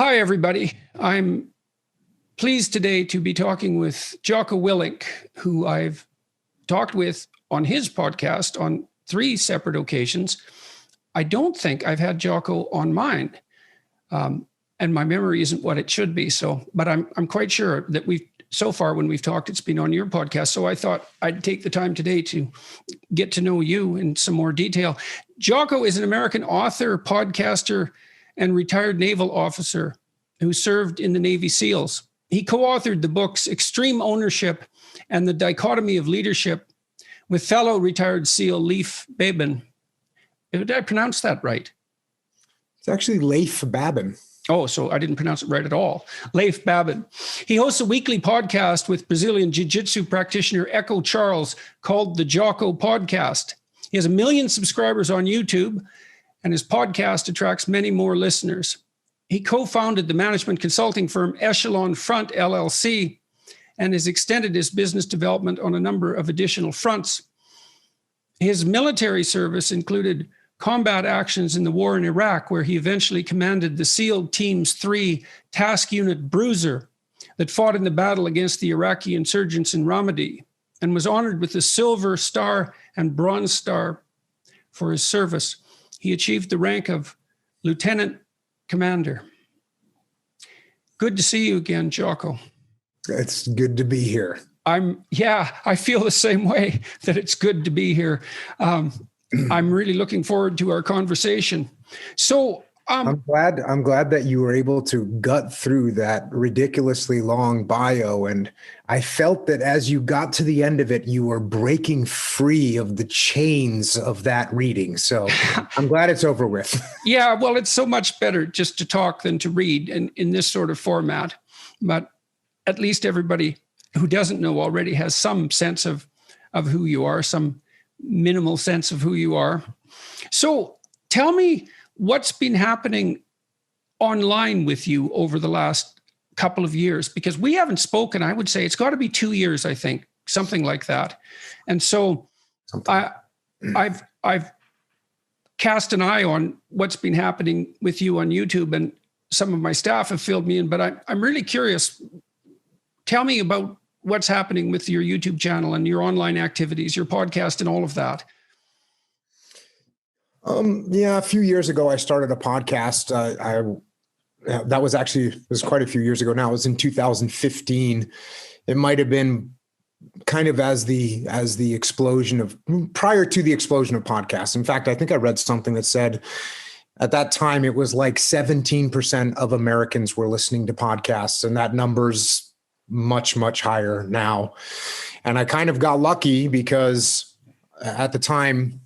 Hi, everybody. I'm pleased today to be talking with Jocko Willink, who I've talked with on his podcast on 3 separate occasions. I don't think I've had Jocko on mine, and my memory isn't what it should be. But I'm quite sure that so far when we've talked, it's been on your podcast. So I thought I'd take the time today to get to know you in some more detail. Jocko is an American author, podcaster, and retired naval officer who served in the Navy SEALs. He co-authored the books Extreme Ownership and The Dichotomy of Leadership with fellow retired SEAL Leif Babin. Did I pronounce that right? It's actually Leif Babin. Oh, so I didn't pronounce it right at all. Leif Babin. He hosts a weekly podcast with Brazilian Jiu-Jitsu practitioner Echo Charles called the Jocko Podcast. He has 1 million subscribers on YouTube, and his podcast attracts many more listeners. He co-founded the management consulting firm Echelon Front LLC and has extended his business development on a number of additional fronts. His military service included combat actions in the war in Iraq, where he eventually commanded the SEAL Teams 3 Task Unit Bruiser that fought in the battle against the Iraqi insurgents in Ramadi, and was honored with the Silver Star and Bronze Star for his service. He achieved the rank of Lieutenant Commander. Good to see you again, Jocko. It's good to be here. I feel the same way, that it's good to be here. I'm really looking forward to our conversation. So I'm glad that you were able to gut through that ridiculously long bio. And I felt that as you got to the end of it, you were breaking free of the chains of that reading. So I'm glad it's over with. Yeah, well, it's so much better just to talk than to read in this sort of format. But at least everybody who doesn't know already has some sense of who you are, some minimal sense of who you are. So tell me what's been happening online with you over the last couple of years, because we haven't spoken. I would say it's got to be 2 years, I think, something like that. And so I've cast an eye on what's been happening with you on YouTube, and some of my staff have filled me in, but I'm really curious. Tell me about what's happening with your YouTube channel and your online activities, your podcast, and all of that. A few years ago, I started a podcast. It was quite a few years ago now. It was in 2015. It might have been kind of as the prior to the explosion of podcasts. In fact, I think I read something that said at that time, it was like 17% of Americans were listening to podcasts, and that number's much, much higher now. And I kind of got lucky because at the time,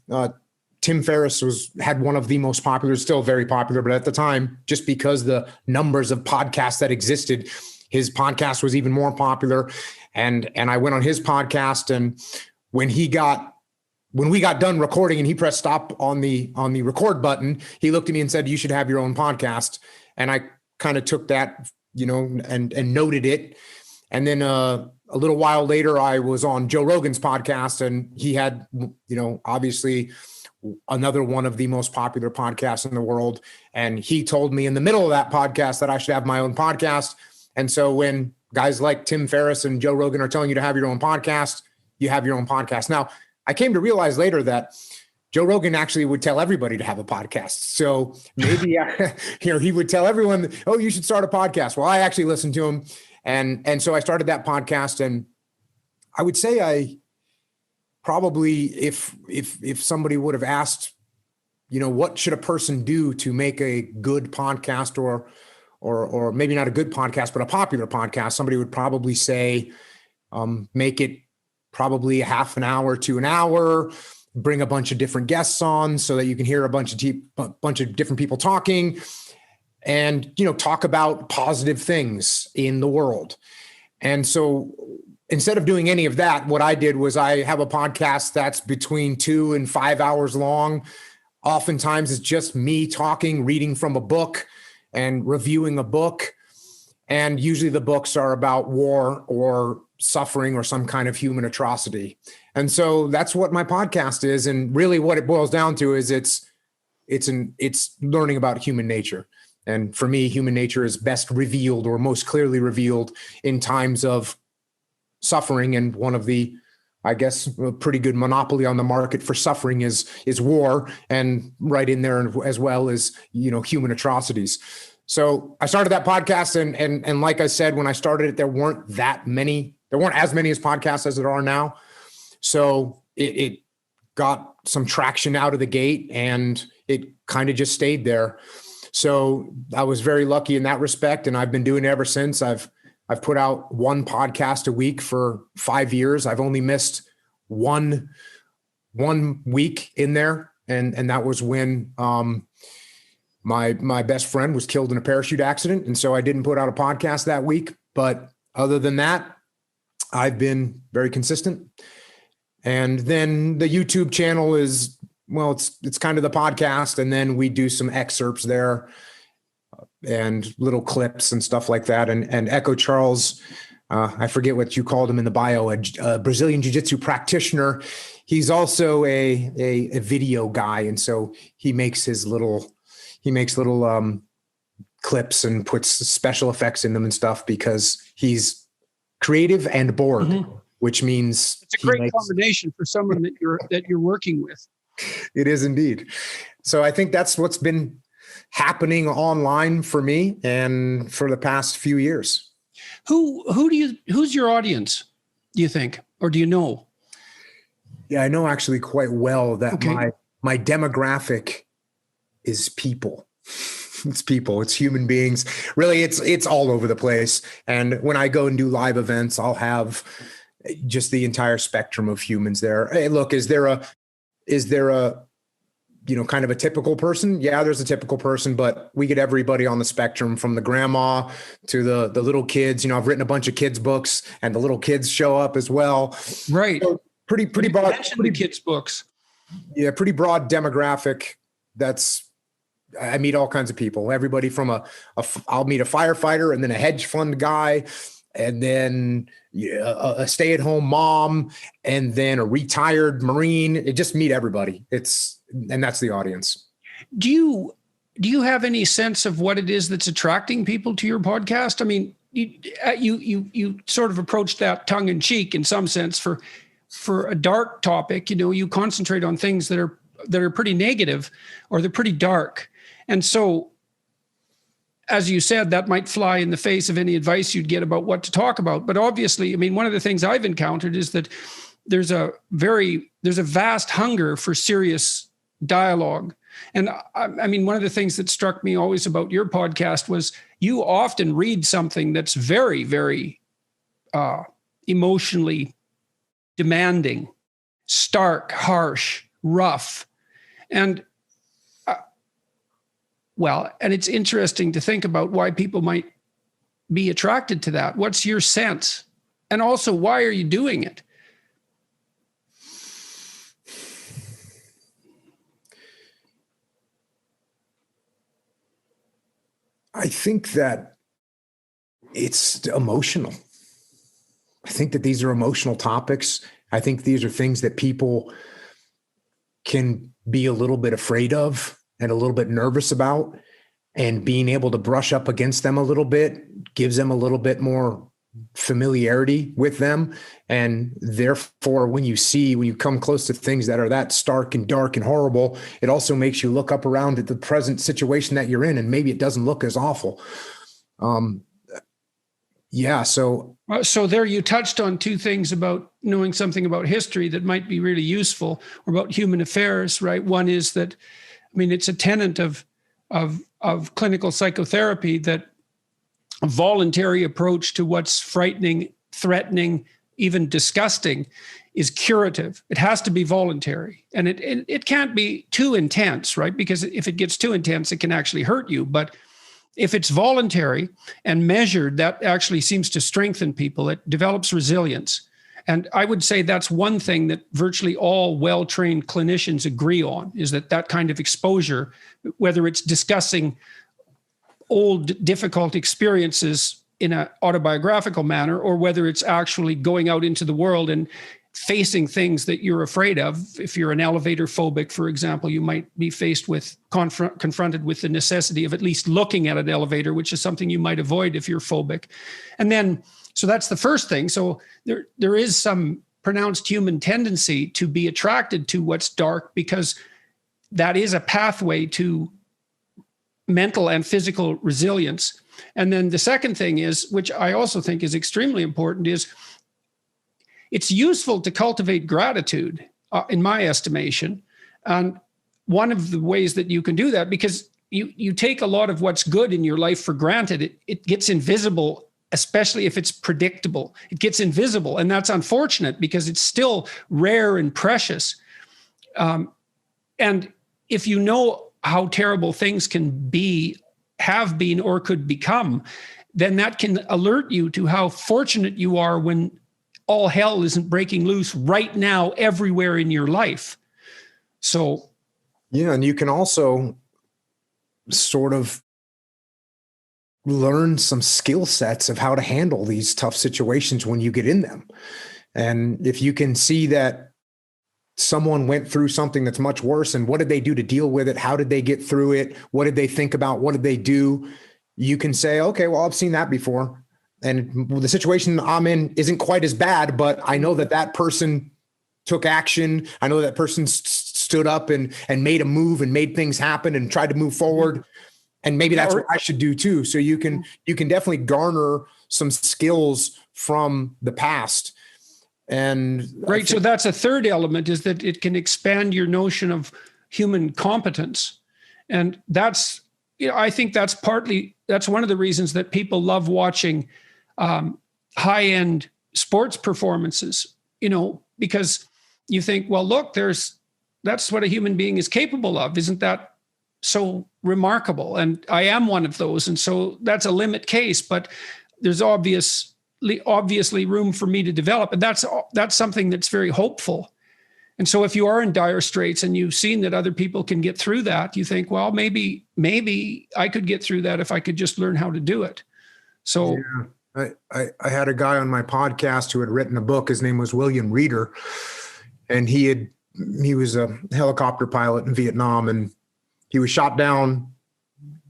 Tim Ferriss had one of the most popular, still very popular, but at the time, just because the numbers of podcasts that existed, his podcast was even more popular. And I went on his podcast, and when we got done recording and he pressed stop on the record button, he looked at me and said, "You should have your own podcast." And I kind of took that, and noted it. And then a little while later, I was on Joe Rogan's podcast, and he had, obviously another one of the most popular podcasts in the world. And he told me in the middle of that podcast that I should have my own podcast. And so when guys like Tim Ferriss and Joe Rogan are telling you to have your own podcast, you have your own podcast. Now, I came to realize later that Joe Rogan actually would tell everybody to have a podcast. So maybe, he would tell everyone, "Oh, you should start a podcast." Well, I actually listened to him. And so I started that podcast, and I would say I probably, if somebody would have asked, what should a person do to make a good podcast, or maybe not a good podcast, but a popular podcast, somebody would probably say, make it probably a half an hour to an hour, bring a bunch of different guests on so that you can hear a bunch of different people talking, and, talk about positive things in the world. And so instead of doing any of that, what I did was I have a podcast that's between 2 and 5 hours long. Oftentimes it's just me talking, reading from a book and reviewing a book. And usually the books are about war or suffering or some kind of human atrocity. And so that's what my podcast is. And really what it boils down to is it's learning about human nature. And for me, human nature is best revealed or most clearly revealed in times of suffering. And one of the, I guess, a pretty good monopoly on the market for suffering is war, and right in there as well as, human atrocities. So I started that podcast, and like I said, when I started it, there weren't as many as podcasts as there are now. So it got some traction out of the gate, and it kind of just stayed there. So I was very lucky in that respect, and I've been doing it ever since. I've put out one podcast a week for 5 years. I've only missed one week in there, and that was when my best friend was killed in a parachute accident, and so I didn't put out a podcast that week. But other than that, I've been very consistent. And then the YouTube channel is, well, it's kind of the podcast, and then we do some excerpts there and little clips and stuff like that. And Echo Charles, I forget what you called him in the bio, a Brazilian jiu-jitsu practitioner. He's also a video guy, and so he makes little clips and puts special effects in them and stuff because he's creative and bored, which means it's a great combination for someone that you're working with. It is indeed. So I think that's what's been happening online for me and for the past few years. Who's your audience, do you think, or do you know? Yeah, I know actually quite well that my demographic is people. It's people, it's human beings. Really, it's all over the place. And when I go and do live events, I'll have just the entire spectrum of humans there. Hey, look, is there a kind of a typical person? Yeah, there's a typical person, but we get everybody on the spectrum, from the grandma to the little kids. I've written a bunch of kids books, and the little kids show up as well. Right. So pretty broad. Kids books. Yeah, pretty broad demographic. I meet all kinds of people. Everybody from I'll meet a firefighter, and then a hedge fund guy, and then a stay-at-home mom, and then a retired Marine. It just meet everybody. And that's the audience. Do you have any sense of what it is that's attracting people to your podcast? I mean, you sort of approach that tongue in cheek in some sense for a dark topic. You concentrate on things that are pretty negative, or they're pretty dark. And so, as you said, that might fly in the face of any advice you'd get about what to talk about. But obviously, I mean, one of the things I've encountered is that there's a vast hunger for serious dialogue. And I mean, one of the things that struck me always about your podcast was you often read something that's very, very emotionally demanding, stark, harsh, rough. And and it's interesting to think about why people might be attracted to that. What's your sense? And also, why are you doing it? I think that it's emotional. I think that these are emotional topics. I think these are things that people can be a little bit afraid of and a little bit nervous about, and being able to brush up against them a little bit gives them a little bit more familiarity with them. And therefore, when you come close to things that are that stark and dark and horrible, it also makes you look up around at the present situation that you're in, and maybe it doesn't look as awful. So there you touched on two things about knowing something about history that might be really useful, or about human affairs, right? One is that, I mean, it's a tenet of clinical psychotherapy that a voluntary approach to what's frightening, threatening, even disgusting is curative. It has to be voluntary, and it can't be too intense, right? Because if it gets too intense, it can actually hurt you. But if it's voluntary and measured, that actually seems to strengthen people. It develops resilience. And I would say that's one thing that virtually all well-trained clinicians agree on, is that kind of exposure, whether it's discussing old, difficult experiences in an autobiographical manner, or whether it's actually going out into the world and facing things that you're afraid of. If you're an elevator phobic, for example, you might be faced with confronted with the necessity of at least looking at an elevator, which is something you might avoid if you're phobic. And then, so that's the first thing. So there is some pronounced human tendency to be attracted to what's dark, because that is a pathway to mental and physical resilience. And then the second thing is, which I also think is extremely important, is it's useful to cultivate gratitude, in my estimation. And one of the ways that you can do that, because you take a lot of what's good in your life for granted, it gets invisible, especially if it's predictable. It gets invisible, and that's unfortunate because it's still rare and precious. And if you know how terrible things can be, have been, or could become, then that can alert you to how fortunate you are when all hell isn't breaking loose right now everywhere in your life. So, yeah, and you can also sort of learn some skill sets of how to handle these tough situations when you get in them. And if you can see that someone went through something that's much worse, and what did they do to deal with it? How did they get through it? What did they think about? What did they do? You can say, okay, well, I've seen that before. And the situation I'm in isn't quite as bad, but I know that person took action. I know that person stood up and made a move and made things happen and tried to move forward. And maybe that's what I should do too. So you can definitely garner some skills from the past. And right. So that's a third element, is that it can expand your notion of human competence. And that's, I think that's one of the reasons that people love watching high-end sports performances, because you think, well, look, that's what a human being is capable of. Isn't that so remarkable? And I am one of those. And so that's a limit case, but there's obviously room for me to develop. And that's something that's very hopeful. And so if you are in dire straits and you've seen that other people can get through that, you think, well, maybe I could get through that if I could just learn how to do it. So yeah. I had a guy on my podcast who had written a book. His name was William Reeder, and he was a helicopter pilot in Vietnam, and he was shot down.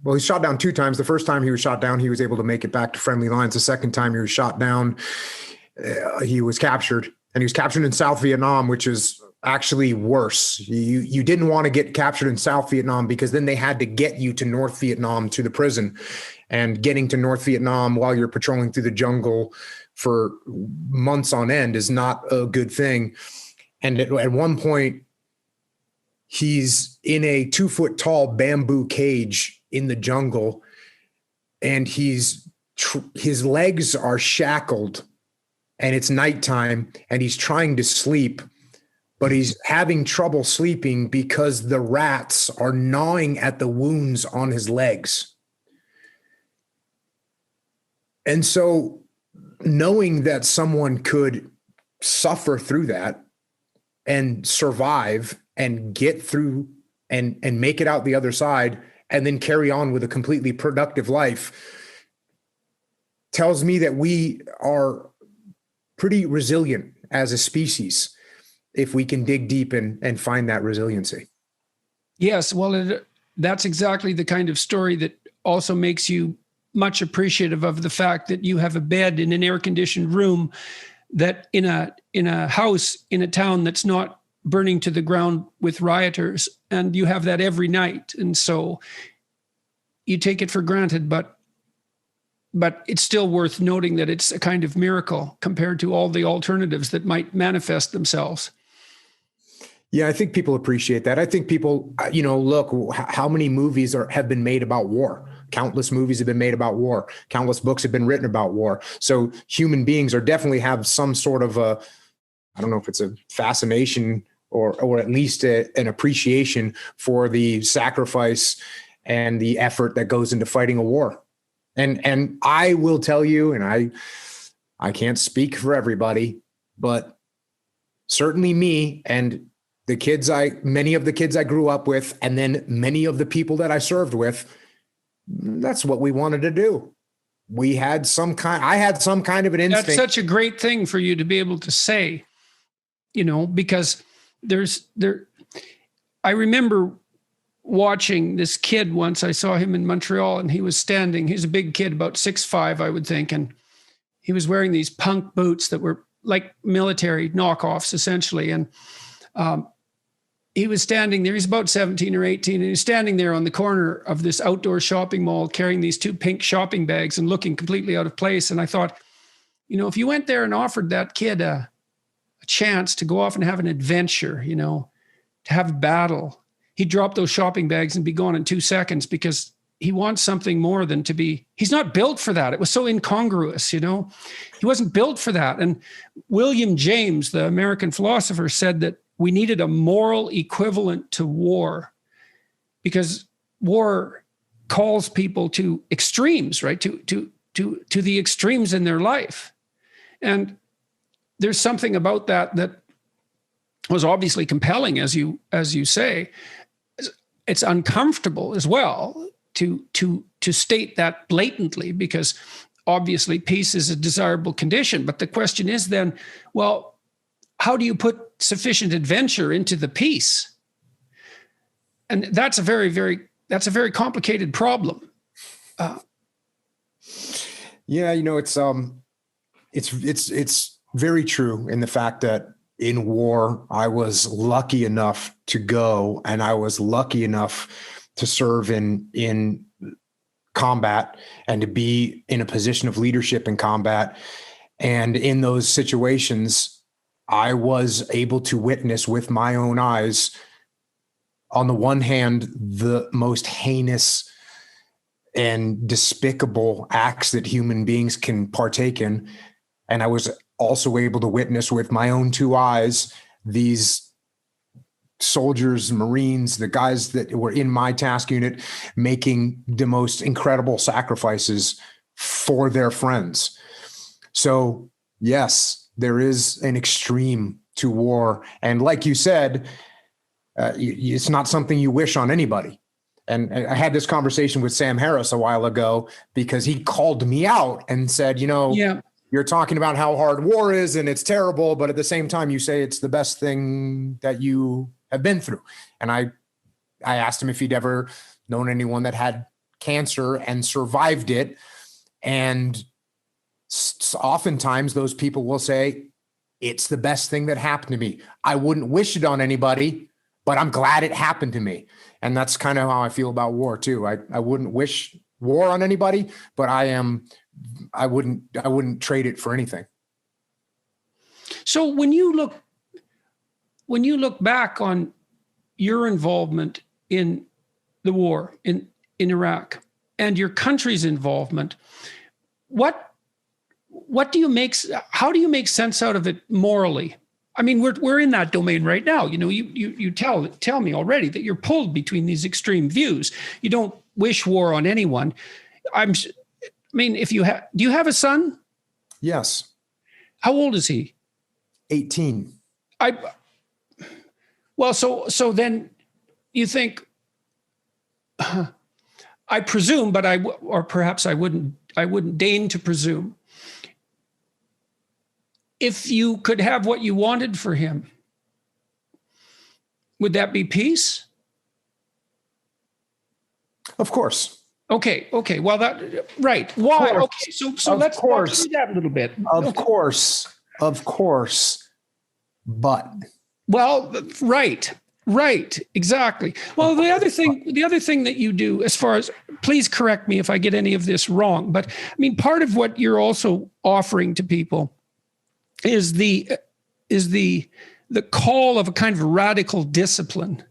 Well, he was shot down 2 times. The first time he was shot down, he was able to make it back to friendly lines. The second time he was shot down, he was captured, and he was captured in South Vietnam, which is actually worse. You didn't want to get captured in South Vietnam, because then they had to get you to North Vietnam to the prison. And getting to North Vietnam while you're patrolling through the jungle for months on end is not a good thing. And at one point, he's in a 2-foot tall bamboo cage in the jungle, and his legs are shackled, and it's nighttime, and he's trying to sleep, but he's having trouble sleeping because the rats are gnawing at the wounds on his legs. And so knowing that someone could suffer through that and survive and get through and make it out the other side and then carry on with a completely productive life tells me that we are pretty resilient as a species if we can dig deep and find that resiliency. Yes, well, that's exactly the kind of story that also makes you much appreciative of the fact that you have a bed in an air-conditioned room, that in a house in a town that's not burning to the ground with rioters, and you have that every night. And so you take it for granted, but it's still worth noting that it's a kind of miracle compared to all the alternatives that might manifest themselves. Yeah, I think people appreciate that. I think people, look, how many movies have been made about war? Countless movies have been made about war. Countless books have been written about war. So human beings definitely have some sort of I don't know if it's a fascination or at least an appreciation for the sacrifice and the effort that goes into fighting a war. And I will tell you, and I can't speak for everybody, but certainly me and many of the kids I grew up with, and then many of the people that I served with, that's what we wanted to do. I had some kind of an instinct. That's such a great thing for you to be able to say. because I remember watching this kid once. I saw him in Montreal, and he was standing. He's a big kid, about 6'5", I would think. And he was wearing these punk boots that were like military knockoffs, essentially. And he was standing there. He's about 17 or 18. And he's standing there on the corner of this outdoor shopping mall carrying these 2 pink shopping bags and looking completely out of place. And I thought, if you went there and offered that kid a chance to go off and have an adventure, to have a battle, he'd drop those shopping bags and be gone in 2 seconds, because he wants something more than he's not built for that. It was so incongruous, he wasn't built for that. And William James, the American philosopher, said that we needed a moral equivalent to war, because war calls people to extremes, right? To the extremes in their life. And there's something about that was obviously compelling, as you say. It's uncomfortable as well to state that blatantly, because obviously peace is a desirable condition. But the question is then, well, how do you put sufficient adventure into the peace? And that's a very, very complicated problem. It's very true in the fact that in war, I was lucky enough to go, and I was lucky enough to serve in combat and to be in a position of leadership in combat. And in those situations, I was able to witness with my own eyes, on the one hand, the most heinous and despicable acts that human beings can partake in. And I was also able to witness with my own 2 eyes these soldiers, Marines, the guys that were in my task unit, making the most incredible sacrifices for their friends. So yes, there is an extreme to war. And like you said, it's not something you wish on anybody. And I had this conversation with Sam Harris a while ago, because he called me out and said, you're talking about how hard war is and it's terrible, but at the same time, you say it's the best thing that you have been through. And I asked him if he'd ever known anyone that had cancer and survived it. And oftentimes those people will say, it's the best thing that happened to me. I wouldn't wish it on anybody, but I'm glad it happened to me. And that's kind of how I feel about war too. I wouldn't wish war on anybody, but I wouldn't trade it for anything. So when you look back on your involvement in the war in Iraq and your country's involvement, how do you make sense out of it morally? I mean, we're in that domain right now. You tell me already that you're pulled between these extreme views. You don't wish war on anyone. Do you have a son? Yes. How old is he? 18. So then you think, I presume, but perhaps I wouldn't deign to presume. If you could have what you wanted for him, would that be peace? Of course. Okay. Well, right. Why? Okay. So let's talk through that a little bit. Of course. But. Well, right. Exactly. Well, the other thing that you do, as far as, please correct me if I get any of this wrong, but I mean, part of what you're also offering to people is the call of a kind of radical discipline.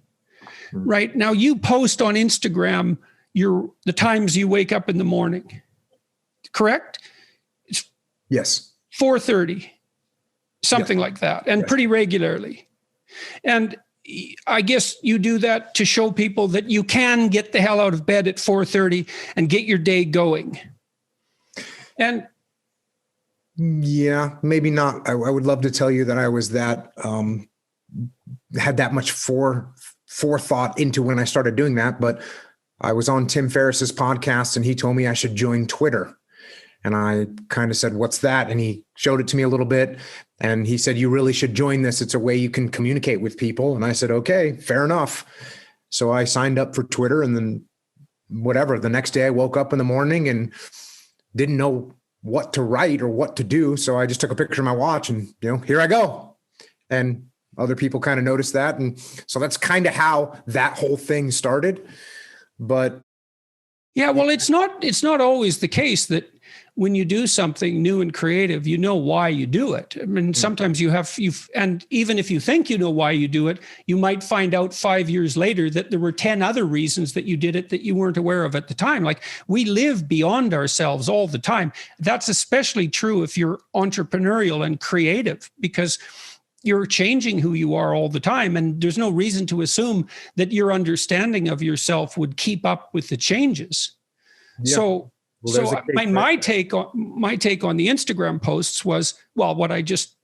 Right now, you post on Instagram the times you wake up in the morning, correct? Yes. 4:30, something like that, and pretty regularly. And I guess you do that to show people that you can get the hell out of bed at 4:30 and get your day going. And yeah, maybe not. I would love to tell you that I was that, had that much forethought into when I started doing that, but I was on Tim Ferriss's podcast and he told me I should join Twitter. And I kind of said, what's that? And he showed it to me a little bit. And he said, you really should join this. It's a way you can communicate with people. And I said, okay, fair enough. So I signed up for Twitter, and then whatever, the next day I woke up in the morning and didn't know what to write or what to do. So I just took a picture of my watch and, here I go. And other people kind of noticed that. And so that's kind of how that whole thing started. But yeah, well, it's not always the case that when you do something new and creative, you know why you do it. I mean, sometimes and even if you think you know why you do it, you might find out 5 years later that there were 10 other reasons that you did it that you weren't aware of at the time. Like, we live beyond ourselves all the time. That's especially true if you're entrepreneurial and creative, because you're changing who you are all the time. And there's no reason to assume that your understanding of yourself would keep up with the changes. Yeah. So my take on the Instagram posts was, well, what I just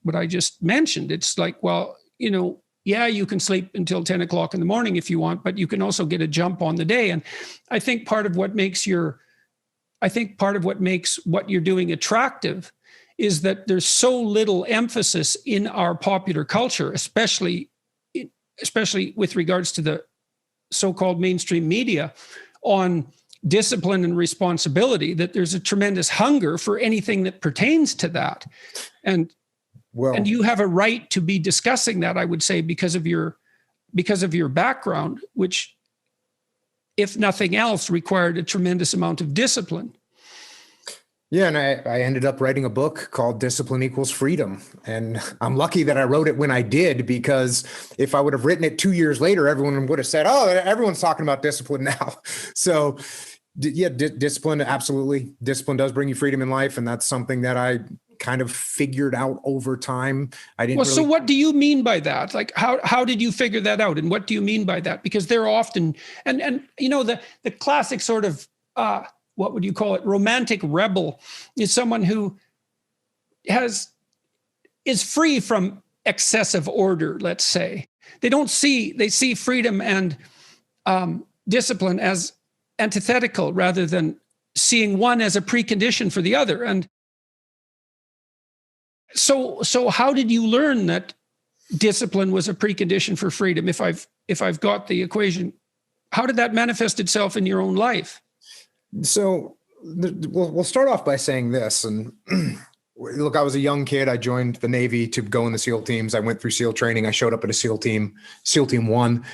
mentioned. It's like, well, yeah, you can sleep until 10 o'clock in the morning if you want, but you can also get a jump on the day. And I think part of what makes what you're doing attractive is that there's so little emphasis in our popular culture, especially with regards to the so-called mainstream media, on discipline and responsibility, that there's a tremendous hunger for anything that pertains to that. And you have a right to be discussing that, I would say, because of your background, which, if nothing else, required a tremendous amount of discipline. Yeah, and I ended up writing a book called Discipline Equals Freedom. And I'm lucky that I wrote it when I did, because if I would have written it 2 years later, everyone would have said, oh, everyone's talking about discipline now. So yeah, discipline, absolutely. Discipline does bring you freedom in life. And that's something that I kind of figured out over time. So what do you mean by that? Like, how did you figure that out? And what do you mean by that? Because they're often, and the classic sort of, what would you call it? Romantic rebel is someone who is free from excessive order, let's say. They see freedom and discipline as antithetical, rather than seeing one as a precondition for the other. And so how did you learn that discipline was a precondition for freedom? If I've got the equation, how did that manifest itself in your own life? So we'll start off by saying this. And look, I was a young kid. I joined the Navy to go in the SEAL teams. I went through SEAL training. I showed up at a SEAL Team 1.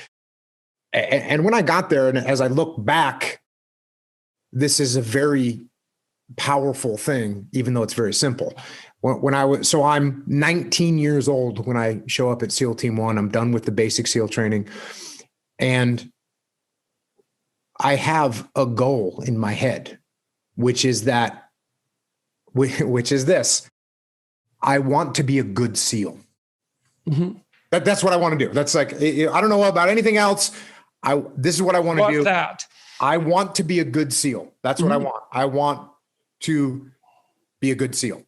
And when I got there, and as I look back, this is a very powerful thing, even though it's very simple. I'm 19 years old when I show up at SEAL Team 1. I'm done with the basic SEAL training. And I have a goal in my head, which is this. I want to be a good SEAL. Mm-hmm. That's what I want to do. That's like, I don't know about anything else. This is what I want to do. I want to be a good SEAL. That's what I want. I want to be a good SEAL.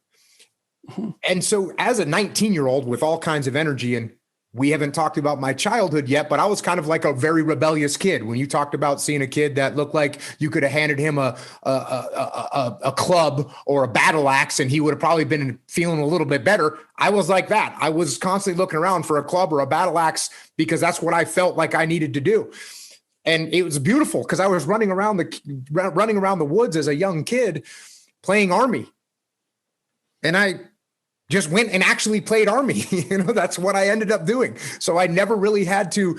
Mm-hmm. And so as a 19-year-old with all kinds of energy, and we haven't talked about my childhood yet, but I was kind of like a very rebellious kid. When you talked about seeing a kid that looked like you could have handed him a club or a battle axe and he would have probably been feeling a little bit better, I was like that. I was constantly looking around for a club or a battle axe because that's what I felt like I needed to do. And it was beautiful because I was running around the woods as a young kid playing Army. And I just went and actually played Army. That's what I ended up doing. So I never really had to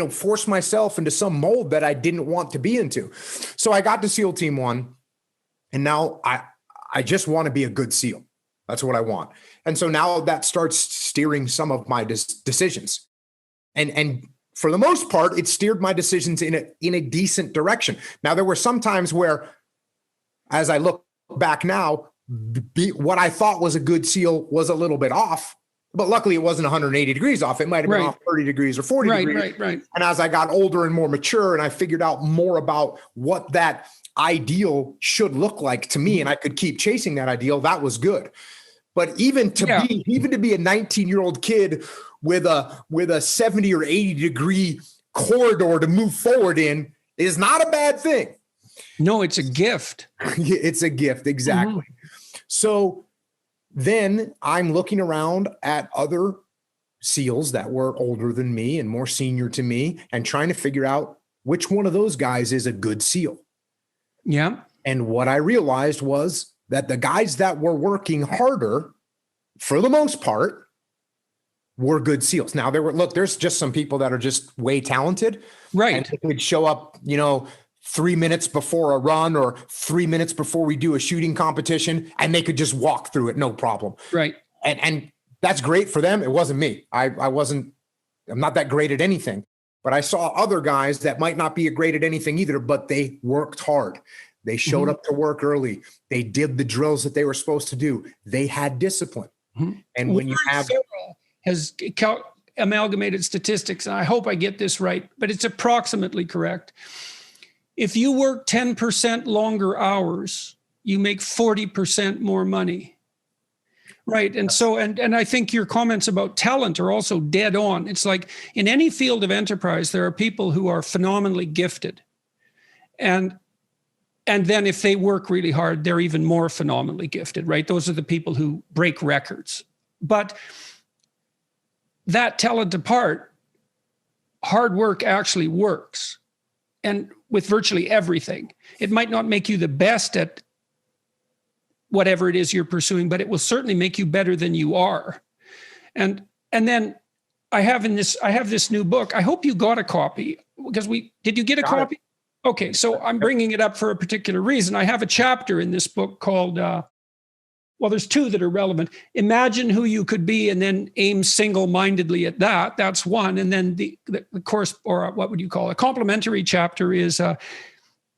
force myself into some mold that I didn't want to be into. So I got to SEAL Team 1, and now I just want to be a good SEAL. That's what I want. And so now that starts steering some of my decisions. And for the most part, it steered my decisions in a decent direction. Now, there were some times where, as I look back now, what I thought was a good SEAL was a little bit off, but luckily it wasn't 180 degrees off. It might've been off 30 degrees or 40 degrees. Right. And as I got older and more mature and I figured out more about what that ideal should look like to me, and I could keep chasing that ideal, that was good. But even to be a 19-year-old kid with a 70 or 80 degree corridor to move forward in is not a bad thing. No, it's a gift. It's a gift. Exactly. So then I'm looking around at other SEALs that were older than me and more senior to me and trying to figure out which one of those guys is a good SEAL. Yeah. And what I realized was that the guys that were working harder, for the most part, were good SEALs. Now there's just some people that are just way talented. Right. And they would show up, 3 minutes before a run or 3 minutes before we do a shooting competition, and they could just walk through it. No problem. Right. And that's great for them. It wasn't me. I'm not that great at anything, but I saw other guys that might not be great at anything either, but they worked hard. They showed up to work early. They did the drills that they were supposed to do. They had discipline. And when you have has amalgamated statistics, and I hope I get this right, but it's approximately correct. If you work 10% longer hours, you make 40% more money. Right. And so, and I think your comments about talent are also dead on. It's like in any field of enterprise, there are people who are phenomenally gifted. And then if they work really hard, they're even more phenomenally gifted, right? Those are the people who break records. But that talent apart, hard work actually works. And with virtually everything, it might not make you the best at whatever it is you're pursuing, but it will certainly make you better than you are. And then I have this new book. I hope you got a copy, because did you get a copy? Okay, so I'm bringing it up for a particular reason. I have a chapter in this book called, there's two that are relevant. Imagine who you could be and then aim single-mindedly at that. That's one. And then the course, or what would you call it? A complementary chapter is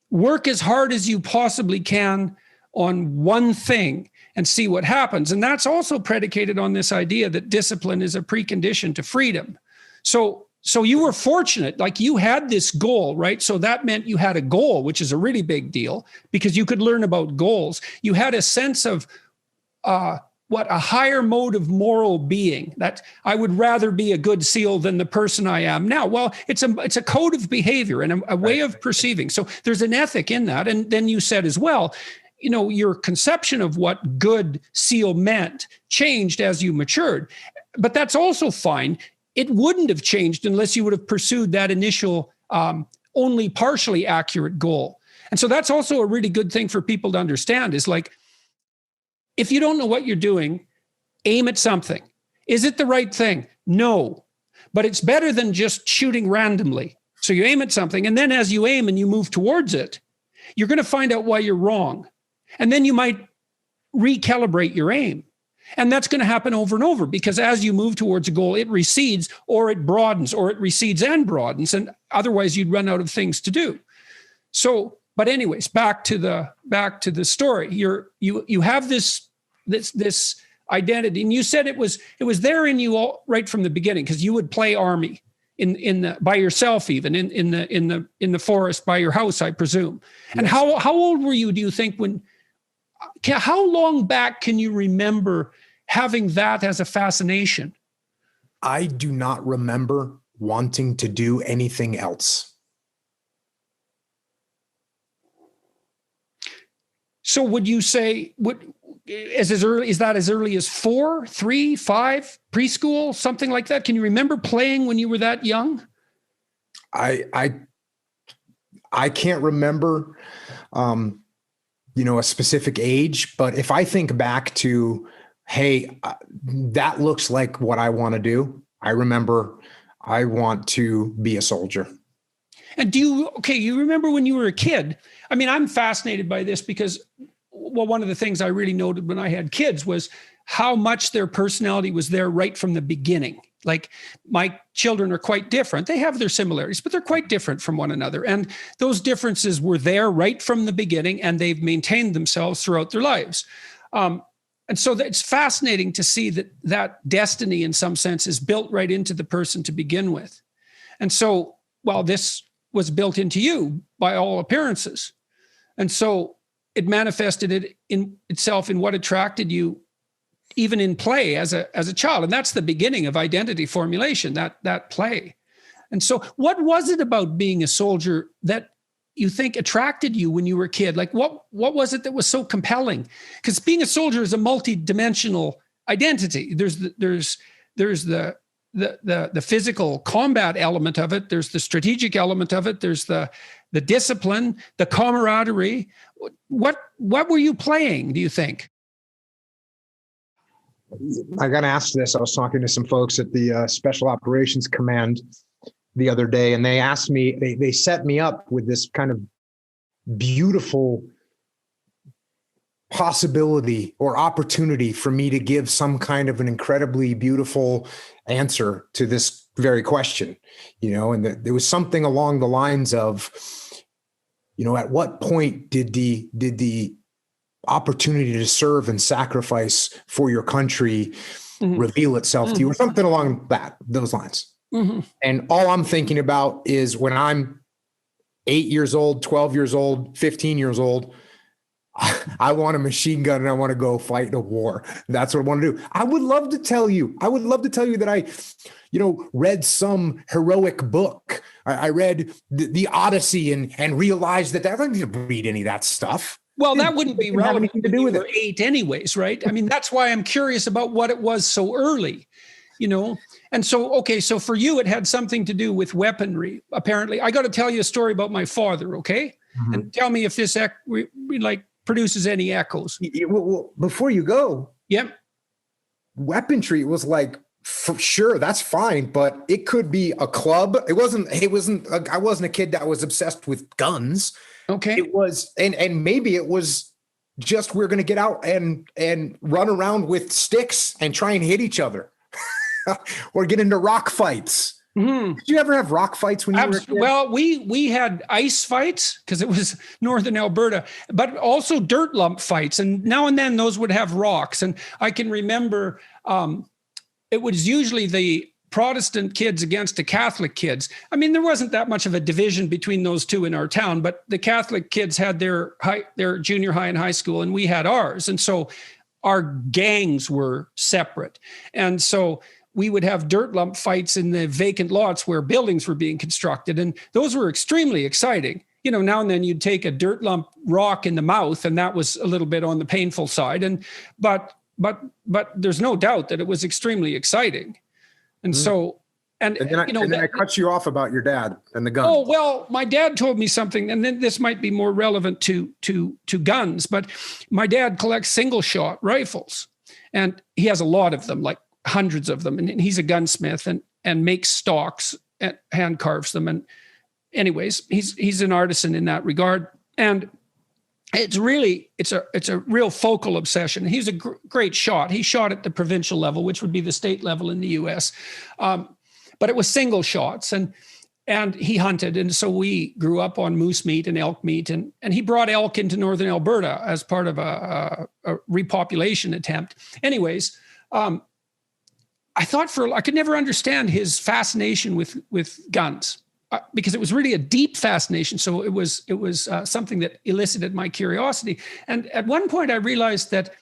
work as hard as you possibly can on one thing and see what happens. And that's also predicated on this idea that discipline is a precondition to freedom. So you were fortunate, like you had this goal, right? So that meant you had a goal, which is a really big deal because you could learn about goals. You had a sense of a higher mode of moral being, that I would rather be a good SEAL than the person I am now. Well, it's a code of behavior and a way of perceiving. So there's an ethic in that. And then you said as well, your conception of what good SEAL meant changed as you matured, but that's also fine. It wouldn't have changed unless you would have pursued that initial, only partially accurate goal. And so that's also a really good thing for people to understand is like, if you don't know what you're doing, aim at something. Is it the right thing? No, but it's better than just shooting randomly. So you aim at something, and then as you aim and you move towards it, you're going to find out why you're wrong. And then you might recalibrate your aim. And that's going to happen over and over because as you move towards a goal, it recedes or it broadens or it recedes and broadens. And otherwise you'd run out of things to do. So, but anyways, back to the story. You have this identity, and you said it was there in you all right from the beginning because you would play army by yourself, even in the forest by your house, I presume. And yes. How old were you, do you think, how long back can you remember having that as a fascination? I do not remember wanting to do anything else. So would you say, is that as early as 4, 3, 5, preschool, something like that? Can you remember playing when you were that young? I can't remember, a specific age, but if I think back to, hey, that looks like what I want to do. I remember I want to be a soldier. And you remember when you were a kid? I mean, I'm fascinated by this because, one of the things I really noted when I had kids was how much their personality was there right from the beginning. Like my children are quite different. They have their similarities, but they're quite different from one another. And those differences were there right from the beginning, and they've maintained themselves throughout their lives. And so it's fascinating to see that destiny in some sense is built right into the person to begin with. And so, this was built into you by all appearances. And so it manifested itself in what attracted you even in play as a child. And that's the beginning of identity formulation, that play. And so what was it about being a soldier that you think attracted you when you were a kid? Like what was it that was so compelling? Because being a soldier is a multi-dimensional identity. There's the physical combat element of it. There's the strategic element of it. There's the discipline, the camaraderie. What were you playing, do you think? I got asked this. I was talking to some folks at the Special Operations Command the other day, and they asked me, they set me up with this kind of beautiful possibility or opportunity for me to give some kind of an incredibly beautiful answer to this very question, and there was something along the lines of, at what point did the opportunity to serve and sacrifice for your country reveal itself to you, or something along those lines. And all I'm thinking about is when I'm 8 years old, 12 years old, 15 years old, I want a machine gun and I want to go fight a war. That's what I want to do. I would love to tell you that I, read some heroic book. I read the Odyssey and realized that I don't need to read any of that stuff. Well, that wouldn't be relevant to do with it. 8 anyways, right? I mean, that's why I'm curious about what it was so early, And so, okay, so for you, it had something to do with weaponry, apparently. I got to tell you a story about my father, okay? And tell me if this produces any echoes. Well, before you go, yep. Weaponry was like, for sure, that's fine, but it could be a club. I wasn't a kid that was obsessed with guns. Okay. It was, and maybe it was just, we're going to get out and run around with sticks and try and hit each other or get into rock fights. Did you ever have rock fights when you were a kid? Well, we had ice fights because it was northern Alberta, but also dirt lump fights. And now and then those would have rocks. And I can remember it was usually the Protestant kids against the Catholic kids. I mean, there wasn't that much of a division between those two in our town, but the Catholic kids had their junior high and high school, and we had ours. And so our gangs were separate. And so we would have dirt lump fights in the vacant lots where buildings were being constructed. And those were extremely exciting. Now and then you'd take a dirt lump rock in the mouth, and that was a little bit on the painful side. But there's no doubt that it was extremely exciting. And so, and then I cut you off about your dad and the gun. Oh, well, my dad told me something, and then this might be more relevant to guns, but my dad collects single shot rifles, and he has a lot of them, like hundreds of them. And he's a gunsmith and makes stocks and hand carves them. And anyways, he's an artisan in that regard. And it's a real focal obsession. He's a great shot. He shot at the provincial level, which would be the state level in the US. But it was single shots, and he hunted. And so we grew up on moose meat and elk meat, and he brought elk into northern Alberta as part of a repopulation attempt. Anyways, I thought I could never understand his fascination with guns. Because it was really a deep fascination. So it was something that elicited my curiosity. And at one point I realized that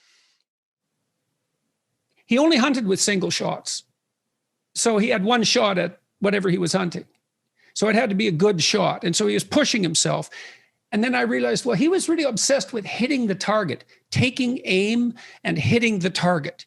he only hunted with single shots. So he had one shot at whatever he was hunting. So it had to be a good shot. And so he was pushing himself. And then I realized, well, he was really obsessed with hitting the target, taking aim and hitting the target.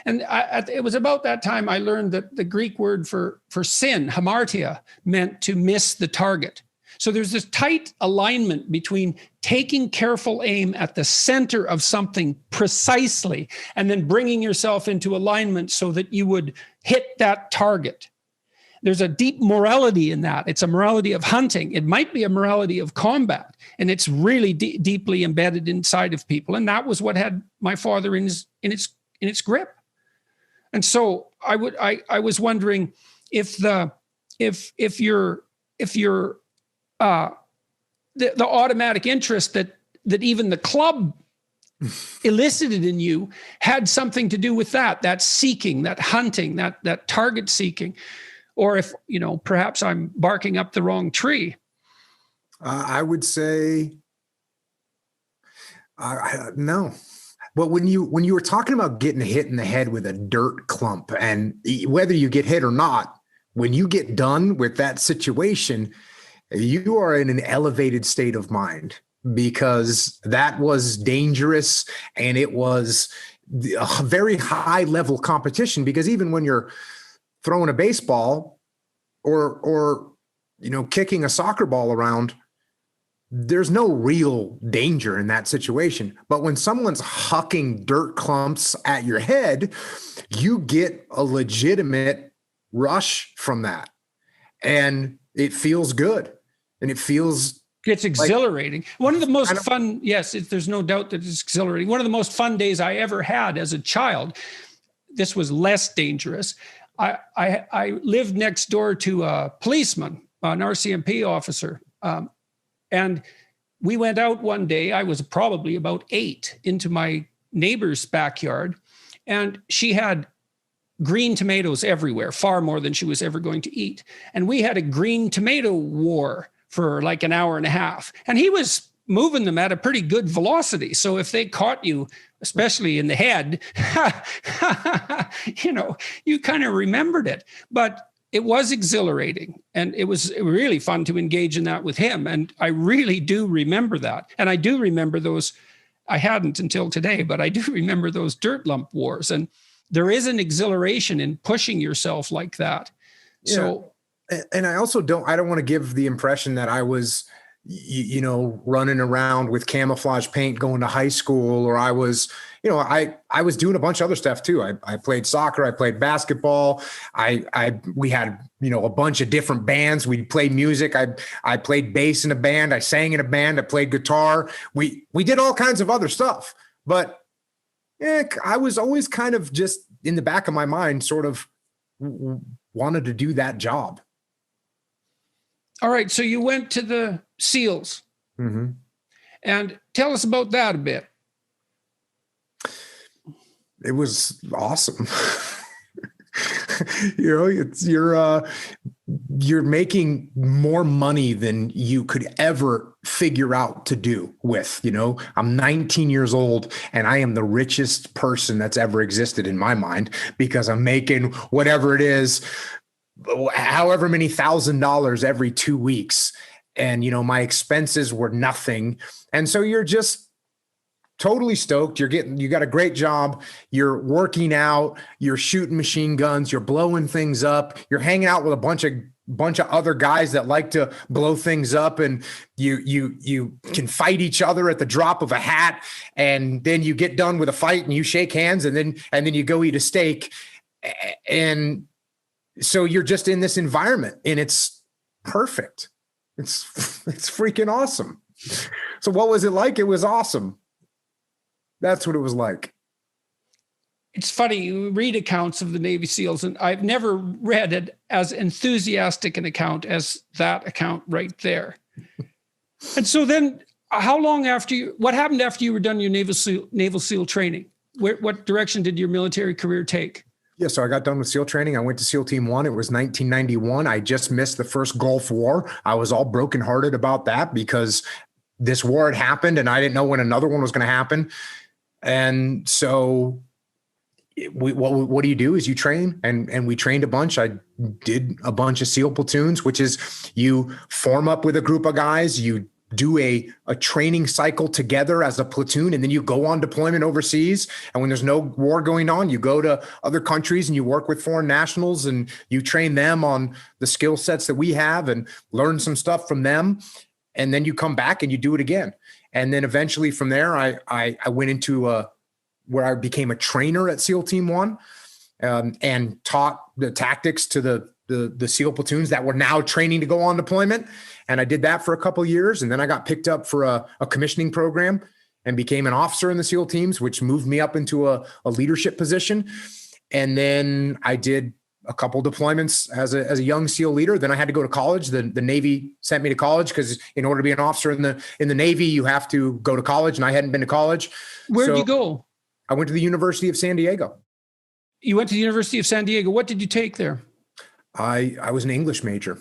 And it was about that time I learned that the Greek word for sin, hamartia, meant to miss the target. So there's this tight alignment between taking careful aim at the center of something precisely and then bringing yourself into alignment so that you would hit that target. There's a deep morality in that. It's a morality of hunting. It might be a morality of combat, and it's really deeply embedded inside of people. And that was what had my father in its grip. And so I was wondering if the automatic interest that even the club elicited in you had something to do with that seeking, that hunting, that target seeking, or if perhaps I'm barking up the wrong tree. I would say no. But when you were talking about getting hit in the head with a dirt clump, and whether you get hit or not, when you get done with that situation, you are in an elevated state of mind, because that was dangerous, and it was a very high level competition, because even when you're throwing a baseball or kicking a soccer ball around, there's no real danger in that situation. But when someone's hucking dirt clumps at your head, you get a legitimate rush from that. And it feels good. And it's exhilarating. One of the most fun, yes, there's no doubt that it's exhilarating. One of the most fun days I ever had as a child, this was less dangerous. I lived next door to a policeman, an RCMP officer. And we went out one day, I was probably about 8, into my neighbor's backyard, and she had green tomatoes everywhere, far more than she was ever going to eat. And we had a green tomato war for like an hour and a half. And he was moving them at a pretty good velocity. So if they caught you, especially in the head, you kind of remembered it. But it was exhilarating, and it was really fun to engage in that with him. And I really do remember that. And I do remember those, I hadn't until today, but I do remember those dirt lump wars. And there is an exhilaration in pushing yourself like that. Yeah. So, and I also don't want to give the impression that I was, running around with camouflage paint going to high school, or I was, I was doing a bunch of other stuff too. I played soccer, I played basketball. We had, a bunch of different bands. We played music. I played bass in a band. I sang in a band. I played guitar. We did all kinds of other stuff, but I was always kind of just in the back of my mind, sort of wanted to do that job. All right. So you went to the SEALs. Mm-hmm. And tell us about that a bit. It was awesome. You're making more money than you could ever figure out to do with, I'm 19 years old and I am the richest person that's ever existed in my mind, because I'm making whatever it is, however many $1,000 every 2 weeks. And, my expenses were nothing. And so you're just totally stoked. You got a great job. You're working out, you're shooting machine guns, you're blowing things up. You're hanging out with a bunch of other guys that like to blow things up, and you can fight each other at the drop of a hat. And then you get done with a fight and you shake hands, and then you go eat a steak. And so you're just in this environment, and it's perfect. It's freaking awesome. So what was it like? It was awesome. That's what it was like. It's funny, you read accounts of the Navy SEALs, and I've never read it as enthusiastic an account as that account right there. And so then what happened after you were done your Naval SEAL training? What direction did your military career take? Yeah, so I got done with SEAL training. I went to SEAL Team 1. It was 1991. I just missed the first Gulf War. I was all brokenhearted about that, because this war had happened and I didn't know when another one was going to happen. And so what do you do is you train, and we trained a bunch. I did a bunch of SEAL platoons, which is you form up with a group of guys, you do a training cycle together as a platoon, and then you go on deployment overseas. And when there's no war going on, you go to other countries and you work with foreign nationals and you train them on the skill sets that we have and learn some stuff from them. And then you come back and you do it again. And then eventually from there, I went into where I became a trainer at SEAL Team 1, and taught the tactics to the SEAL platoons that were now training to go on deployment. And I did that for a couple of years. And then I got picked up for a commissioning program and became an officer in the SEAL teams, which moved me up into a leadership position. And then I did a couple deployments as a young SEAL leader. Then I had to go to college. The Navy sent me to college, because in order to be an officer in the Navy, you have to go to college, and I hadn't been to college. Where'd you go? I went to the University of San Diego. You went to the University of San Diego. What did you take there? I was an English major.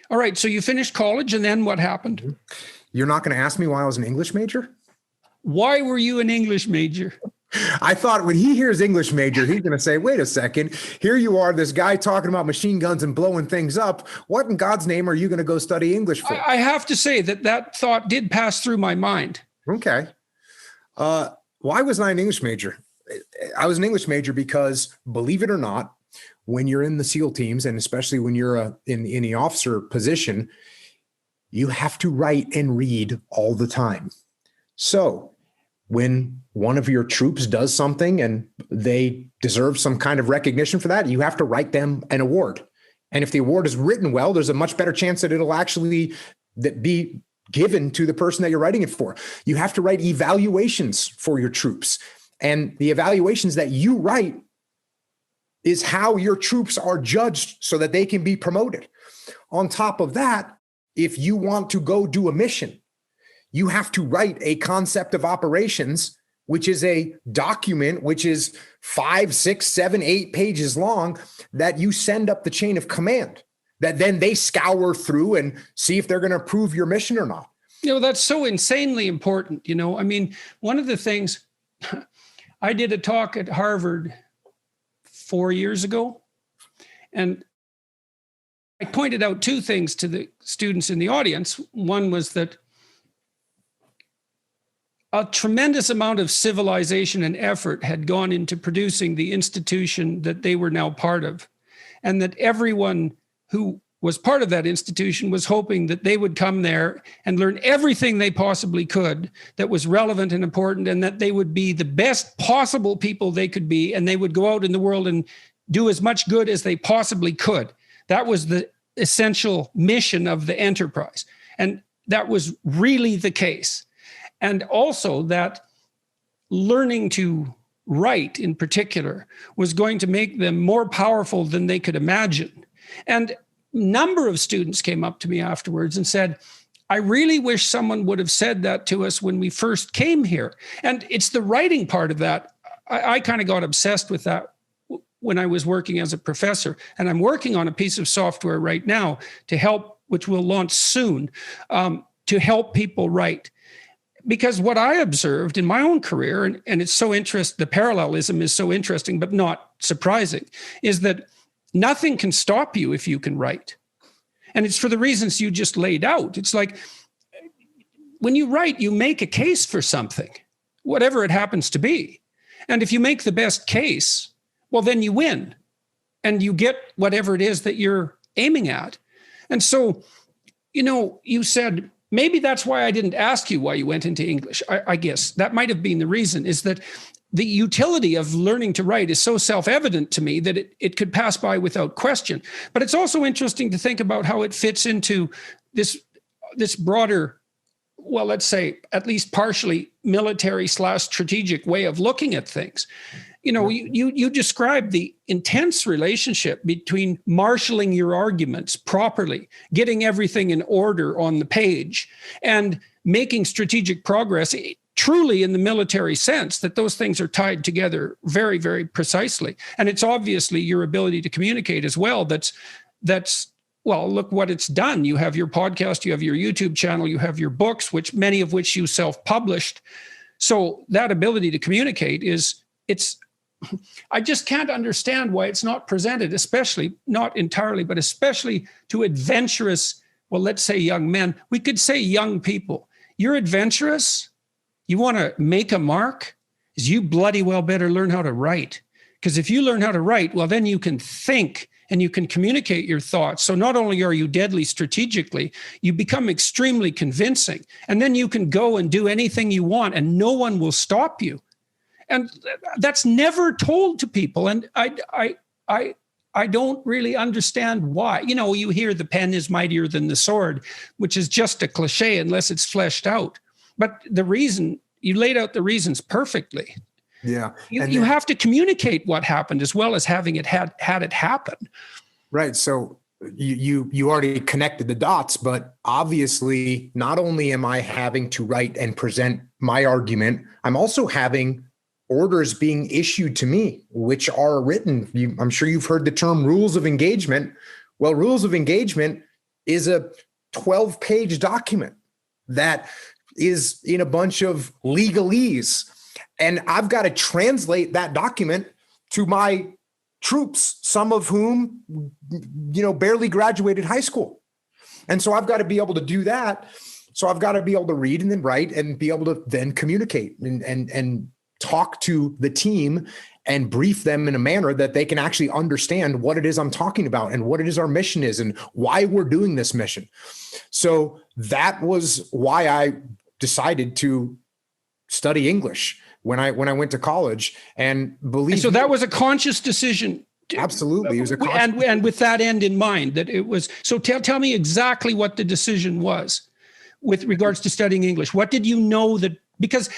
All right. So you finished college, and then what happened? You're not going to ask me why I was an English major? Why were you an English major? I thought when he hears English major, he's going to say, wait a second, here you are, this guy talking about machine guns and blowing things up. What in God's name are you going to go study English for? I have to say that thought did pass through my mind. Okay. Why was I an English major? I was an English major because, believe it or not, when you're in the SEAL teams, and especially when you're in the officer position, you have to write and read all the time. So when one of your troops does something and they deserve some kind of recognition for that, you have to write them an award. And if the award is written well, there's a much better chance that it'll actually be given to the person that you're writing it for. You have to write evaluations for your troops. And the evaluations that you write is how your troops are judged so that they can be promoted. On top of that, if you want to go do a mission, you have to write a concept of operations, which is a document, which is 5, 6, 7, 8 pages long, that you send up the chain of command, that then they scour through and see if they're going to approve your mission or not. That's so insanely important. I mean, one of the things, I did a talk at Harvard 4 years ago, and I pointed out 2 things to the students in the audience. One was that a tremendous amount of civilization and effort had gone into producing the institution that they were now part of, and that everyone who was part of that institution was hoping that they would come there and learn everything they possibly could that was relevant and important, and that they would be the best possible people they could be, and they would go out in the world and do as much good as they possibly could. That was the essential mission of the enterprise. And that was really the case. And also that learning to write in particular was going to make them more powerful than they could imagine. And a number of students came up to me afterwards and said, I really wish someone would have said that to us when we first came here. And it's the writing part of that. I kind of got obsessed with that when I was working as a professor. And I'm working on a piece of software right now to help, which will launch soon, to help people write. Because what I observed in my own career, and it's so interesting, the parallelism is so interesting, but not surprising, is that nothing can stop you if you can write. And it's for the reasons you just laid out. It's like when you write, you make a case for something, whatever it happens to be. And if you make the best case, well, then you win and you get whatever it is that you're aiming at. And so, you said, maybe that's why I didn't ask you why you went into English. I guess that might have been the reason, is that the utility of learning to write is so self-evident to me that it could pass by without question. But it's also interesting to think about how it fits into this broader, well, let's say at least partially military/strategic way of looking at things. You described the intense relationship between marshaling your arguments properly, getting everything in order on the page, and making strategic progress, truly in the military sense, that those things are tied together very, very precisely. And it's obviously your ability to communicate as well. Well, look what it's done. You have your podcast, you have your YouTube channel, you have your books, many of which you self-published. So that ability to communicate I just can't understand why it's not presented, especially, not entirely, but especially to adventurous, well, let's say young men. We could say young people. You're adventurous, you want to make a mark, you bloody well better learn how to write. Because if you learn how to write, well, then you can think and you can communicate your thoughts. So not only are you deadly strategically, you become extremely convincing. And then you can go and do anything you want and no one will stop you. And that's never told to people. And I don't really understand why. You hear the pen is mightier than the sword, which is just a cliche unless it's fleshed out. But the reason, you laid out the reasons perfectly. Yeah. You have to communicate what happened as well as having it had it happen. Right. So you already connected the dots, but obviously not only am I having to write and present my argument, I'm also having orders being issued to me, which are written. I'm sure you've heard the term rules of engagement. Well, rules of engagement is a 12-page document that is in a bunch of legalese. And I've got to translate that document to my troops, some of whom, barely graduated high school. And so I've got to be able to do that. So I've got to be able to read and then write and be able to then communicate and talk to the team and brief them in a manner that they can actually understand what it is I'm talking about and what it is our mission is and why we're doing this mission. So that was why I decided to study English when I went to college. And so that was a conscious decision. Absolutely. It was a conscious and with that end in mind, that it was. So tell me exactly what the decision was with regards to studying English. What did you know that, because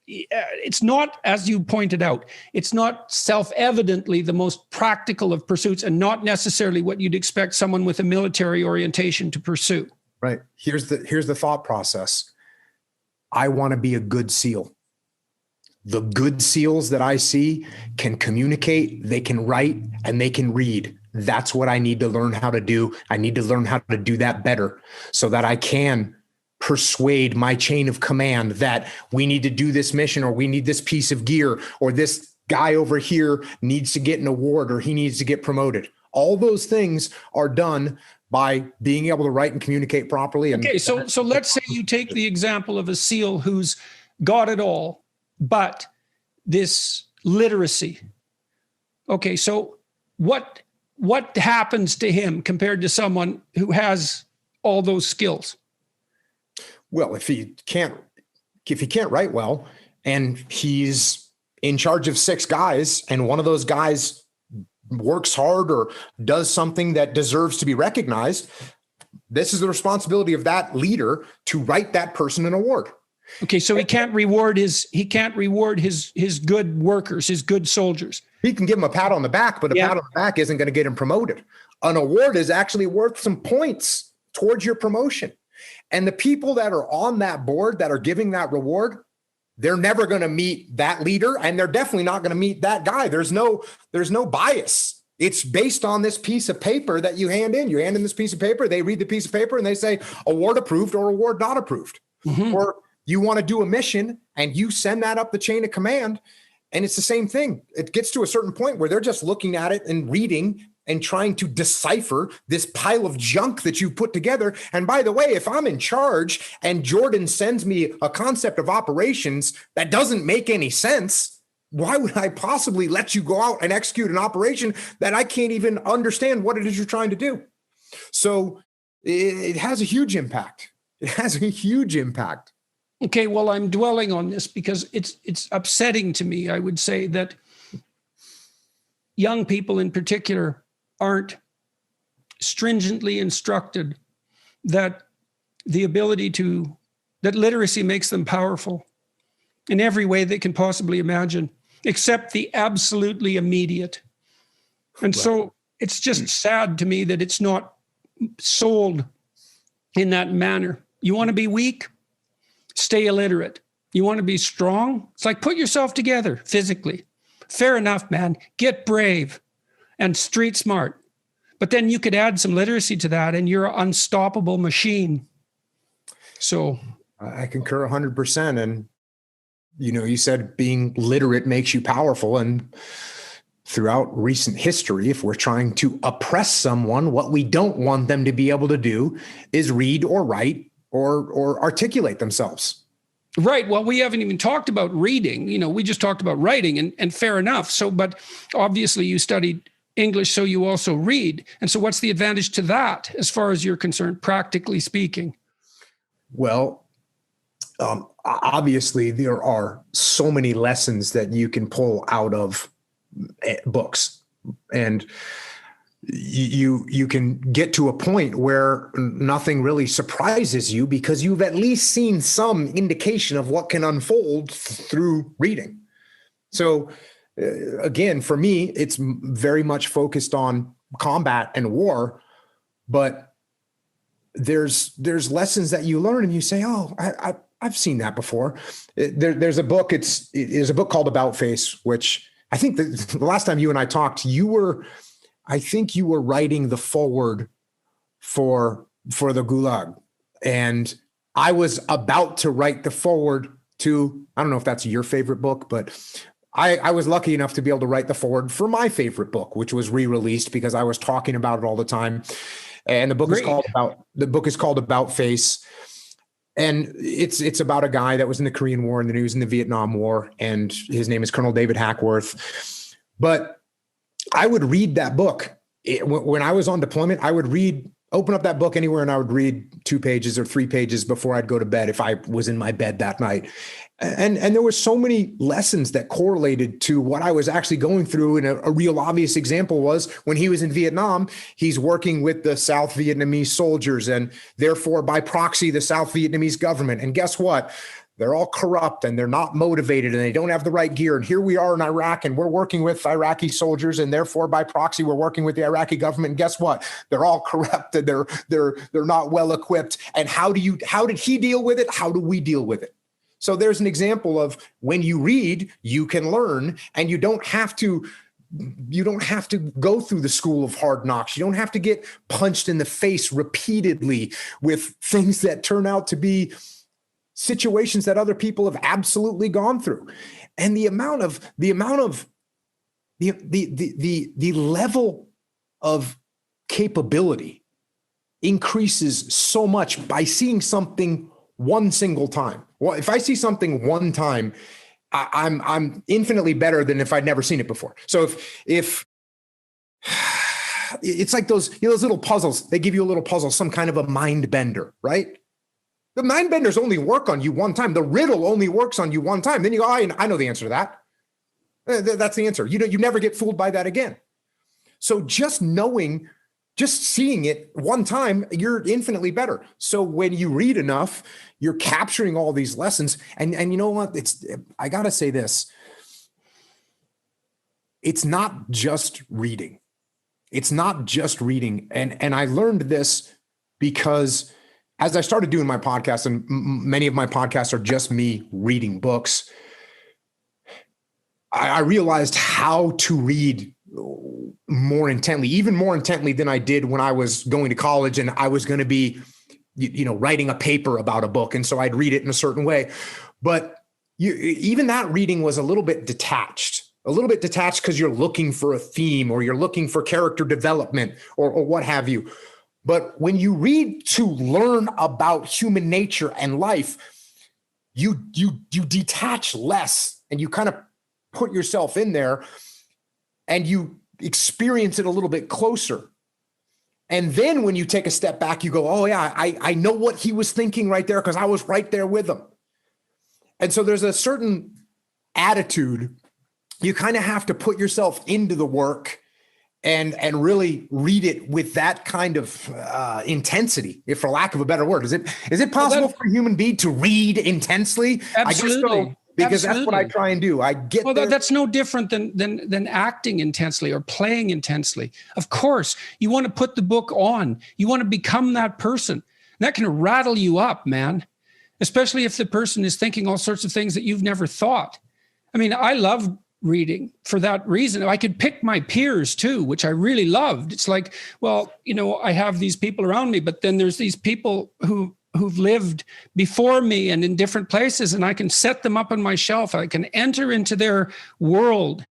it's not, as you pointed out, it's not self-evidently the most practical of pursuits and not necessarily what you'd expect someone with a military orientation to pursue. Right. Here's the thought process. I want to be a good SEAL. The good SEALs that I see can communicate, they can write, and they can read. That's what I need to learn how to do. I need to learn how to do that better so that I can persuade my chain of command that we need to do this mission, or we need this piece of gear, or this guy over here needs to get an award, or he needs to get promoted. All those things are done by being able to write and communicate properly. And okay, so let's say you take the example of a SEAL who's got it all, but this literacy. Okay, so what happens to him compared to someone who has all those skills? Well, if he can't write well and he's in charge of 6 guys and one of those guys works hard or does something that deserves to be recognized, this is the responsibility of that leader to write that person an award. Okay, so he can't reward his good workers, his good soldiers. He can give him a pat on the back, but a pat on the back isn't going to get him promoted. An award is actually worth some points towards your promotion. And the people that are on that board that are giving that reward, they're never going to meet that leader, and they're definitely not going to meet that guy. There's no bias. It's based on this piece of paper that you hand in. You hand in this piece of paper, they read the piece of paper, and they say award approved or award not approved. Mm-hmm. Or you want to do a mission and you send that up the chain of command, and it's the same thing. It gets to a certain point where they're just looking at it and reading and trying to decipher this pile of junk that you put together. And by the way, if I'm in charge and Jordan sends me a concept of operations that doesn't make any sense, why would I possibly let you go out and execute an operation that I can't even understand what it is you're trying to do? So it has a huge impact. It has a huge impact. Okay, well, I'm dwelling on this because it's upsetting to me. I would say that young people in particular aren't stringently instructed that that literacy makes them powerful in every way they can possibly imagine, except the absolutely immediate. And so it's just sad to me that it's not sold in that manner. You want to be weak? Stay illiterate. You want to be strong? It's like put yourself together physically. Fair enough, man. Get brave and street smart. But then you could add some literacy to that and you're an unstoppable machine. So I concur 100%. And, you said being literate makes you powerful. And throughout recent history, if we're trying to oppress someone, what we don't want them to be able to do is read or write or articulate themselves. Right. Well, we haven't even talked about reading. We just talked about writing, and fair enough. So, but obviously you studied English, so you also read. And so what's the advantage to that as far as you're concerned, practically speaking? Well, obviously there are so many lessons that you can pull out of books, and you can get to a point where nothing really surprises you because you've at least seen some indication of what can unfold through reading. So again, for me, it's very much focused on combat and war, but there's lessons that you learn and you say, oh, I've seen that before. There's a book. It is a book called About Face, which I think the last time you and I talked, I think you were writing the foreword for the Gulag, and I was about to write the foreword to, I don't know if that's your favorite book, but I was lucky enough to be able to write the foreword for my favorite book, which was re-released because I was talking about it all the time. And the book is called About Face. And it's about a guy that was in the Korean War and then he was in the Vietnam War, and his name is Colonel David Hackworth. But I would read that book when I was on deployment. I would open up that book anywhere and I would read 2 pages or 3 pages before I'd go to bed if I was in my bed that night. And there were so many lessons that correlated to what I was actually going through. And a real obvious example was when he was in Vietnam, he's working with the South Vietnamese soldiers and therefore by proxy, the South Vietnamese government. And guess what? They're all corrupt and they're not motivated and they don't have the right gear. And here we are in Iraq and we're working with Iraqi soldiers, and therefore by proxy, we're working with the Iraqi government. And guess what? They're all corrupt and they're not well equipped. And how did he deal with it? How do we deal with it? So there's an example of when you read, you can learn, and you don't have to go through the school of hard knocks. You don't have to get punched in the face repeatedly with things that turn out to be situations that other people have absolutely gone through. And the level of capability increases so much by seeing something one single time. Well, if I see something one time, I'm infinitely better than if I'd never seen it before. So if it's like those little puzzles, they give you a little puzzle, some kind of a mind bender, right? The mind benders only work on you one time. The riddle only works on you one time. Then you go, I know the answer to that. That's the answer. You never get fooled by that again. So just seeing it one time, you're infinitely better. So when you read enough, you're capturing all these lessons. And you know what? I got to say this. It's not just reading. It's not just reading. And I learned this because as I started doing my podcast, and many of my podcasts are just me reading books, I realized how to read more intently, even more intently than I did when I was going to college and I was going to be, writing a paper about a book. And so I'd read it in a certain way. But even that reading was a little bit detached because you're looking for a theme or you're looking for character development or what have you. But when you read to learn about human nature and life, you detach less and you kind of put yourself in there and you experience it a little bit closer. And then when you take a step back, you go, oh yeah, I know what he was thinking right there because I was right there with him. And so there's a certain attitude. You kind of have to put yourself into the work and really read it with that kind of intensity, if for lack of a better word. Is it possible for a human being to read intensely? Absolutely. I guess so, because that's what I try and do. That's no different than acting intensely or playing intensely. Of course, you want to put the book on. You want to become that person. That can rattle you up, man, especially if the person is thinking all sorts of things that you've never thought. I mean, I love reading for that reason. I could pick my peers too, which I really loved. It's like, well, I have these people around me, but then there's these people who've lived before me and in different places, and I can set them up on my shelf. I can enter into their world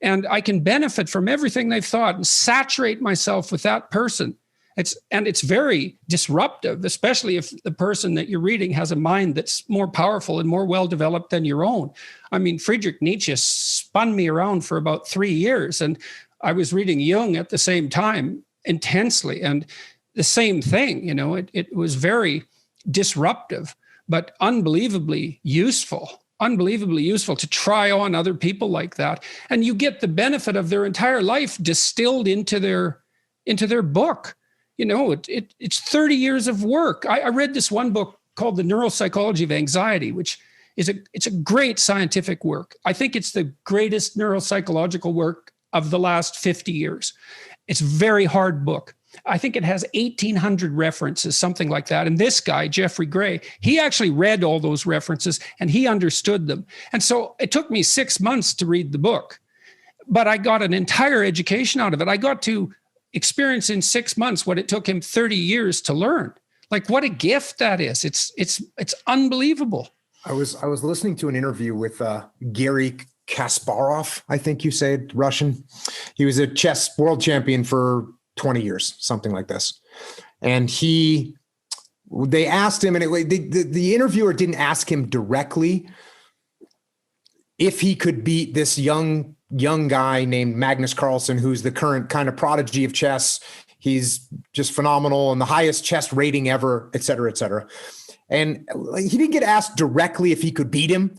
and I can benefit from everything they've thought and saturate myself with that person. It's very disruptive, especially if the person that you're reading has a mind that's more powerful and more well-developed than your own. I mean, Friedrich Nietzsche spun me around for about 3 years, and I was reading Jung at the same time intensely, and the same thing, it was very disruptive, but unbelievably useful to try on other people like that. And you get the benefit of their entire life distilled into their book. It's 30 years of work. I read this one book called The Neuropsychology of Anxiety, which it's a great scientific work. I think it's the greatest neuropsychological work of the last 50 years. It's a very hard book. I think it has 1,800 references, something like that. And this guy, Jeffrey Gray, he actually read all those references and he understood them. And so it took me 6 months to read the book, but I got an entire education out of it. I got to experience in 6 months what it took him 30 years to learn. Like, what a gift that is. It's unbelievable. I was listening to an interview with Gary Kasparov, I think you say it, Russian. He was a chess world champion for 20 years, something like this. And they asked him, and the interviewer didn't ask him directly if he could beat this young guy named Magnus Carlsen, who's the current kind of prodigy of chess. He's just phenomenal and the highest chess rating ever, et cetera, et cetera. And he didn't get asked directly if he could beat him,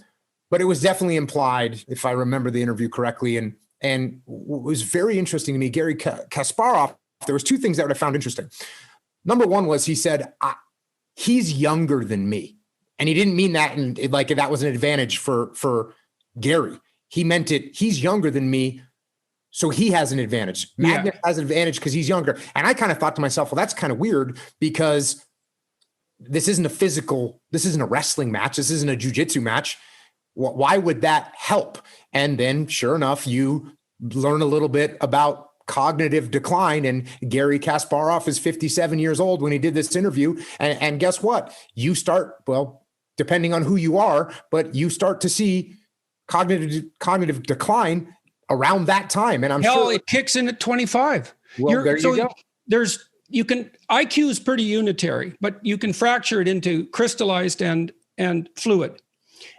but it was definitely implied, if I remember the interview correctly. And what was very interesting to me, Gary Kasparov, there was two things that I found interesting. Number one was he said, he's younger than me. And he didn't mean that and like that was an advantage for Gary. He meant it, he's younger than me, so he has an advantage. Magnus has an advantage because he's younger. And I kind of thought to myself, well, that's kind of weird because this isn't a wrestling match. This isn't a jiu-jitsu match. Why would that help? And then sure enough, you learn a little bit about cognitive decline. And Gary Kasparov is 57 years old when he did this interview. And guess what? You start, well, depending on who you are, but you start to see cognitive decline around that time. And I'm sure it kicks in at 25. Well, there you go. IQ is pretty unitary, but you can fracture it into crystallized and fluid.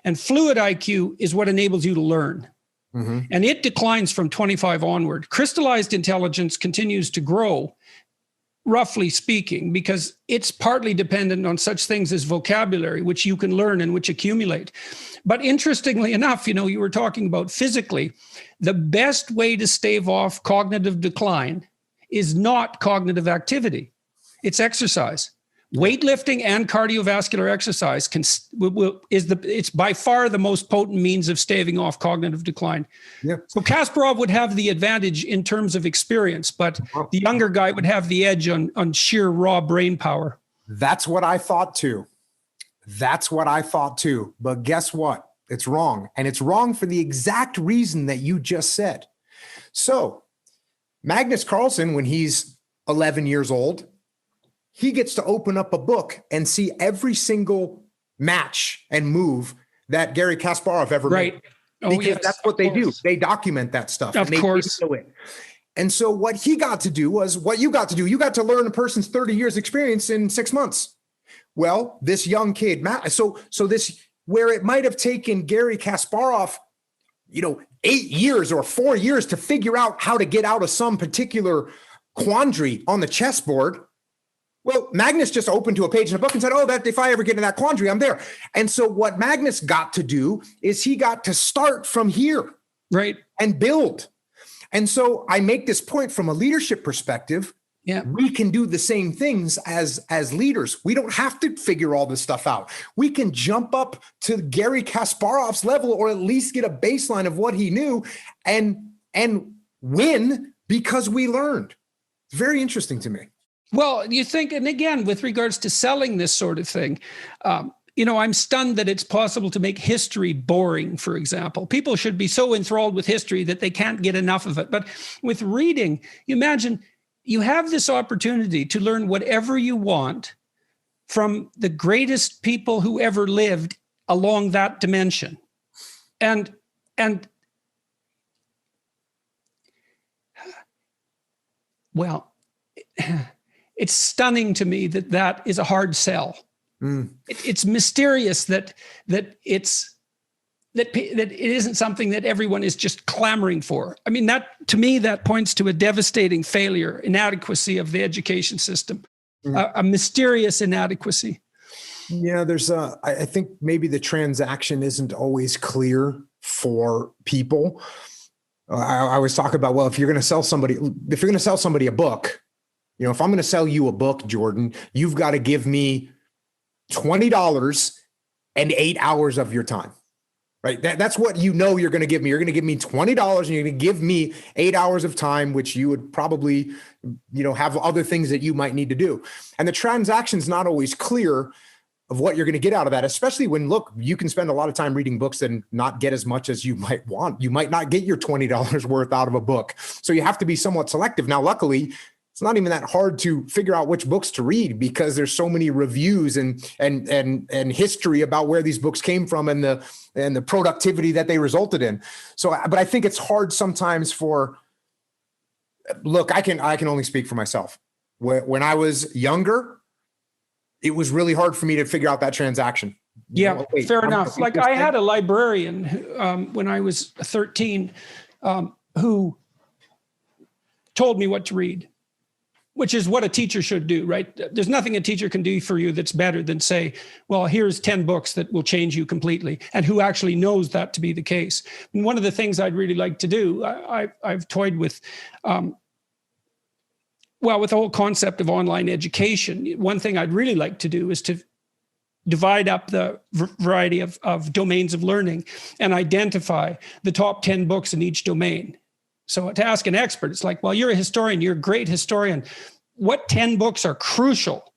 And fluid IQ is what enables you to learn. Mm-hmm. And it declines from 25 onward. Crystallized intelligence continues to grow, roughly speaking, because it's partly dependent on such things as vocabulary, which you can learn and which accumulate. But interestingly enough, you were talking about physically, the best way to stave off cognitive decline is not cognitive activity. It's exercise. Weightlifting and cardiovascular exercise it's by far the most potent means of staving off cognitive decline. Yeah. So Kasparov would have the advantage in terms of experience, but the younger guy would have the edge on sheer raw brain power. That's what I thought too. But guess what? It's wrong. And it's wrong for the exact reason that you just said. So Magnus Carlsen, when he's 11 years old, he gets to open up a book and see every single match and move that Gary Kasparov ever made. Because that's what they do. They document that stuff. Of course. And so what he got to do was what you got to do. You got to learn a person's 30 years experience in 6 months. Well, this young kid, so this, where it might have taken Gary Kasparov, 8 years or 4 years to figure out how to get out of some particular quandary on the chessboard. Well, Magnus just opened to a page in a book and said, that if I ever get in that quandary, I'm there. And so what Magnus got to do is he got to start from here, right, and build. And so I make this point from a leadership perspective. Yeah, we can do the same things as leaders. We don't have to figure all this stuff out. We can jump up to Gary Kasparov's level, or at least get a baseline of what he knew, and win because we learned. It's very interesting to me. Well, you think, and again, with regards to selling this sort of thing, I'm stunned that it's possible to make history boring, for example. People should be so enthralled with history that they can't get enough of it. But with reading, you imagine you have this opportunity to learn whatever you want from the greatest people who ever lived along that dimension. And well, it's stunning to me that is a hard sell. Mm. It's mysterious that it isn't something that everyone is just clamoring for. I mean, to me, that points to a devastating failure, inadequacy of the education system, a mysterious inadequacy. Yeah, I think maybe the transaction isn't always clear for people. I always talk about, well, if you're going to sell somebody a book, if I'm going to sell you a book, Jordan, you've got to give me $20 and 8 hours of your time, right? That's what you're going to give me. You're going to give me $20 and you're going to give me 8 hours of time, which you would probably, have other things that you might need to do. And the transaction's not always clear of what you're going to get out of that, especially when, look, you can spend a lot of time reading books and not get as much as you might want. You might not get your $20 worth out of a book. So you have to be somewhat selective. Now, luckily, it's not even that hard to figure out which books to read because there's so many reviews and history about where these books came from and the productivity that they resulted in. So, but I think it's hard sometimes look, I can only speak for myself. When I was younger, it was really hard for me to figure out that transaction. Yeah, fair enough. Like I had a librarian when I was 13 who told me what to read, which is what a teacher should do, right? There's nothing a teacher can do for you that's better than say, well, here's 10 books that will change you completely, and who actually knows that to be the case. And one of the things I'd really like to do, I've toyed with, with the whole concept of online education. One thing I'd really like to do is to divide up the variety of domains of learning and identify the top 10 books in each domain. So to ask an expert, it's like, well, you're a historian, you're a great historian. What 10 books are crucial?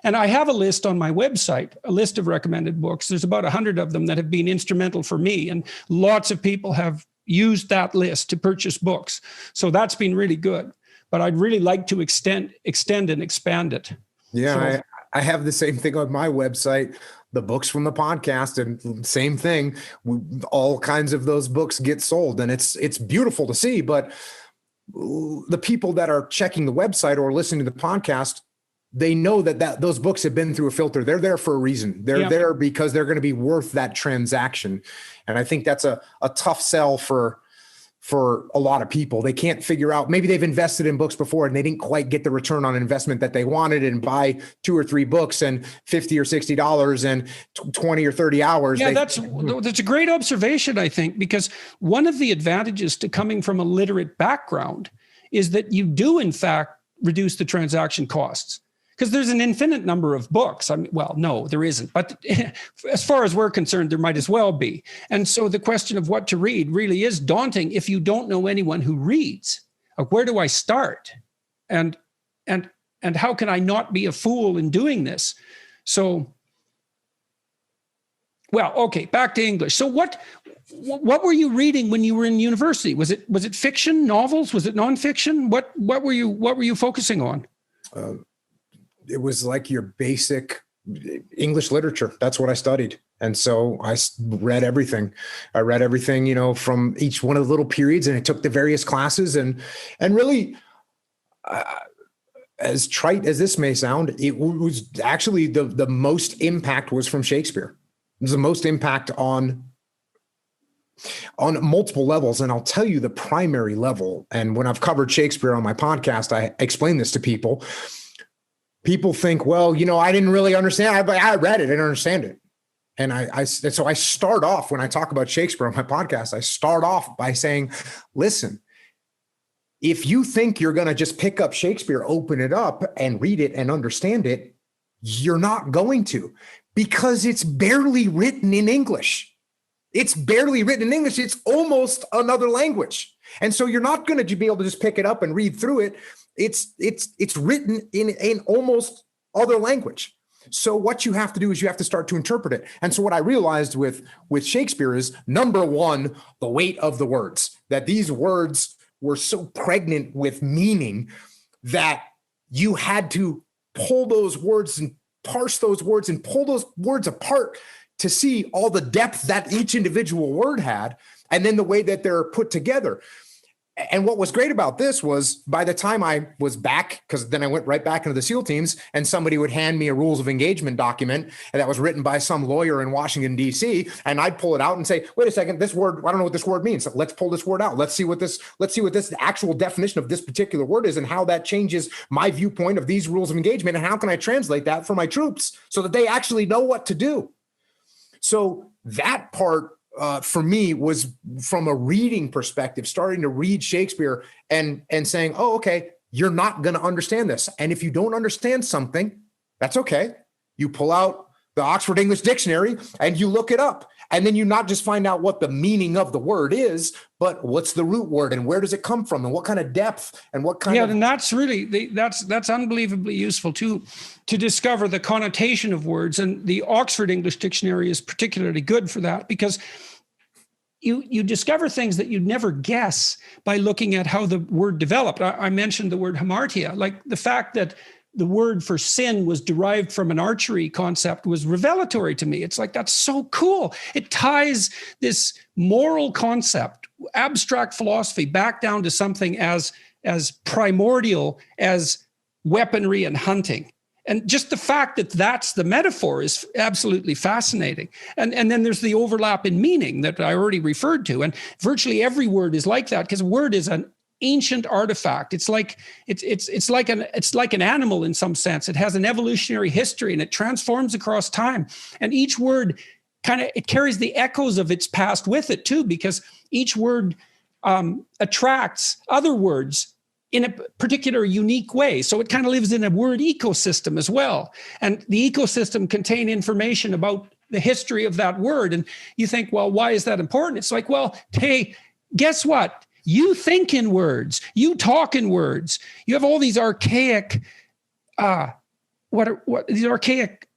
And I have a list on my website, a list of recommended books. There's about 100 of them that have been instrumental for me. And lots of people have used that list to purchase books. So that's been really good. But I'd really like to extend and expand it. Yeah, so, I have the same thing on my website, the books from the podcast, and same thing. All kinds of those books get sold, and it's beautiful to see. But the people that are checking the website or listening to the podcast, they know that those books have been through a filter. They're there for a reason. They're there because they're going to be worth that transaction. And I think that's a tough sell for a lot of people. They can't figure out, maybe they've invested in books before and they didn't quite get the return on investment that they wanted, and buy 2 or 3 books and $50 or $60 and 20 or 30 hours. Yeah, that's a great observation, I think, because one of the advantages to coming from a literate background is that you do, in fact, reduce the transaction costs. Because there's an infinite number of books. I mean, well, no, there isn't. But as far as we're concerned, there might as well be. And so the question of what to read really is daunting if you don't know anyone who reads. Like, where do I start? And how can I not be a fool in doing this? So, well, okay, back to English. So what were you reading when you were in university? Was it fiction, novels? Was it nonfiction? What were you focusing on? It was like your basic English literature. That's what I studied. And so I read everything. From each one of the little periods, and I took the various classes and really, as trite as this may sound, it was actually the most impact was from Shakespeare. It was the most impact on multiple levels. And I'll tell you the primary level. And when I've covered Shakespeare on my podcast, I explain this to people. People think, well, I didn't really understand. I read it and understand it. And so I start off, when I talk about Shakespeare on my podcast, I start off by saying, listen, if you think you're going to just pick up Shakespeare, open it up and read it and understand it, you're not going to, because it's barely written in English. It's barely written in English. It's almost another language. And so you're not going to be able to just pick it up and read through it. It's written in almost other language. So what you have to do is you have to start to interpret it. And so what I realized with Shakespeare is, number one, the weight of the words, that these words were so pregnant with meaning that you had to pull those words and parse those words and pull those words apart to see all the depth that each individual word had, and then the way that they're put together. And what was great about this was, by the time I was back, because then I went right back into the SEAL teams, and somebody would hand me a rules of engagement document that was written by some lawyer in Washington, D.C. And I'd pull it out and say, wait a second, this word, I don't know what this word means. So let's pull this word out. Let's see what this actual definition of this particular word is, and how that changes my viewpoint of these rules of engagement. And how can I translate that for my troops so that they actually know what to do? So that part, for me, was from a reading perspective, starting to read Shakespeare and saying, oh, okay, you're not going to understand this. And if you don't understand something, that's okay. You pull out the Oxford English Dictionary and you look it up. And then you not just find out what the meaning of the word is, but what's the root word and where does it come from and what kind of depth and what kind of... Yeah, and that's really, that's unbelievably useful to discover the connotation of words. And the Oxford English Dictionary is particularly good for that, because you discover things that you'd never guess by looking at how the word developed. I mentioned the word hamartia, like the fact that the word for sin was derived from an archery concept was revelatory to me. It's like, that's so cool. It ties this moral concept, abstract philosophy, back down to something as primordial as weaponry and hunting. And just the fact that that's the metaphor is absolutely fascinating. And then there's the overlap in meaning that I already referred to. And virtually every word is like that, because a word is an ancient artifact. It's like an animal in some sense. It has an evolutionary history and it transforms across time. And each word it carries the echoes of its past with it too, because each word attracts other words in a particular unique way. So it kind of lives in a word ecosystem as well. And the ecosystem contain information about the history of that word. And you think, well, why is that important? It's like, well, hey, guess what? You think in words, you talk in words. You have all these archaic, these archaic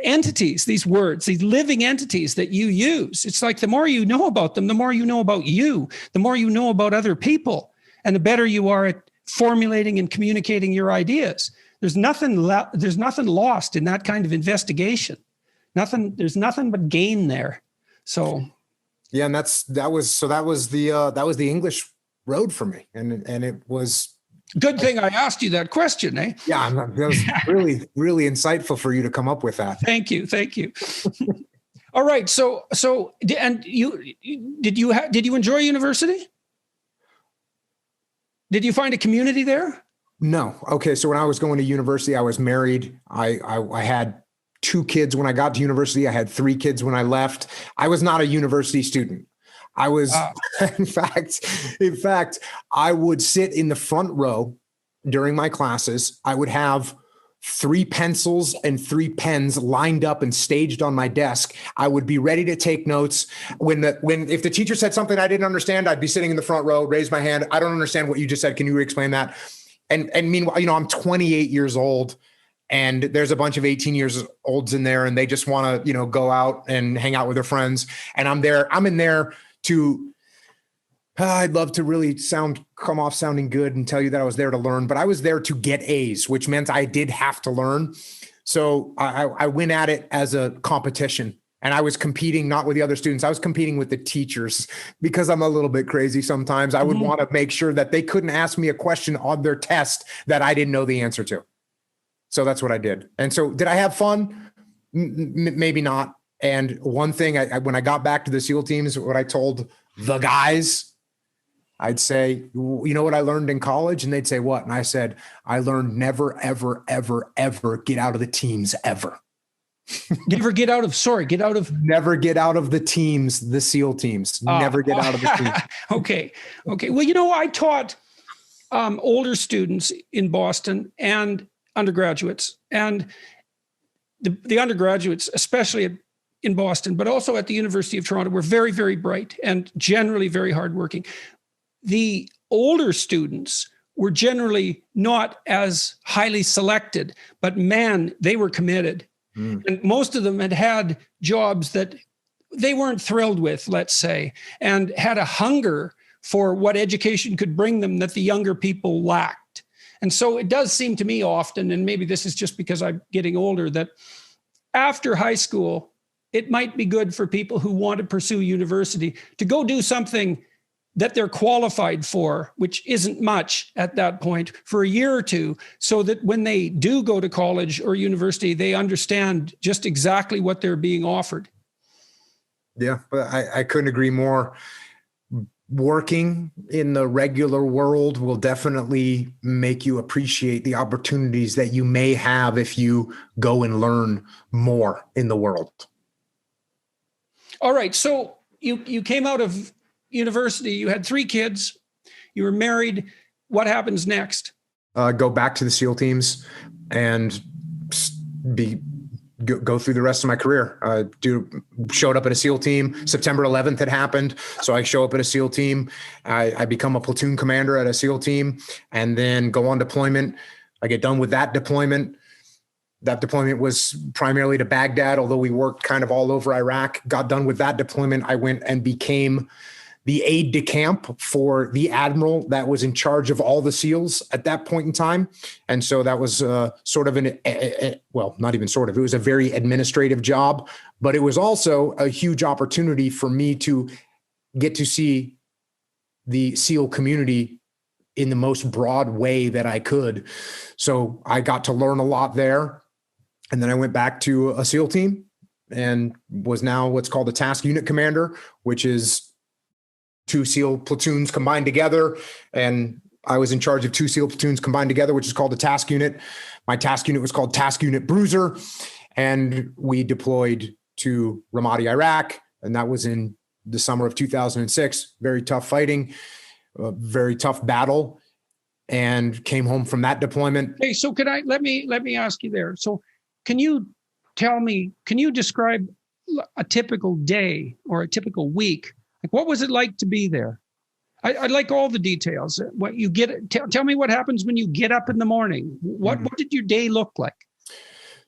entities, these words, these living entities that you use. It's like the more you know about them, the more you know about you, the more you know about other people, and the better you are at formulating and communicating your ideas. There's nothing lost in that kind of investigation. There's nothing but gain there. So yeah, and that was the English road for me, and it was good thing I asked you that question, eh? Yeah, that was really, really insightful for you to come up with that. Thank you. All right. So, and did you enjoy university? Did you find a community there? No. Okay. So when I was going to university, I was married. I had 2 kids when I got to university. I had 3 kids when I left. I was not a university student. I was, in fact, I would sit in the front row during my classes. I would have 3 pencils and 3 pens lined up and staged on my desk. I would be ready to take notes. If the teacher said something I didn't understand, I'd be sitting in the front row, raise my hand. I don't understand what you just said. Can you explain that? And meanwhile, I'm 28 years old, and there's a bunch of 18 years olds in there, and they just want to, go out and hang out with their friends. And I'm in there to, I'd love to really come off sounding good and tell you that I was there to learn, but I was there to get A's, which meant I did have to learn. So I went at it as a competition, and I was competing not with the other students. I was competing with the teachers, because I'm a little bit crazy sometimes. I would want to make sure that they couldn't ask me a question on their test that I didn't know the answer to. So that's what I did. And so did I have fun? Maybe not. And one thing, when I got back to the SEAL teams, what I told the guys, I'd say, you know what I learned in college? And they'd say, what? And I said, I learned never, ever, ever, ever get out of the teams ever. Never get out of the teams, the SEAL teams. Never get out of the teams. Okay. Well, I taught older students in Boston and undergraduates, and the undergraduates, especially in Boston, but also at the University of Toronto, were very, very bright and generally very hardworking. The older students were generally not as highly selected, but man, they were committed. And most of them had jobs that they weren't thrilled with, let's say, and had a hunger for what education could bring them that the younger people lacked. And so it does seem to me often, and maybe this is just because I'm getting older, that after high school, it might be good for people who want to pursue university to go do something that they're qualified for, which isn't much at that point, for a year or two, so that when they do go to college or university, they understand just exactly what they're being offered. Yeah, but I couldn't agree more. Working in the regular world will definitely make you appreciate the opportunities that you may have if you go and learn more in the world. All right. So you came out of university, you had 3 kids, you were married. What happens next? Go back to the SEAL teams and go through the rest of my career. Showed up at a SEAL team. September 11th had happened. So I show up at a SEAL team. I become a platoon commander at a SEAL team, and then go on deployment. I get done with that deployment, That deployment was primarily to Baghdad, although we worked kind of all over Iraq. Got done with that deployment. I went and became the aide de camp for the admiral that was in charge of all the SEALs at that point in time. And so that was sort of well, not even sort of, it was a very administrative job, but it was also a huge opportunity for me to get to see the SEAL community in the most broad way that I could. So I got to learn a lot there. And then I went back to a SEAL team and was now what's called a task unit commander, which is 2 SEAL platoons combined together. And I was in charge of 2 SEAL platoons combined together, which is called a task unit. My task unit was called Task Unit Bruiser. And we deployed to Ramadi, Iraq. And that was in the summer of 2006. Very tough fighting, a very tough battle, and came home from that deployment. Okay, so let me ask you there. So can you describe a typical day or a typical week? Like, what was it like to be there? I'd like all the details. What you get? Tell me what happens when you get up in the morning. What did your day look like?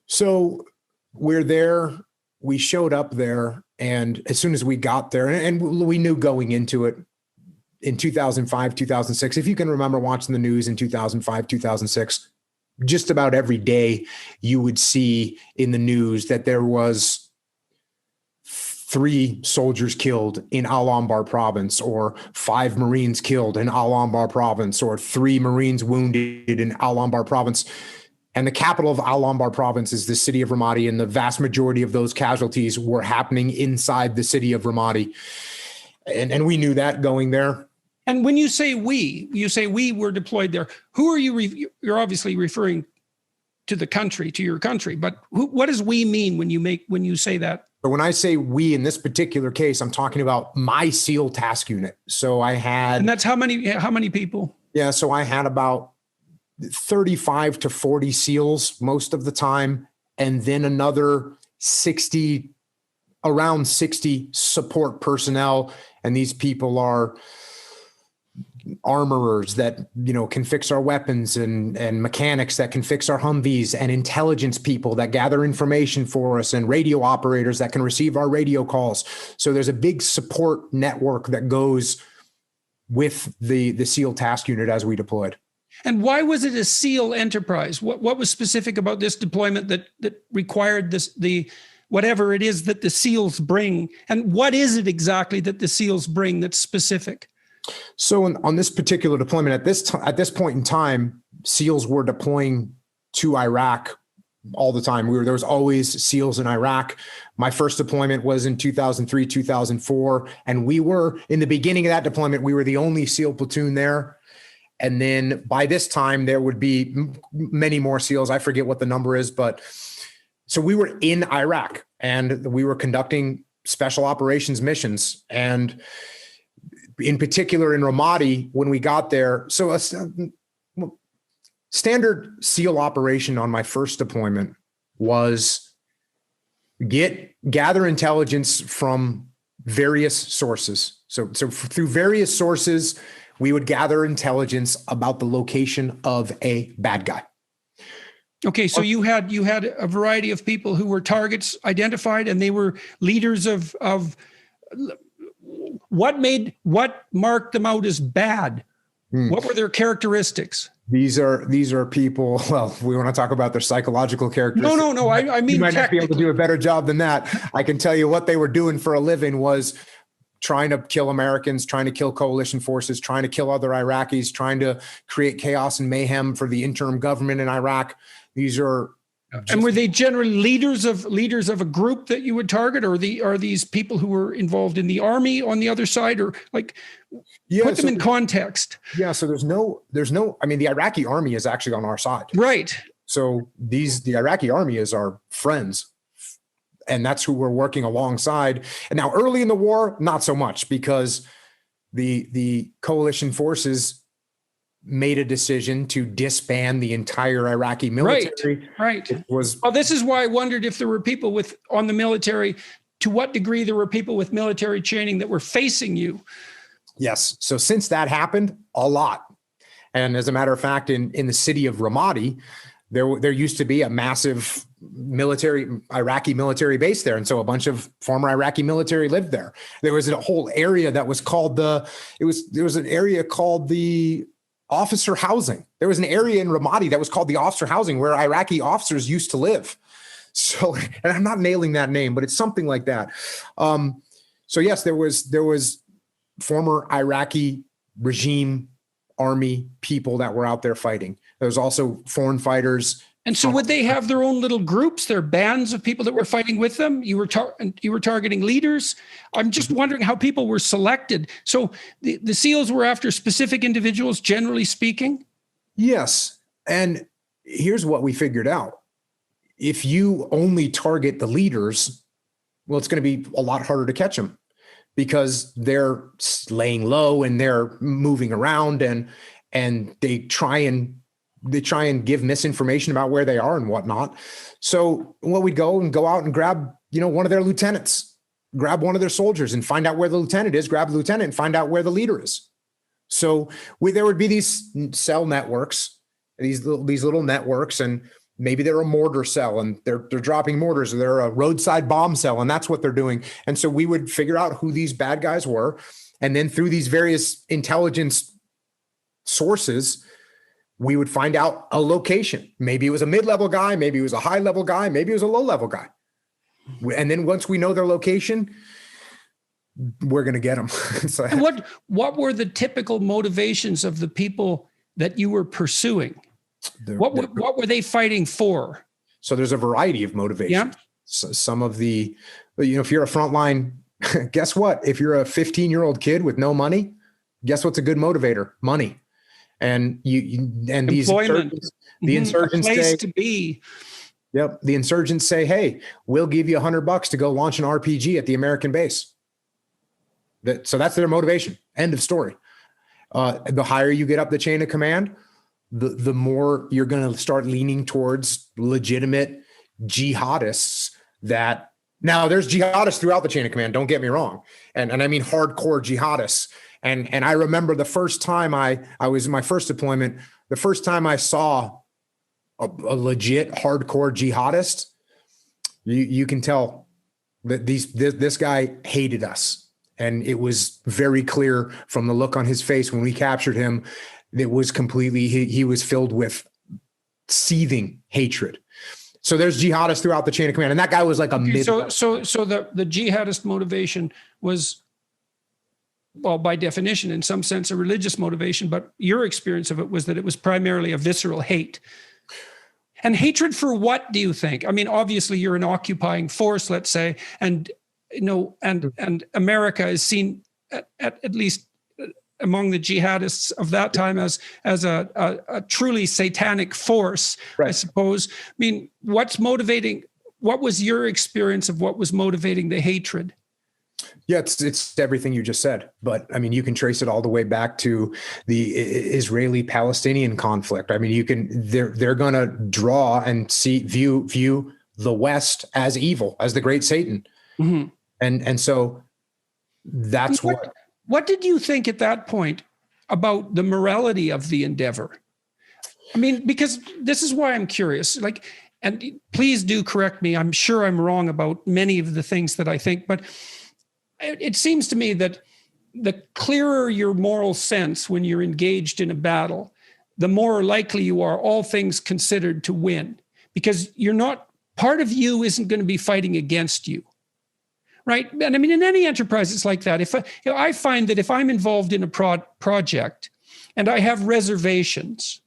So we're there. We showed up there, and as soon as we got there, and we knew going into it in 2005, 2006. If you can remember watching the news in 2005, 2006, just about every day you would see in the news that there was 3 soldiers killed in Al-Anbar province, or 5 Marines killed in Al-Anbar province, or 3 Marines wounded in Al-Anbar province. And the capital of Al-Anbar province is the city of Ramadi, and the vast majority of those casualties were happening inside the city of Ramadi. And we knew that going there. And when you say we were deployed there, who are you? You're obviously referring to the country, to your country, but what does we mean when you say that? But when I say we in this particular case, I'm talking about my SEAL task unit. So I had, and that's how many people? Yeah, so I had about 35 to 40 SEALs most of the time, and then another around 60 support personnel. And these people are armorers that, can fix our weapons, and mechanics that can fix our Humvees, and intelligence people that gather information for us, and radio operators that can receive our radio calls. So there's a big support network that goes with the SEAL task unit as we deployed. And why was it a SEAL enterprise? What was specific about this deployment that required whatever it is that the SEALs bring? And what is it exactly that the SEALs bring that's specific? So on this particular deployment, at this point in time, SEALs were deploying to Iraq all the time. There was always SEALs in Iraq. My first deployment was in 2003, 2004. And we were, in the beginning of that deployment, we were the only SEAL platoon there. And then by this time, there would be many more SEALs. I forget what the number is, but so we were in Iraq and we were conducting special operations missions. And in particular in Ramadi, when we got there, so a standard SEAL operation on my first deployment was gather intelligence from various sources. So through various sources, we would gather intelligence about the location of a bad guy. Okay, so you had a variety of people who were targets identified, and they were leaders of what marked them out as bad? What were their characteristics? These are people. Well, we want to talk about their psychological characteristics. No. I mean, you might not be able to do a better job than that. I can tell you what they were doing for a living was trying to kill Americans, trying to kill coalition forces, trying to kill other Iraqis, trying to create chaos and mayhem for the interim government in Iraq. These are. And were they generally leaders of a group that you would target, or are these people who were involved in the army on the other side, or put them in context? Yeah. So there's no, I mean, the Iraqi army is actually on our side. Right. So the Iraqi army is our friends, and that's who we're working alongside. And now early in the war, not so much, because the coalition forces made a decision to disband the entire Iraqi military. Right. This is why I wondered if there were people on the military, to what degree there were people with military training that were facing you. Yes. So since that happened, a lot. And as a matter of fact, in the city of Ramadi, there used to be a massive Iraqi military base there. And so a bunch of former Iraqi military lived there. There was a whole area that was called there was an area called the officer housing. There was an area in Ramadi that was called the officer housing where Iraqi officers used to live. So, and I'm not nailing that name, but it's something like that. So yes, there was former Iraqi regime army people that were out there fighting. There was also foreign fighters. And so would they have their own little groups, their bands of people that were fighting with them? You were targeting leaders. I'm just wondering how people were selected. So the SEALs were after specific individuals, generally speaking? Yes. And here's what we figured out. If you only target the leaders, well, it's going to be a lot harder to catch them because they're laying low and they're moving around and they try and give misinformation about where they are and whatnot. So what we'd go out and grab, one of their lieutenants, grab one of their soldiers and find out where the lieutenant is, grab the lieutenant and find out where the leader is. So there would be these cell networks, these little networks, and maybe they're a mortar cell and they're dropping mortars, or they're a roadside bomb cell, and that's what they're doing. And so we would figure out who these bad guys were. And then through these various intelligence sources, we would find out a location. Maybe it was a mid-level guy, maybe it was a high-level guy, maybe it was a low-level guy. And then once we know their location, we're going to get them. So, and what were the typical motivations of the people that you were pursuing? What were they fighting for? So there's a variety of motivations. Yeah. So some of the, if you're a frontline, guess what? If you're a 15-year-old kid with no money, guess what's a good motivator? Money. And these insurgents, the insurgents a place say, to be. Yep. The insurgents say, hey, we'll give you $100 to go launch an RPG at the American base. So that's their motivation. End of story. The higher you get up the chain of command, the more you're going to start leaning towards legitimate jihadists. That now there's jihadists throughout the chain of command. Don't get me wrong. And I mean, hardcore jihadists. And I remember the first time I was in my first deployment, the first time I saw a legit hardcore jihadist, you can tell that this guy hated us. And it was very clear from the look on his face when we captured him. It was completely, he was filled with seething hatred. So there's jihadists throughout the chain of command. And that guy was like a mid. So the jihadist motivation was, well, by definition, in some sense, a religious motivation, but your experience of it was that it was primarily a visceral hate. And hatred for what, do you think? I mean, obviously you're an occupying force, let's say, and America is seen at least among the jihadists of that time as a truly satanic force, right. I suppose. I mean, what was your experience of what was motivating the hatred? Yeah, it's everything you just said. But I mean, you can trace it all the way back to the Israeli-Palestinian conflict. I mean, they're going to draw and view the West as evil, as the great Satan. Mm-hmm. And so that's what did you think at that point about the morality of the endeavor? I mean, because this is why I'm curious, and please do correct me. I'm sure I'm wrong about many of the things that I think, but it seems to me that the clearer your moral sense when you're engaged in a battle, the more likely you are, all things considered, to win, because part of you isn't going to be fighting against you. Right. And I mean, in any enterprise, it's like that. I find that if I'm involved in a project and I have reservations,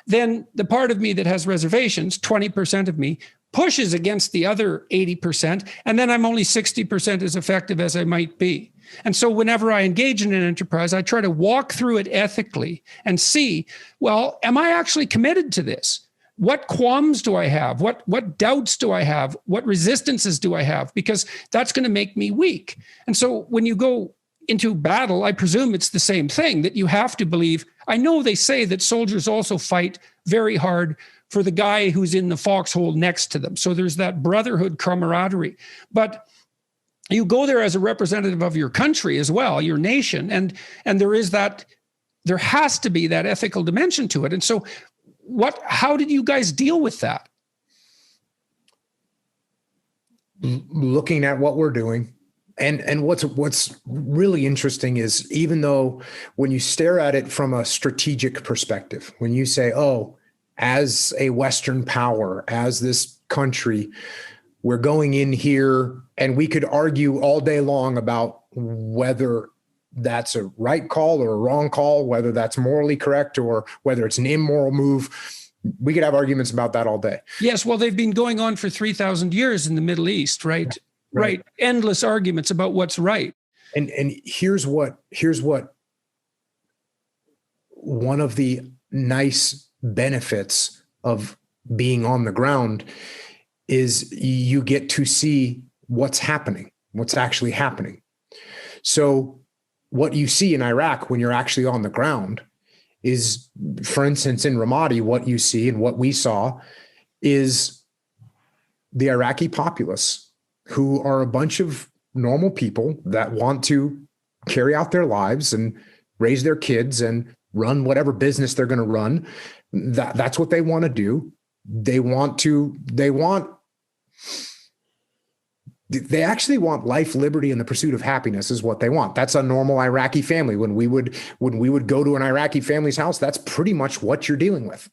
then the part of me that has reservations, 20% of me, pushes against the other 80%. And then I'm only 60% as effective as I might be. And so whenever I engage in an enterprise, I try to walk through it ethically and see, well, am I actually committed to this? What qualms do I have? What doubts do I have? What resistances do I have? Because that's going to make me weak. And so when you go into battle, I presume it's the same thing, that you have to believe. I know they say that soldiers also fight very hard for the guy who's in the foxhole next to them. So there's that brotherhood camaraderie. But you go there as a representative of your country as well, your nation. And there has to be that ethical dimension to it. And so how did you guys deal with that? Looking at what we're doing. And what's really interesting is, even though when you stare at it from a strategic perspective, when you say, oh, as a Western power, as this country, we're going in here, and we could argue all day long about whether that's a right call or a wrong call, whether that's morally correct or whether it's an immoral move. We could have arguments about that all day. Yes, well, they've been going on for 3,000 years in the Middle East, right? Right. Endless arguments about what's right. And here's what one of the nice benefits of being on the ground is, you get to see what's happening, what's actually happening. So what you see in Iraq when you're actually on the ground is, for instance, in Ramadi, what you see and what we saw is the Iraqi populace, who are a bunch of normal people that want to carry out their lives and raise their kids and run whatever business they're going to run. That's what they want to do. They actually want life, liberty, and the pursuit of happiness is what they want. That's a normal Iraqi family. When we would go to an Iraqi family's house, that's pretty much what you're dealing with.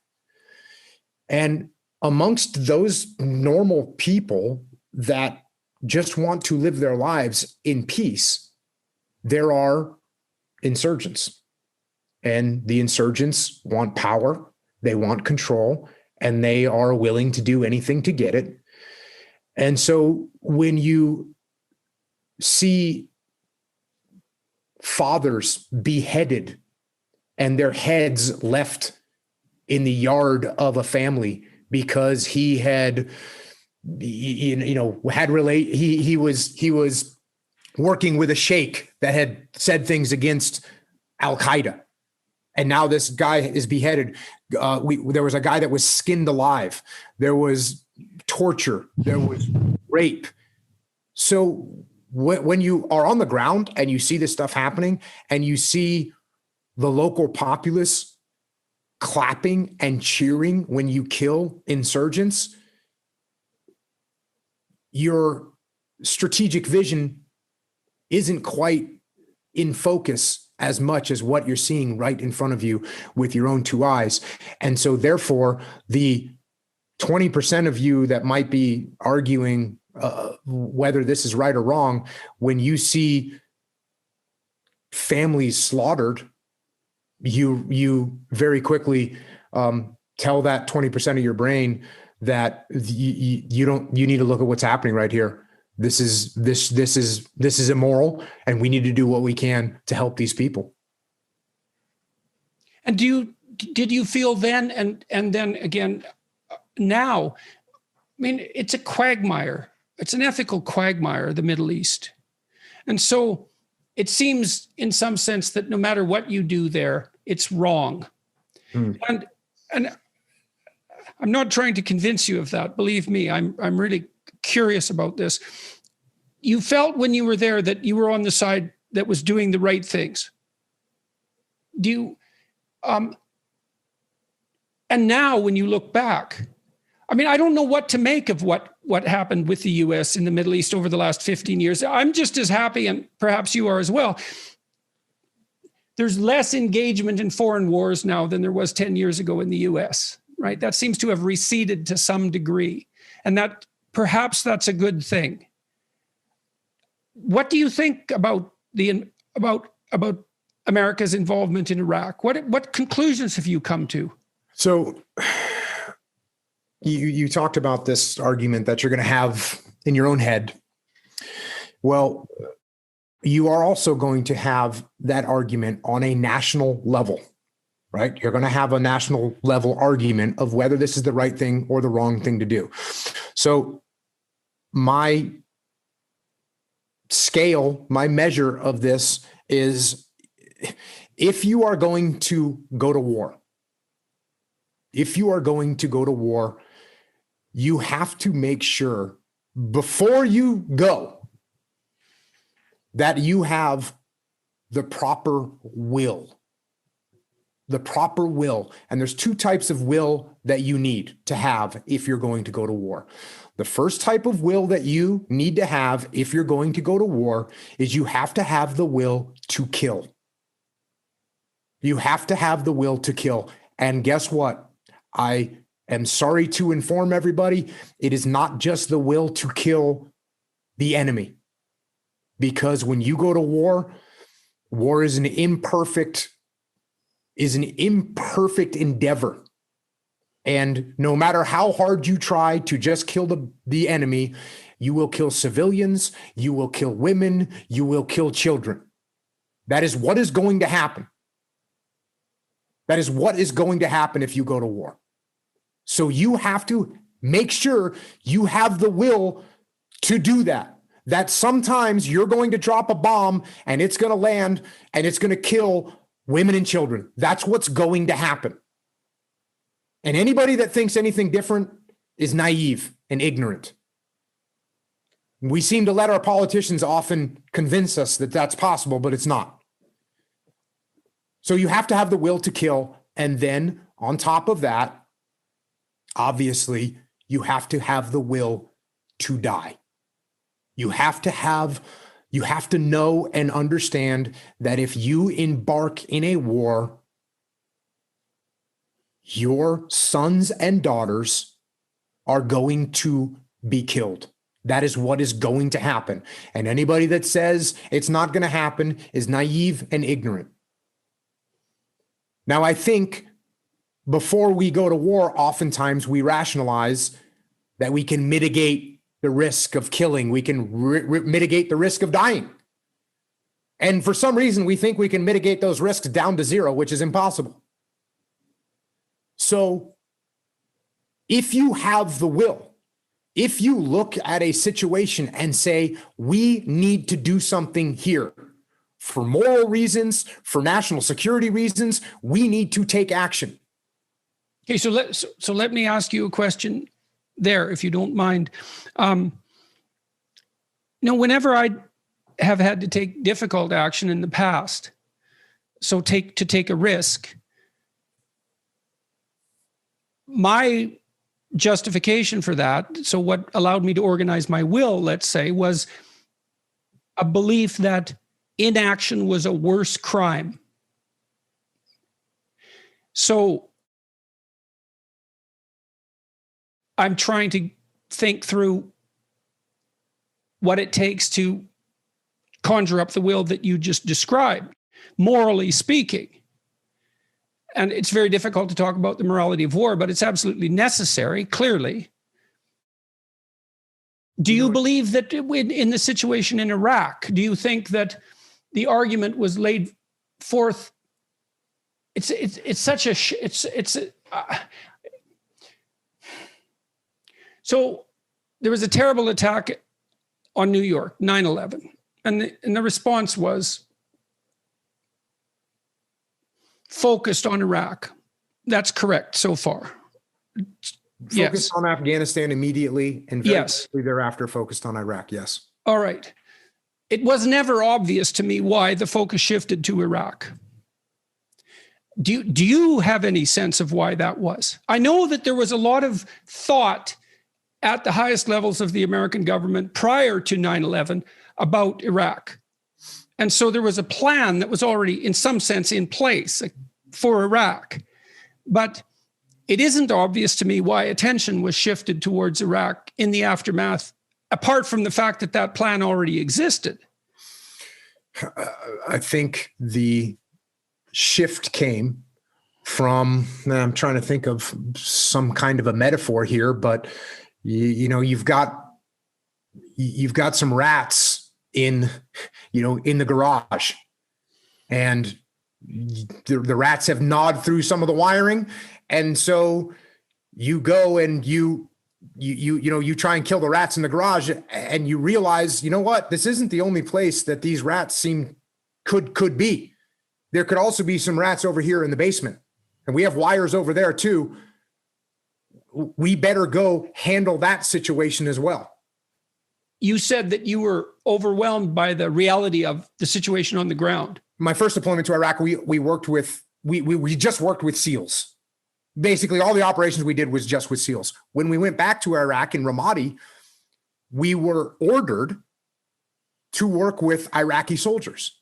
And amongst those normal people that just want to live their lives in peace, there are insurgents. And the insurgents want power, they want control, and they are willing to do anything to get it. And so when you see fathers beheaded and their heads left in the yard of a family because he had, he was working with a sheikh that had said things against Al-Qaeda, and now this guy is beheaded. There was a guy that was skinned alive. There was torture. There was rape. So when you are on the ground and you see this stuff happening, and you see the local populace clapping and cheering when you kill insurgents, your strategic vision isn't quite in focus as much as what you're seeing right in front of you with your own two eyes. And so therefore, the 20% of you that might be arguing whether this is right or wrong, when you see families slaughtered, you very quickly tell that 20% of your brain that you need to look at what's happening right here. This is immoral, and we need to do what we can to help these people. And did you feel then and then again now? I mean, it's a quagmire. It's an ethical quagmire, the Middle East. And so it seems in some sense that no matter what you do there, it's wrong. And I'm not trying to convince you of that. Believe me, I'm really curious about this. You felt when you were there that you were on the side that was doing the right things. Do you, and now when you look back, I mean, I don't know what to make of what happened with the US in the Middle East over the last 15 years. I'm just as happy, and perhaps you are as well. There's less engagement in foreign wars now than there was 10 years ago in the US, right? That seems to have receded to some degree. And that perhaps that's a good thing. What do you think about about America's involvement in Iraq? What conclusions have you come to? So you talked about this argument that you're going to have in your own head. Well, you are also going to have that argument on a national level, right? You're going to have a national level argument of whether this is the right thing or the wrong thing to do. So my scale, my measure of this is, if you are going to go to war, you have to make sure before you go that you have the proper will the proper will. And there's two types of will that you need to have if you're going to go to war. The first type of will that you need to have if you're going to go to war is you have to have the will to kill. You have to have the will to kill. And guess what? I am sorry to inform everybody, it is not just the will to kill the enemy. Because when you go to war, war is an imperfect endeavor. And no matter how hard you try to just kill the enemy, you will kill civilians, you will kill women, you will kill children. That is what is going to happen. That is what is going to happen if you go to war. So you have to make sure you have the will to do that. That sometimes you're going to drop a bomb and it's going to land and it's going to kill women and children. That's what's going to happen. And anybody that thinks anything different is naive and ignorant. We seem to let our politicians often convince us that that's possible, but it's not. So you have to have the will to kill. And then on top of that, obviously, you have to have the will to die. You have to know and understand that if you embark in a war, your sons and daughters are going to be killed. That is what is going to happen. And anybody that says it's not going to happen is naive and ignorant. Now, I think before we go to war, oftentimes we rationalize that we can mitigate the risk of killing. We can mitigate the risk of dying. And for some reason, we think we can mitigate those risks down to zero, which is impossible. So if you have the will, if you look at a situation and say, we need to do something here for moral reasons, for national security reasons, we need to take action. Okay, so let me ask you a question there, if you don't mind. Whenever I have had to take difficult action in the past, so to take a risk, my justification for that, so what allowed me to organize my will, let's say, was a belief that inaction was a worse crime. So I'm trying to think through what it takes to conjure up the will that you just described, morally speaking. And it's very difficult to talk about the morality of war, but it's absolutely necessary, clearly. Do you believe that in the situation in Iraq, do you think that the argument was laid forth? So there was a terrible attack on New York, 9/11, and the response was focused on Iraq. That's correct so far. Focused on Afghanistan immediately, and very quickly thereafter focused on Iraq. Yes. All right. It was never obvious to me why the focus shifted to Iraq. Do you have any sense of why that was? I know that there was a lot of thought at the highest levels of the American government prior to 9/11 about Iraq. And so there was a plan that was already, in some sense, in place for Iraq. But it isn't obvious to me why attention was shifted towards Iraq in the aftermath, apart from the fact that that plan already existed. I think the shift came from, I'm trying to think of some kind of a metaphor here, but you've got some rats in the garage, and the rats have gnawed through some of the wiring. And so you go and you try and kill the rats in the garage, and you realize, this isn't the only place that these rats could be. There could also be some rats over here in the basement, and we have wires over there too. We better go handle that situation as well. You said that you were overwhelmed by the reality of the situation on the ground. My first deployment to Iraq, we worked with we just worked with SEALs. Basically, all the operations we did was just with SEAls. When we went back to Iraq in Ramadi, we were ordered to work with Iraqi soldiers.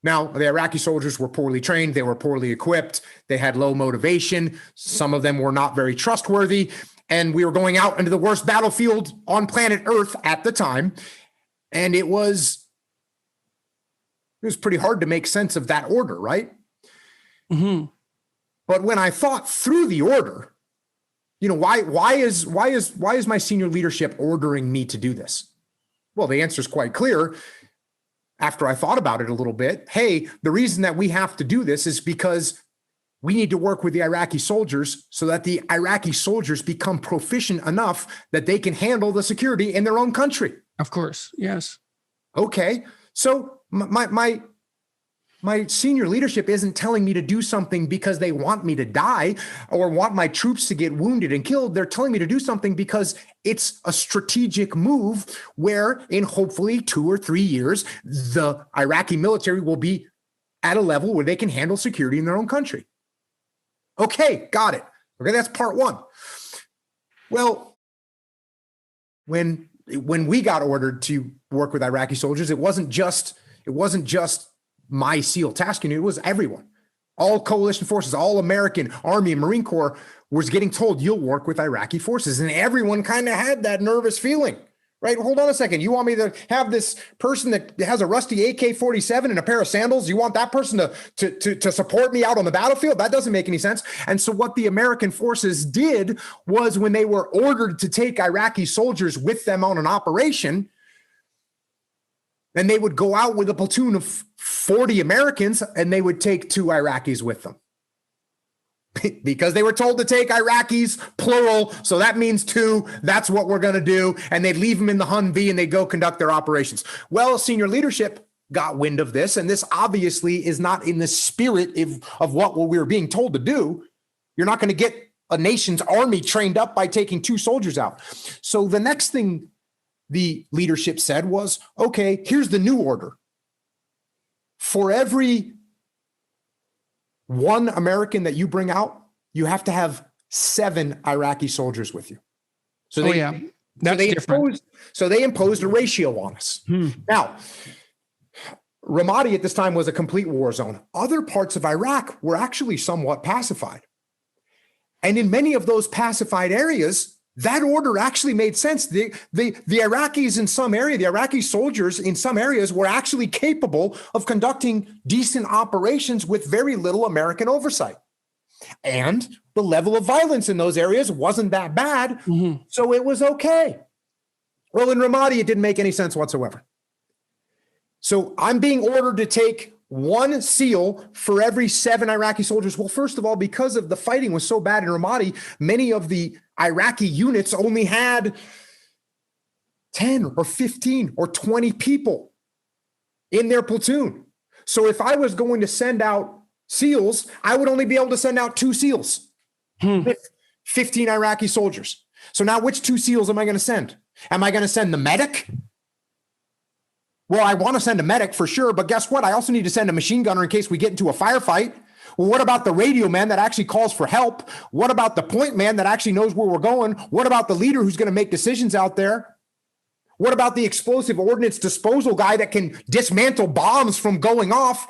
Now, the Iraqi soldiers were poorly trained. They were poorly equipped. They had low motivation. Some of them were not very trustworthy. And we were going out into the worst battlefield on planet Earth at the time. And it was pretty hard to make sense of that order, right? Mm-hmm. But when I thought through the order, why is my senior leadership ordering me to do this? Well, the answer is quite clear. After I thought about it a little bit, hey, the reason that we have to do this is because we need to work with the Iraqi soldiers so that the Iraqi soldiers become proficient enough that they can handle the security in their own country. Of course, yes. Okay, so my senior leadership isn't telling me to do something because they want me to die or want my troops to get wounded and killed. They're telling me to do something because it's a strategic move where in hopefully 2 or 3 years, the Iraqi military will be at a level where they can handle security in their own country. Okay, got it. Okay, that's part one. Well, when we got ordered to work with Iraqi soldiers, it wasn't just my SEAL task unit, it was everyone. All coalition forces, all American Army and Marine Corps was getting told, you'll work with Iraqi forces. And everyone kind of had that nervous feeling, right? Hold on a second. You want me to have this person that has a rusty AK-47 and a pair of sandals? You want that person to support me out on the battlefield? That doesn't make any sense. And so what the American forces did was when they were ordered to take Iraqi soldiers with them on an operation, and they would go out with a platoon of 40 Americans and they would take 2 Iraqis with them because they were told to take Iraqis, plural. So that means 2. That's what we're going to do. And they'd leave them in the Humvee and they'd go conduct their operations. Well, senior leadership got wind of this. And this obviously is not in the spirit of what we were being told to do. You're not going to get a nation's army trained up by taking 2 soldiers out. So the next thing the leadership said was, okay, here's the new order. For every 1 American that you bring out, you have to have 7 Iraqi soldiers with you. So they imposed a ratio on us. Now, Ramadi at this time was a complete war zone. Other parts of Iraq were actually somewhat pacified. And in many of those pacified areas, that order actually made sense. The Iraqis in some area, the Iraqi soldiers in some areas were actually capable of conducting decent operations with very little American oversight. And the level of violence in those areas wasn't that bad. Mm-hmm. So it was okay. Well, in Ramadi, it didn't make any sense whatsoever. So I'm being ordered to take 1 SEAL for every 7 Iraqi soldiers. Well, first of all, because of the fighting was so bad in Ramadi, many of the Iraqi units only had 10 or 15 or 20 people in their platoon. So if I was going to send out SEALs, I would only be able to send out 2 SEALs with 15 Iraqi soldiers. So now which 2 SEALs am I going to send? Am I going to send the medic? Well, I want to send a medic for sure, but guess what? I also need to send a machine gunner in case we get into a firefight. Well, what about the radio man that actually calls for help? What about the point man that actually knows where we're going? What about the leader who's going to make decisions out there? What about the explosive ordnance disposal guy that can dismantle bombs from going off?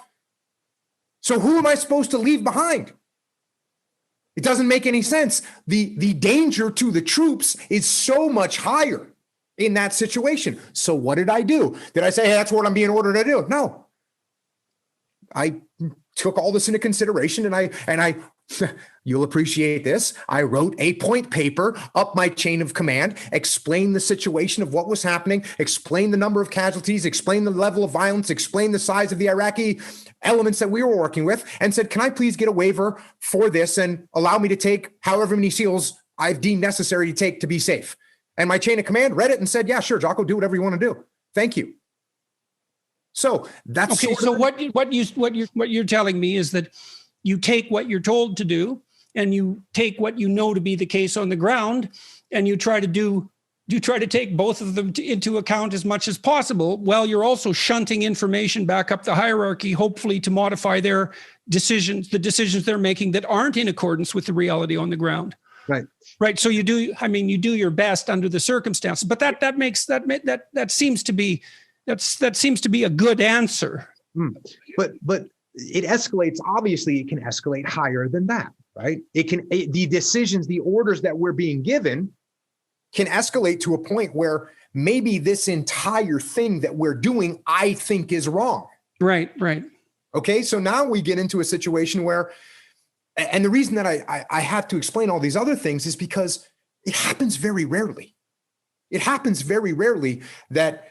So who am I supposed to leave behind? It doesn't make any sense. The danger to the troops is so much higher in that situation. So what did I do? Did I say, hey, that's what I'm being ordered to do? No. I took all this into consideration and I you'll appreciate this. I wrote a point paper up my chain of command, explained the situation of what was happening, explained the number of casualties, explained the level of violence, explained the size of the Iraqi elements that we were working with, and said, can I please get a waiver for this and allow me to take however many SEALs I've deemed necessary to take to be safe? And my chain of command read it and said, yeah, sure, Jocko, do whatever you want to do. Thank you. So that's okay. So what you're telling me is that you take what you're told to do and you take what you know to be the case on the ground and you try to do you try to take both of them into account as much as possible. Well, you're also shunting information back up the hierarchy, hopefully to modify their decisions, the decisions they're making that aren't in accordance with the reality on the ground. Right. Right. So you do your best under the circumstances, but that seems to be a good answer. But it escalates. Obviously, it can escalate higher than that, right? The decisions, the orders that we're being given can escalate to a point where maybe this entire thing that we're doing, I think, is wrong. Right. Okay. So now we get into a situation where, and the reason that I have to explain all these other things is because it happens very rarely. It happens very rarely that,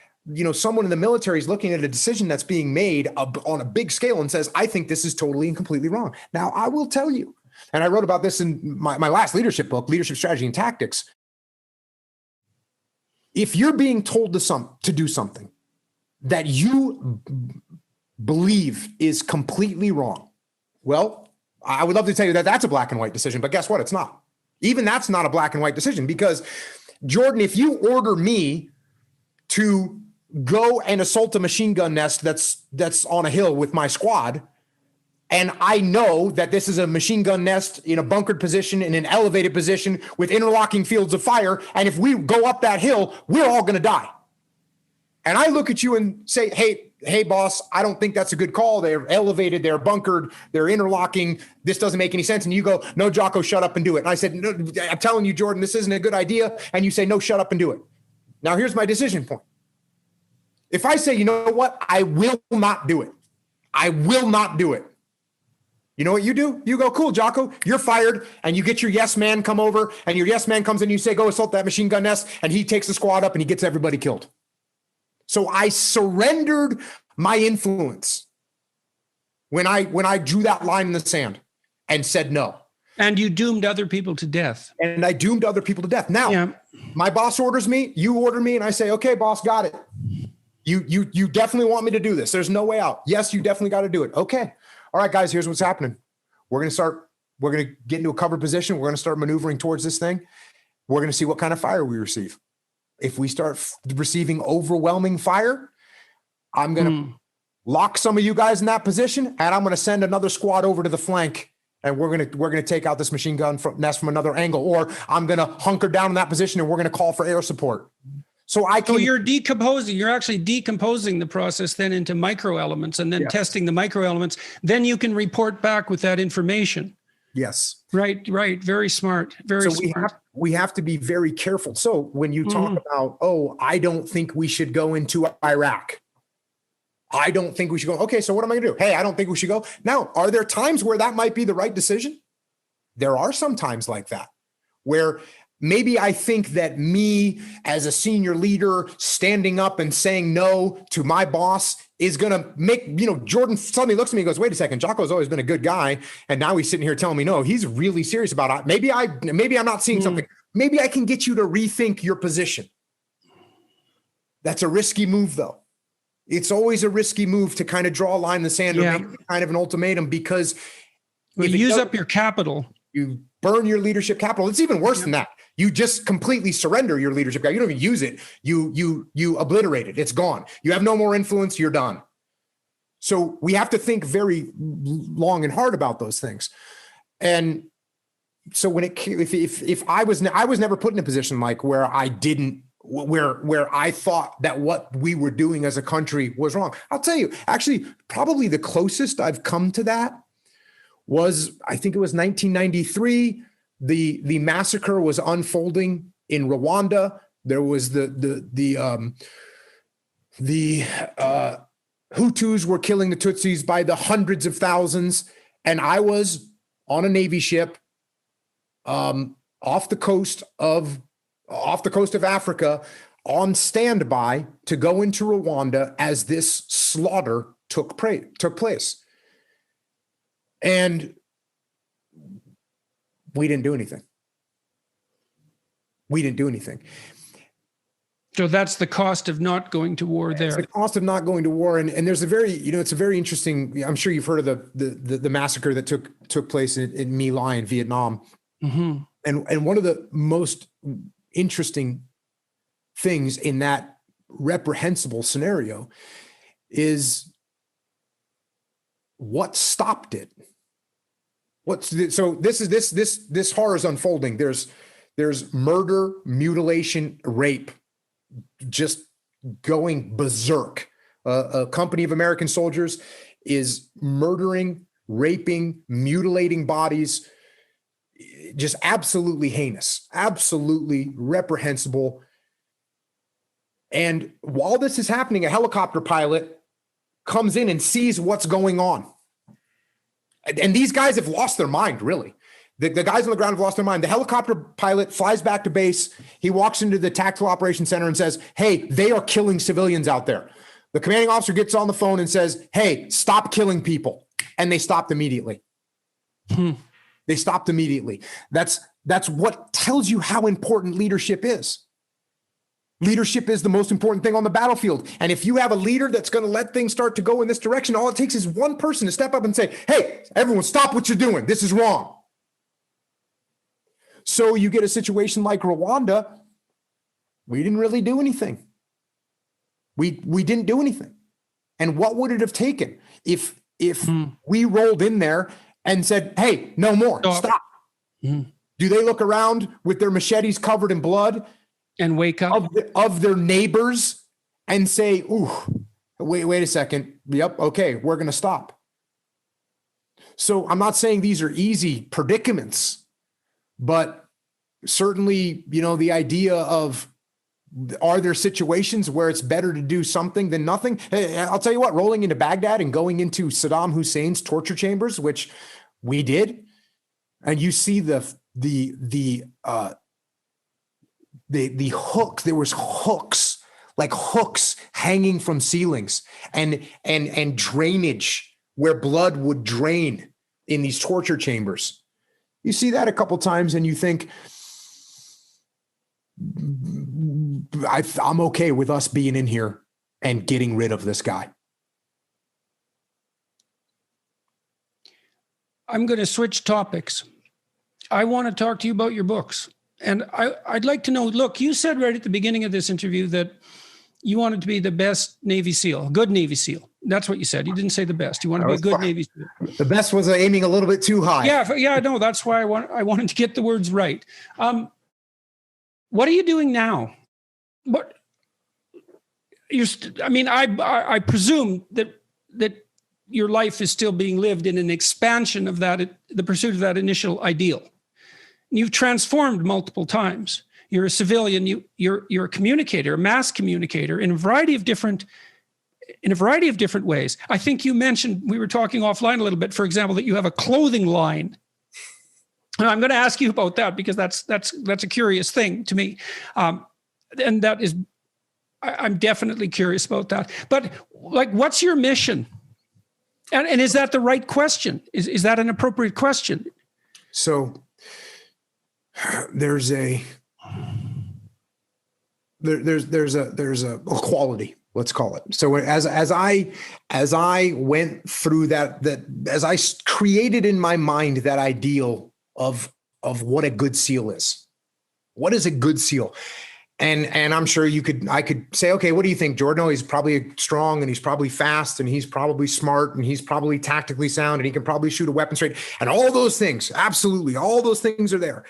someone in the military is looking at a decision that's being made on a big scale and says, I think this is totally and completely wrong. Now, I will tell you, and I wrote about this in my last leadership book, Leadership Strategy and Tactics. If you're being told to do something that you believe is completely wrong, well, I would love to tell you that that's a black and white decision, but guess what? It's not. Even that's not a black and white decision because, Jordan, if you order me to go and assault a machine gun nest that's on a hill with my squad, and I know that this is a machine gun nest in a bunkered position, in an elevated position with interlocking fields of fire, and if we go up that hill, we're all going to die. And I look at you and say, hey, boss, I don't think that's a good call. They're elevated, they're bunkered, they're interlocking. This doesn't make any sense. And you go, no, Jocko, shut up and do it. And I said, no, I'm telling you, Jordan, this isn't a good idea. And you say, no, shut up and do it. Now, here's my decision point. If I say, you know what, I will not do it. I will not do it. You know what you do? You go, cool, Jocko, you're fired. And you get your yes man come over, and your yes man comes in and you say, go assault that machine gun nest. And he takes the squad up and he gets everybody killed. So I surrendered my influence when I drew that line in the sand and said no. And you doomed other people to death. And I doomed other people to death. Now, My boss orders me, you order me, and I say, okay, boss, got it. You definitely want me to do this. There's no way out. Yes, you definitely got to do it. Okay. All right, guys, here's what's happening. We're going to get into a cover position. We're going to start maneuvering towards this thing. We're going to see what kind of fire we receive. If we start receiving overwhelming fire, I'm going to lock some of you guys in that position, and I'm going to send another squad over to the flank, and we're going to take out this machine gun nest from another angle, or I'm going to hunker down in that position, and we're going to call for air support. So you're actually decomposing the process then into micro elements, and then testing the micro elements. Then you can report back with that information. Yes. Right. Very smart. Very smart. We have to be very careful. So when you talk about, I don't think we should go into Iraq. I don't think we should go. Okay, so what am I going to do? Hey, I don't think we should go. Now, are there times where that might be the right decision? There are some times like that where maybe I think that me as a senior leader standing up and saying no to my boss is going to make, Jordan suddenly looks at me and goes, wait a second, Jocko's always been a good guy. And now he's sitting here telling me, no, he's really serious about it. Maybe I'm not seeing something. Maybe I can get you to rethink your position. That's a risky move though. It's always a risky move to kind of draw a line in the sand or make kind of an ultimatum, because you use up your capital. You burn your leadership capital. It's even worse than that. You just completely surrender your leadership capital. You don't even use it. You obliterate it. It's gone. You have no more influence. You're done. So we have to think very long and hard about those things. And so when if I was never put in a position like where I thought that what we were doing as a country was wrong. I'll tell you, actually, probably the closest I've come to that was, I think it was 1993. The massacre was unfolding in Rwanda. There was the Hutus were killing the Tutsis by the hundreds of thousands, and I was on a Navy ship off the coast of Africa, on standby to go into Rwanda as this slaughter took place. And we didn't do anything. So that's the cost of not going to war there. It's the cost of not going to war. And there's a very, it's a very interesting, I'm sure you've heard of the massacre that took place in My Lai in Vietnam. Mm-hmm. And one of the most interesting things in that reprehensible scenario is what stopped it. So this horror is unfolding. There's murder, mutilation, rape, just going berserk. A company of American soldiers is murdering, raping, mutilating bodies, just absolutely heinous, absolutely reprehensible. And while this is happening, a helicopter pilot comes in and sees what's going on. And these guys have lost their mind, really. The guys on the ground have lost their mind. The helicopter pilot flies back to base. He walks into the Tactical Operations Center and says, hey, they are killing civilians out there. The commanding officer gets on the phone and says, hey, stop killing people. And they stopped immediately. They stopped immediately. That's what tells you how important leadership is. Leadership is the most important thing on the battlefield. And if you have a leader that's going to let things start to go in this direction, all it takes is one person to step up and say, hey, everyone, stop what you're doing. This is wrong. So you get a situation like Rwanda. We didn't really do anything. We didn't do anything. And what would it have taken if we rolled in there and said, hey, no more, stop. Do they look around with their machetes covered in blood and wake up of their neighbors and say, ooh, wait a second. Yep. Okay. We're going to stop. So I'm not saying these are easy predicaments, but certainly, the idea of, are there situations where it's better to do something than nothing? Hey, I'll tell you what, rolling into Baghdad and going into Saddam Hussein's torture chambers, which we did, and you see the hook, there was hooks hanging from ceilings and drainage where blood would drain in these torture chambers. You see that a couple times and you think, I'm okay with us being in here and getting rid of this guy. I'm going to switch topics. I want to talk to you about your books. And I'd like to know, look, you said right at the beginning of this interview that you wanted to be the best Navy SEAL, good Navy SEAL. That's what you said. You didn't say the best. You want to be a good Navy SEAL. The best was aiming a little bit too high. Yeah, no, that's why I wanted to get the words right. What are you doing now? I presume that your life is still being lived in an expansion of that, the pursuit of that initial ideal. You've transformed multiple times. You're a civilian. You're a communicator, a mass communicator in a variety of different ways. I think you mentioned, we were talking offline a little bit, for example, that you have a clothing line. And I'm going to ask you about that because that's a curious thing to me, and that is, I'm definitely curious about that. But what's your mission? And is that the right question? Is that an appropriate question? So there's a quality, let's call it. So as I went through that as I created in my mind that ideal of what a good SEAL is, what is a good SEAL? And I'm sure I could say, okay, what do you think, Jordan? Oh, he's probably strong and he's probably fast and he's probably smart and he's probably tactically sound and he can probably shoot a weapon straight and all those things. Absolutely. All those things are there.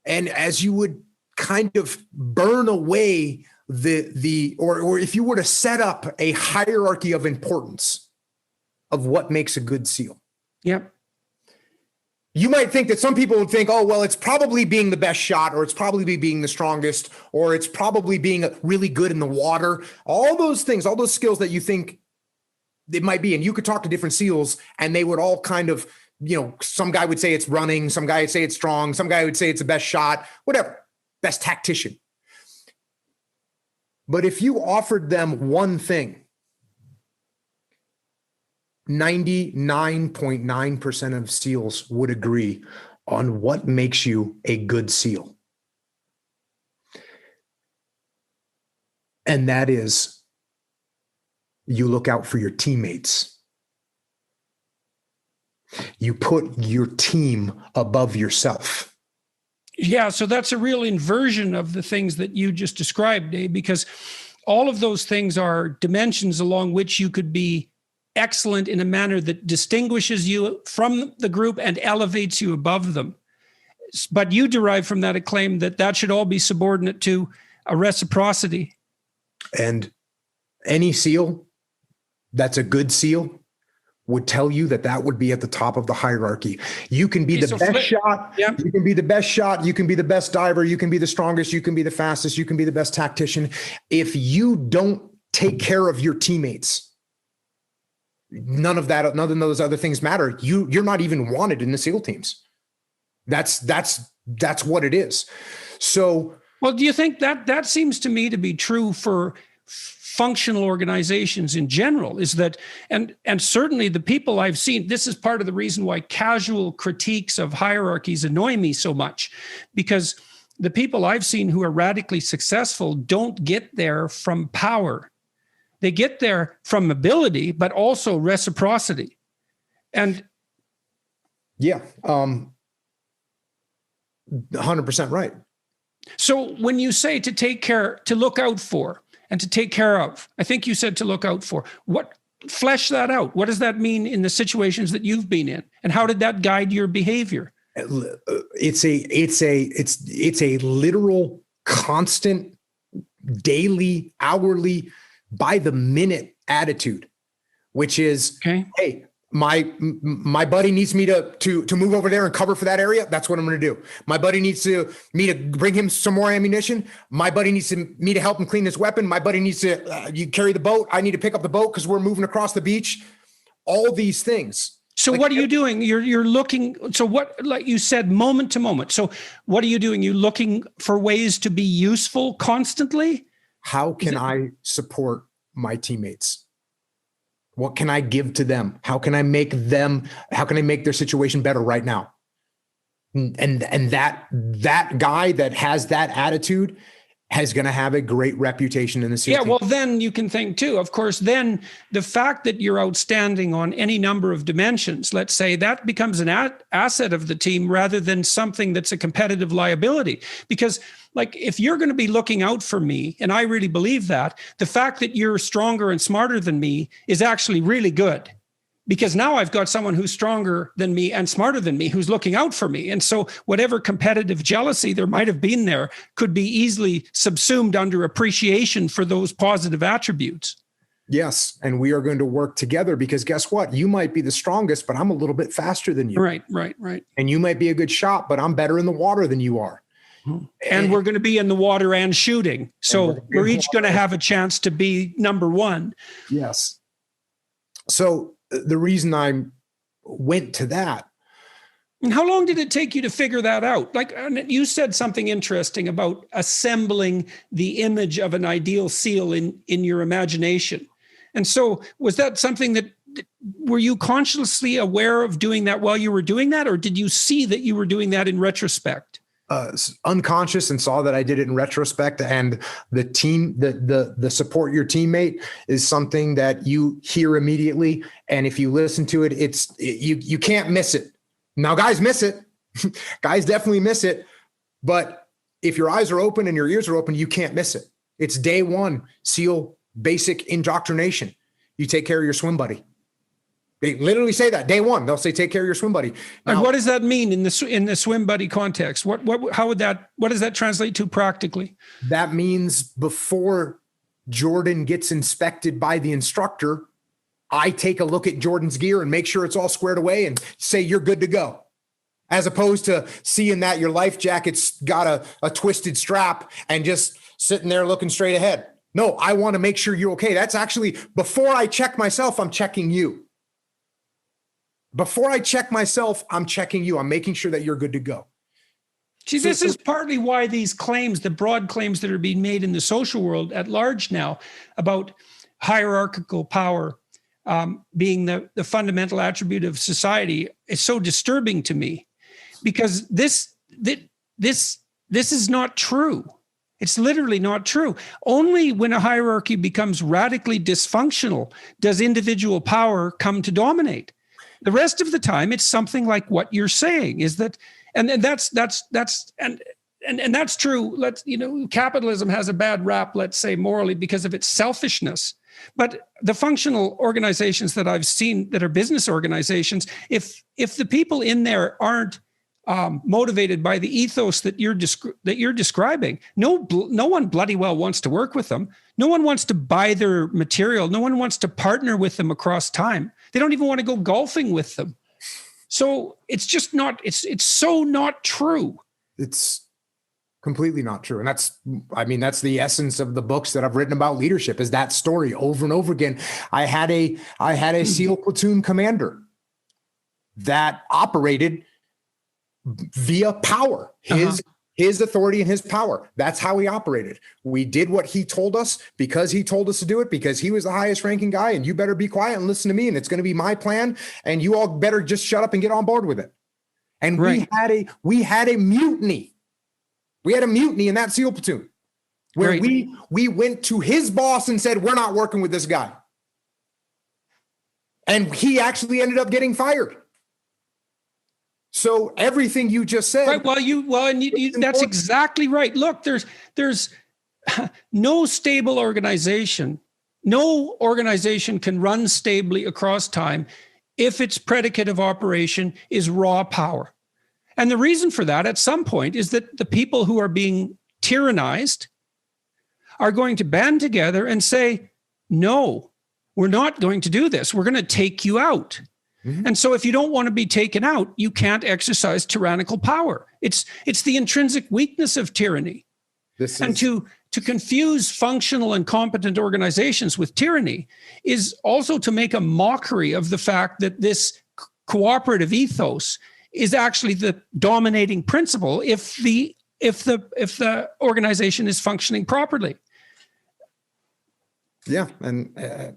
And as you would kind of burn away or if you were to set up a hierarchy of importance of what makes a good SEAL. Yep. You might think that some people would think, oh, well, it's probably being the best shot, or it's probably being the strongest, or it's probably being really good in the water. All those things, all those skills that you think it might be. And you could talk to different SEALs and they would all kind of, some guy would say it's running, some guy would say it's strong, some guy would say it's the best shot, whatever, best tactician. But if you offered them one thing, 99.9% of SEALs would agree on what makes you a good SEAL. And that is, you look out for your teammates. You put your team above yourself. Yeah, so that's a real inversion of the things that you just described, Dave, because all of those things are dimensions along which you could be excellent in a manner that distinguishes you from the group and elevates you above them. But you derive from that a claim that that should all be subordinate to a reciprocity. And any SEAL that's a good SEAL would tell you that that would be at the top of the hierarchy. You can be the best shot. Yeah. You can be the best shot. You can be the best diver. You can be the strongest. You can be the fastest. You can be the best tactician. If you don't take care of your teammates, none of those other things matter. You're not even wanted in the SEAL teams. That's what it is. So, well, do you think that seems to me to be true for functional organizations in general? Is that, and certainly the people I've seen, this is part of the reason why casual critiques of hierarchies annoy me so much, because the people I've seen who are radically successful don't get there from power. They get there from ability, but also reciprocity. And yeah, 100% right. So when you say to take care, to look out for, and to take care of, I think you said to look out for. Flesh that out. What does that mean in the situations that you've been in, and how did that guide your behavior? It's a literal, constant, daily, hourly, by the minute attitude, which is, okay, hey, my buddy needs me to move over there and cover for that area. That's what I'm going to do. My buddy needs me to bring him some more ammunition. My buddy needs me to help him clean his weapon. My buddy needs to you carry the boat. I need to pick up the boat because we're moving across the beach. All these things. So what are you doing? You're looking. So what, like you said, moment to moment. So what are you doing? You looking for ways to be useful constantly? How can I support my teammates? What can I give to them? How can I make their situation better right now? And that guy that has that attitude is going to have a great reputation in the SEAL team. Well, then you can think too, of course, then the fact that you're outstanding on any number of dimensions, let's say, that becomes an asset of the team rather than something that's a competitive liability. Because like, if you're going to be looking out for me, and I really believe that, the fact that you're stronger and smarter than me is actually really good. Because now I've got someone who's stronger than me and smarter than me who's looking out for me. And so whatever competitive jealousy there might have been there could be easily subsumed under appreciation for those positive attributes. Yes. And we are going to work together because guess what? You might be the strongest, but I'm a little bit faster than you. Right. And you might be a good shot, but I'm better in the water than you are. And we're going to be in the water and shooting. So we're each going to have a chance to be number one. Yes. So the reason I went to that. And how long did it take you to figure that out? Like, you said something interesting about assembling the image of an ideal SEAL in your imagination. And so was that something that, were you consciously aware of doing that while you were doing that? Or did you see that you were doing that in retrospect? Unconscious, and saw that I did it in retrospect. And the team, the support your teammate is something that you hear immediately. And if you listen to it, you can't miss it. Now, guys miss it. Guys definitely miss it. But if your eyes are open and your ears are open, you can't miss it. It's day one, SEAL basic indoctrination. You take care of your swim buddy. They literally say that day one. They'll say, "Take care of your swim buddy." Now, and what does that mean in the swim buddy context? What does that translate to practically? That means before Jordan gets inspected by the instructor, I take a look at Jordan's gear and make sure it's all squared away and say, "You're good to go." As opposed to seeing that your life jacket's got a twisted strap and just sitting there looking straight ahead. No, I want to make sure you're okay. That's actually, before I check myself, I'm checking you. Before I check myself, I'm checking you. I'm making sure that you're good to go. See, this is partly why these claims, the broad claims that are being made in the social world at large now about hierarchical power being the fundamental attribute of society is so disturbing to me, because this is not true. It's literally not true. Only when a hierarchy becomes radically dysfunctional does individual power come to dominate. The rest of the time, it's something like what you're saying is that, and that's true. Capitalism has a bad rap, let's say morally, because of its selfishness. But the functional organizations that I've seen that are business organizations, if the people in there aren't motivated by the ethos that you're describing, no one bloody well wants to work with them. No one wants to buy their material. No one wants to partner with them across time. They don't even want to go golfing with them. So it's just not. It's so not true. It's completely not true. And that's the essence of the books that I've written about leadership, is that story over and over again. I had a SEAL platoon commander that operated via power, his authority and his power. That's how he operated. We did what he told us because he told us to do it, because he was the highest ranking guy, and you better be quiet and listen to me. And it's going to be my plan. And you all better just shut up and get on board with it. And right. we had a mutiny. We had a mutiny in that SEAL platoon where right. we went to his boss and said, we're not working with this guy. And he actually ended up getting fired. So everything you just said. Right. That's exactly right. Look, there's no stable organization. No organization can run stably across time if its predicate of operation is raw power. And the reason for that at some point is that the people who are being tyrannized are going to band together and say, no, we're not going to do this. We're going to take you out. Mm-hmm. And so if you don't want to be taken out, you can't exercise tyrannical power. It's the intrinsic weakness of tyranny. To confuse functional and competent organizations with tyranny is also to make a mockery of the fact that this cooperative ethos is actually the dominating principle if the organization is functioning properly. Yeah, and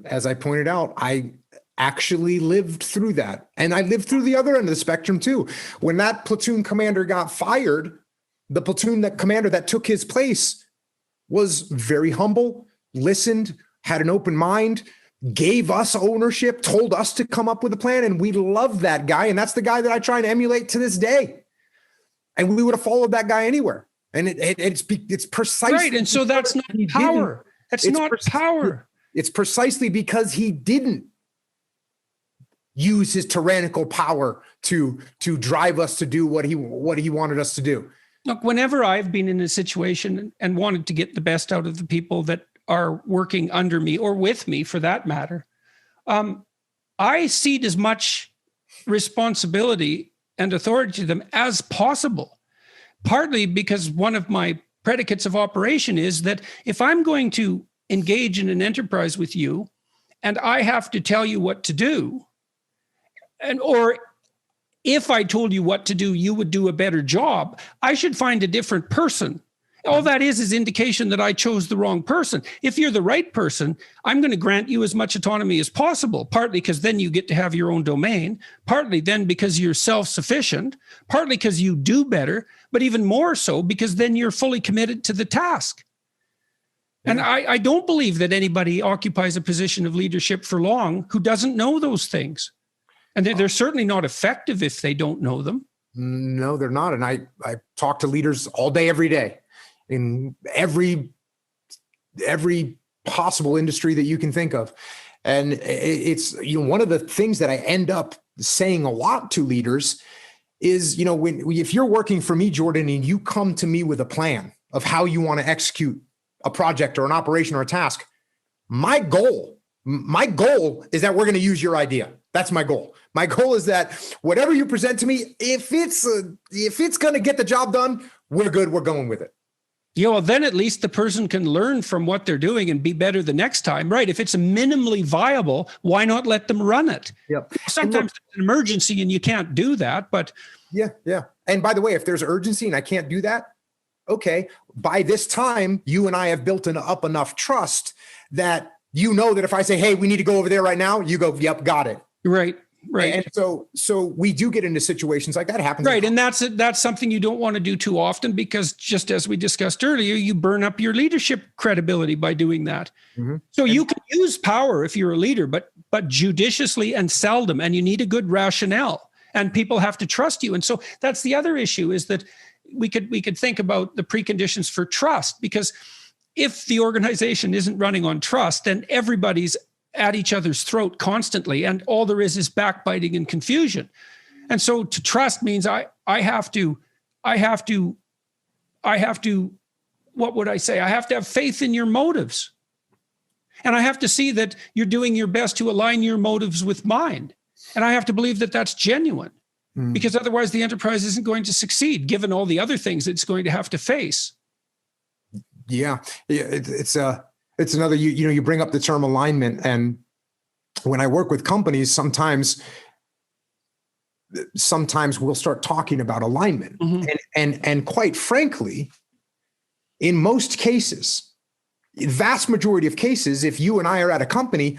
as I pointed out, I actually lived through that. And I lived through the other end of the spectrum too. When that platoon commander got fired, the platoon commander that took his place was very humble, listened, had an open mind, gave us ownership, told us to come up with a plan. And we loved that guy. And that's the guy that I try and emulate to this day. And we would have followed that guy anywhere. And it's precisely right. And so that's not power. That's not power. It's precisely because he didn't use his tyrannical power to drive us to do what he wanted us to do. Look, whenever I've been in a situation and wanted to get the best out of the people that are working under me or with me for that matter, I cede as much responsibility and authority to them as possible, partly because one of my predicates of operation is that if I'm going to engage in an enterprise with you and I have to tell you what to do, or if I told you what to do, you would do a better job, I should find a different person. All that is indication that I chose the wrong person. If you're the right person, I'm going to grant you as much autonomy as possible, partly because then you get to have your own domain, partly then because you're self-sufficient, partly because you do better, but even more so because then you're fully committed to the task. And I don't believe that anybody occupies a position of leadership for long who doesn't know those things. And they're certainly not effective if they don't know them. No, they're not. And I talk to leaders all day, every day, in every possible industry that you can think of. And it's, one of the things that I end up saying a lot to leaders is, if you're working for me, Jordan, and you come to me with a plan of how you want to execute a project or an operation or a task, my goal is that we're going to use your idea. That's my goal. My goal is that whatever you present to me, if it's going to get the job done, we're good. We're going with it. Well, then at least the person can learn from what they're doing and be better the next time, right? If it's minimally viable, why not let them run it? Yep. Sometimes it's an emergency and you can't do that, but yeah. And by the way, if there's urgency and I can't do that, okay, by this time, you and I have built up enough trust that that if I say, hey, we need to go over there right now, you go, yep, got it. Right. Right. And so we do get into situations like that happens. Right. And that's something you don't want to do too often, because just as we discussed earlier, you burn up your leadership credibility by doing that. Mm-hmm. So you can use power if you're a leader, but judiciously and seldom, and you need a good rationale, and people have to trust you. And so that's the other issue, is that we could think about the preconditions for trust, because if the organization isn't running on trust, then everybody's at each other's throat constantly, and all there is backbiting and confusion. And so to trust means I have to, what would I say? I have to have faith in your motives. And I have to see that you're doing your best to align your motives with mine. And I have to believe that that's genuine, because otherwise the enterprise isn't going to succeed, given all the other things it's going to have to face. Yeah. It's another, you bring up the term alignment. And when I work with companies, sometimes we'll start talking about alignment. And quite frankly, in most cases, vast majority of cases, if you and I are at a company,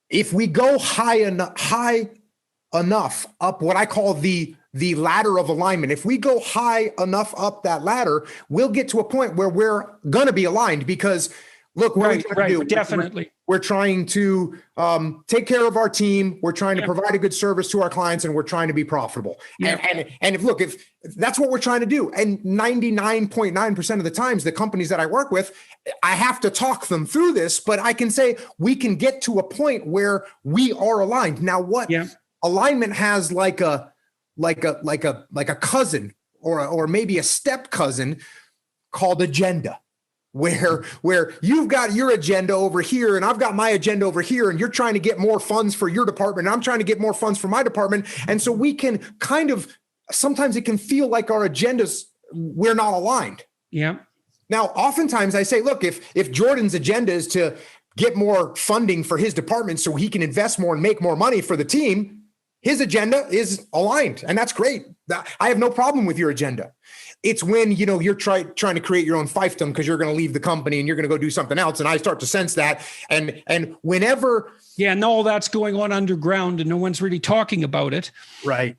if we go high enough up what I call the ladder of alignment, if we go high enough up that ladder, we'll get to a point where we're going to be aligned, because look, what are we trying to do? Definitely. We're trying to take care of our team. We're trying to provide a good service to our clients, and we're trying to be profitable. And if that's what we're trying to do, and 99.9% of the times, the companies that I work with, I have to talk them through this, but I can say we can get to a point where we are aligned. Now, what alignment has like a cousin or maybe a step cousin called agenda. Where you've got your agenda over here and I've got my agenda over here, and you're trying to get more funds for your department, and I'm trying to get more funds for my department. And so we can sometimes it can feel like our agendas, we're not aligned. Yeah. Now, oftentimes I say, look, if Jordan's agenda is to get more funding for his department so he can invest more and make more money for the team, his agenda is aligned, and that's great. I have no problem with your agenda. It's when, you're trying to create your own fiefdom because you're going to leave the company and you're going to go do something else. And I start to sense that. And whenever. Yeah, and all that's going on underground and no one's really talking about it. Right.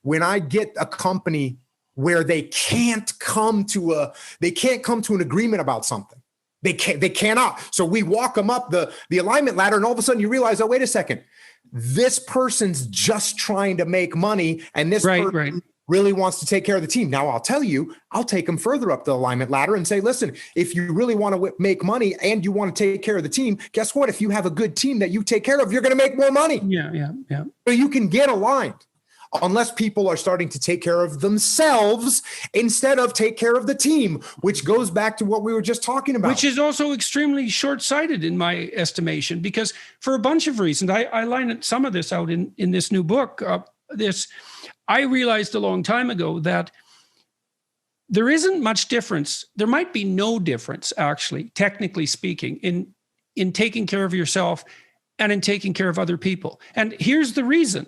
When I get a company where they can't come to an agreement about something. They cannot. So we walk them up the alignment ladder, and all of a sudden you realize, oh, wait a second. This person's just trying to make money, and this person really wants to take care of the team. Now, I'll tell you, I'll take them further up the alignment ladder and say, listen, if you really want to make money and you want to take care of the team, guess what? If you have a good team that you take care of, you're going to make more money. Yeah. So you can get aligned, unless people are starting to take care of themselves instead of take care of the team, which goes back to what we were just talking about. Which is also extremely short-sighted in my estimation, because for a bunch of reasons, I line some of this out in this new book. I realized a long time ago that there isn't much difference. There might be no difference, actually, technically speaking, in taking care of yourself and in taking care of other people. And here's the reason.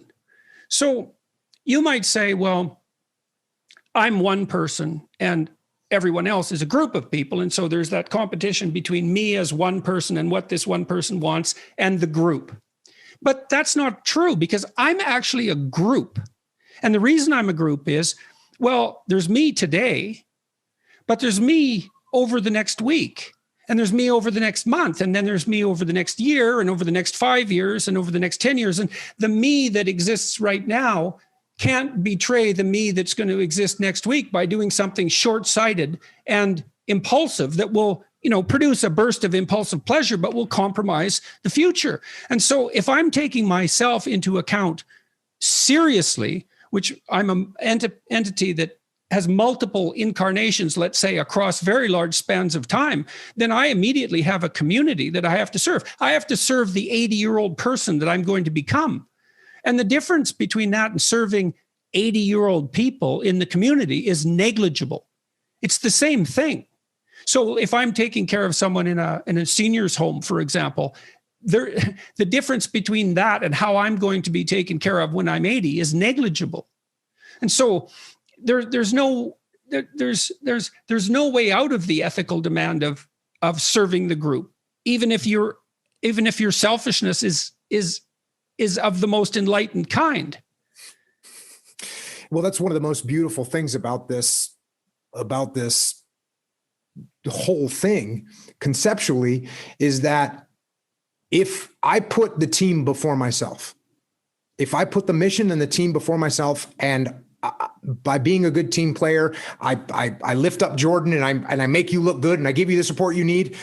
So you might say, well, I'm one person and everyone else is a group of people. And so there's that competition between me as one person and what this one person wants and the group. But that's not true, because I'm actually a group. And the reason I'm a group is, well, there's me today, but there's me over the next week, and there's me over the next month, and then there's me over the next year, and over the next 5 years, and over the next 10 years. And the me that exists right now can't betray the me that's going to exist next week by doing something short-sighted and impulsive that will, produce a burst of impulsive pleasure, but will compromise the future. And so if I'm taking myself into account seriously, which I'm an entity that has multiple incarnations, let's say, across very large spans of time, then I immediately have a community that I have to serve. I have to serve the 80-year-old person that I'm going to become. And the difference between that and serving 80-year-old people in the community is negligible. It's the same thing. So if I'm taking care of someone in a senior's home, for example, the difference between that and how I'm going to be taken care of when I'm 80 is negligible. And so there's no way out of the ethical demand of serving the group, even if your selfishness is is of the most enlightened kind. Well, that's one of the most beautiful things about this whole thing conceptually, is that if I put the team before myself, if I put the mission and the team before myself, and by being a good team player, I lift up Jordan and I make you look good and I give you the support you need.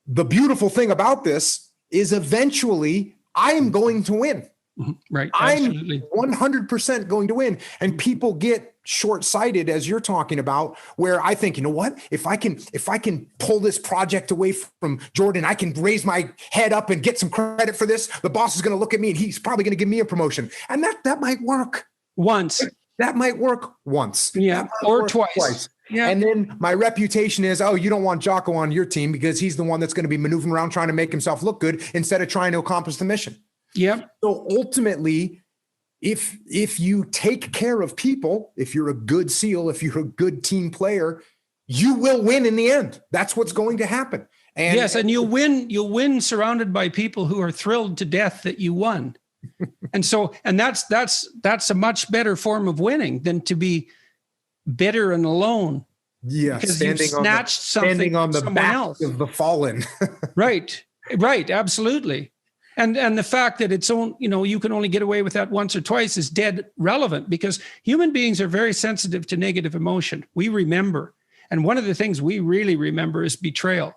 The beautiful thing about this is eventually I am going to win. Right. Absolutely. I'm 100% going to win. And people get short-sighted, as you're talking about, where I think, you know what, if I can pull this project away from Jordan, I can raise my head up and get some credit for this. The boss is going to look at me and he's probably going to give me a promotion. And that might work once. That might work once. Yeah. Or twice. Yeah. And then my reputation is, oh, you don't want Jocko on your team because he's the one that's going to be maneuvering around trying to make himself look good instead of trying to accomplish the mission. Yep. So ultimately, if you take care of people, if you're a good SEAL, if you're a good team player, you will win in the end. That's what's going to happen. And yes, and you'll win surrounded by people who are thrilled to death that you won. and that's a much better form of winning than to be bitter and alone. Yeah, because you snatched something on the back else. Of the fallen. Right, absolutely. And the fact that you can only get away with that once or twice is dead relevant, because human beings are very sensitive to negative emotion. We remember. And one of the things we really remember is betrayal.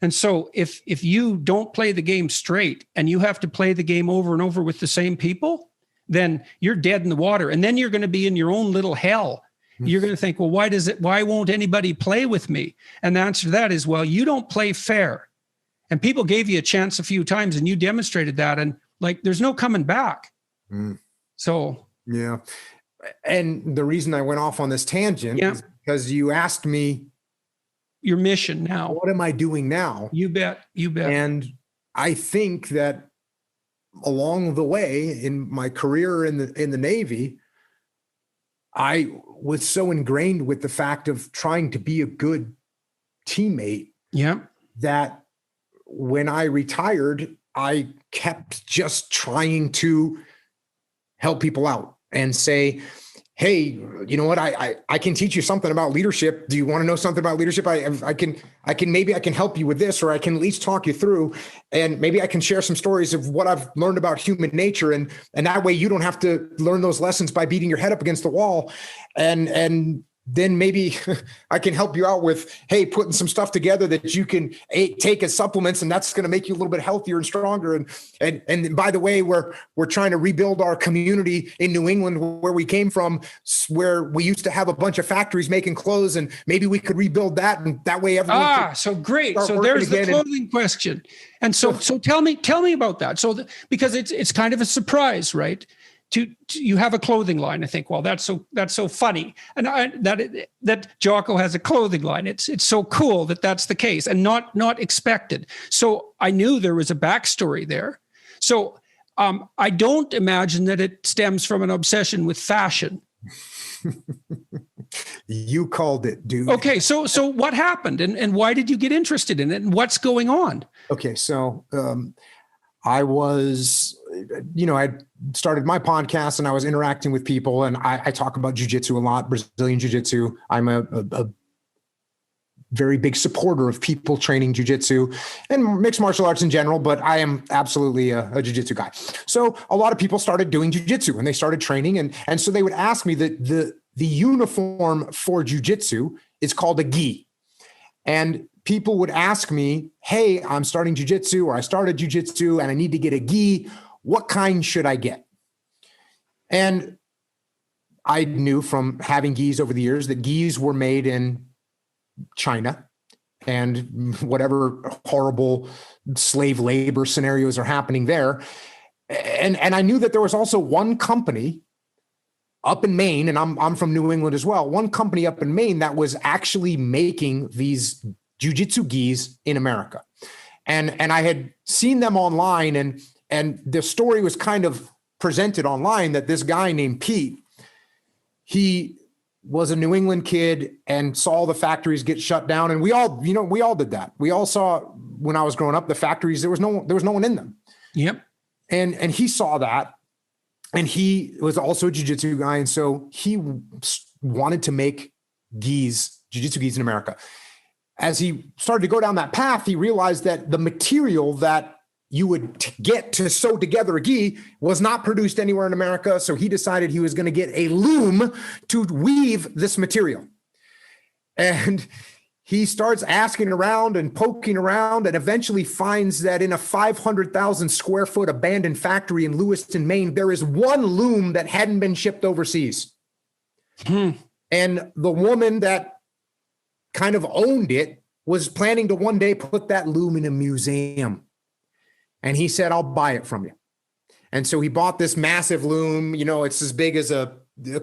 And so if you don't play the game straight and you have to play the game over and over with the same people, then you're dead in the water. And then you're going to be in your own little hell. You're going to think, well, why won't anybody play with me? And the answer to that is, well, you don't play fair. And people gave you a chance a few times and you demonstrated that. And there's no coming back. So. Yeah. And the reason I went off on this tangent is because you asked me your mission now. What am I doing now? You bet. And I think that along the way in my career in the Navy, I was so ingrained with the fact of trying to be a good teammate. Yeah. That when I retired, I kept just trying to help people out and say, hey, you know what? I can teach you something about leadership. Do you want to know something about leadership? I can help you with this, or I can at least talk you through, and maybe I can share some stories of what I've learned about human nature. And that way you don't have to learn those lessons by beating your head up against the wall. And then maybe I can help you out with, hey, putting some stuff together that you can take as supplements, and that's going to make you a little bit healthier and stronger. And by the way, we're trying to rebuild our community in New England where we came from, where we used to have a bunch of factories making clothes, and maybe we could rebuild that, and that way everyone. So great. So there's the clothing question. And so tell me about that. So because it's kind of a surprise, right? You have a clothing line. I think, well, that's so funny. And that Jocko has a clothing line. It's so cool that's the case, and not expected. So I knew there was a backstory there. So I don't imagine that it stems from an obsession with fashion. You called it, dude. Okay. So what happened, and why did you get interested in it, and what's going on? Okay. So, I was, I started my podcast and I was interacting with people, and I talk about jiu-jitsu a lot, Brazilian jiu-jitsu. I'm a very big supporter of people training jiu-jitsu and mixed martial arts in general, but I am absolutely a jiu-jitsu guy. So a lot of people started doing jiu-jitsu and they started training. And so they would ask me that the uniform for jiu-jitsu is called a gi. And people would ask me, hey, I'm starting jiu-jitsu, or I started jiu-jitsu and I need to get a gi. What kind should I get? And I knew from having gis over the years that gis were made in China, and whatever horrible slave labor scenarios are happening there. And I knew that there was also one company up in Maine, and I'm from New England as well, one company up in Maine that was actually making these jiu-jitsu gis in America. And I had seen them online, and the story was kind of presented online that this guy named Pete, he was a New England kid and saw the factories get shut down. And we all did that. We all saw, when I was growing up, the factories, there was no one in them. Yep. And he saw that, and he was also a jiu-jitsu guy. And so he wanted to make jiu-jitsu gis in America. As he started to go down that path, he realized that the material that you would get to sew together a gi was not produced anywhere in America. So he decided he was going to get a loom to weave this material. And he starts asking around and poking around, and eventually finds that in a 500,000 square foot abandoned factory in Lewiston, Maine, there is one loom that hadn't been shipped overseas. And the woman that kind of owned it was planning to one day put that loom in a museum. And he said, I'll buy it from you. And so he bought this massive loom. It's as big as a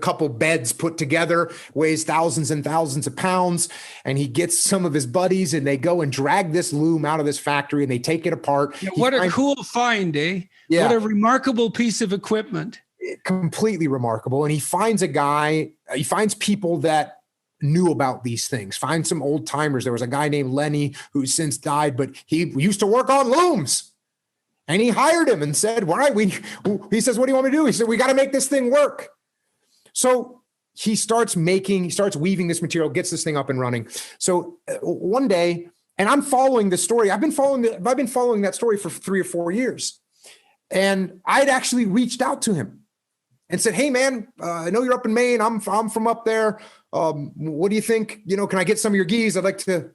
couple beds put together, weighs thousands and thousands of pounds. And he gets some of his buddies, and they go and drag this loom out of this factory, and they take it apart. Yeah, what a cool find, eh? Yeah. What a remarkable piece of equipment. Completely remarkable. And he finds people that knew about these things, find some old timers. There was a guy named Lenny who's since died, but he used to work on looms. And he hired him and said, all right, he says, what do you want me to do? He said, we got to make this thing work. So he starts weaving this material, gets this thing up and running. So one day, and I'm following the story. I've been following that story for 3 or 4 years. And I'd actually reached out to him and said, hey man, I know you're up in Maine. I'm from up there. What do you think? Can I get some of your gis? I'd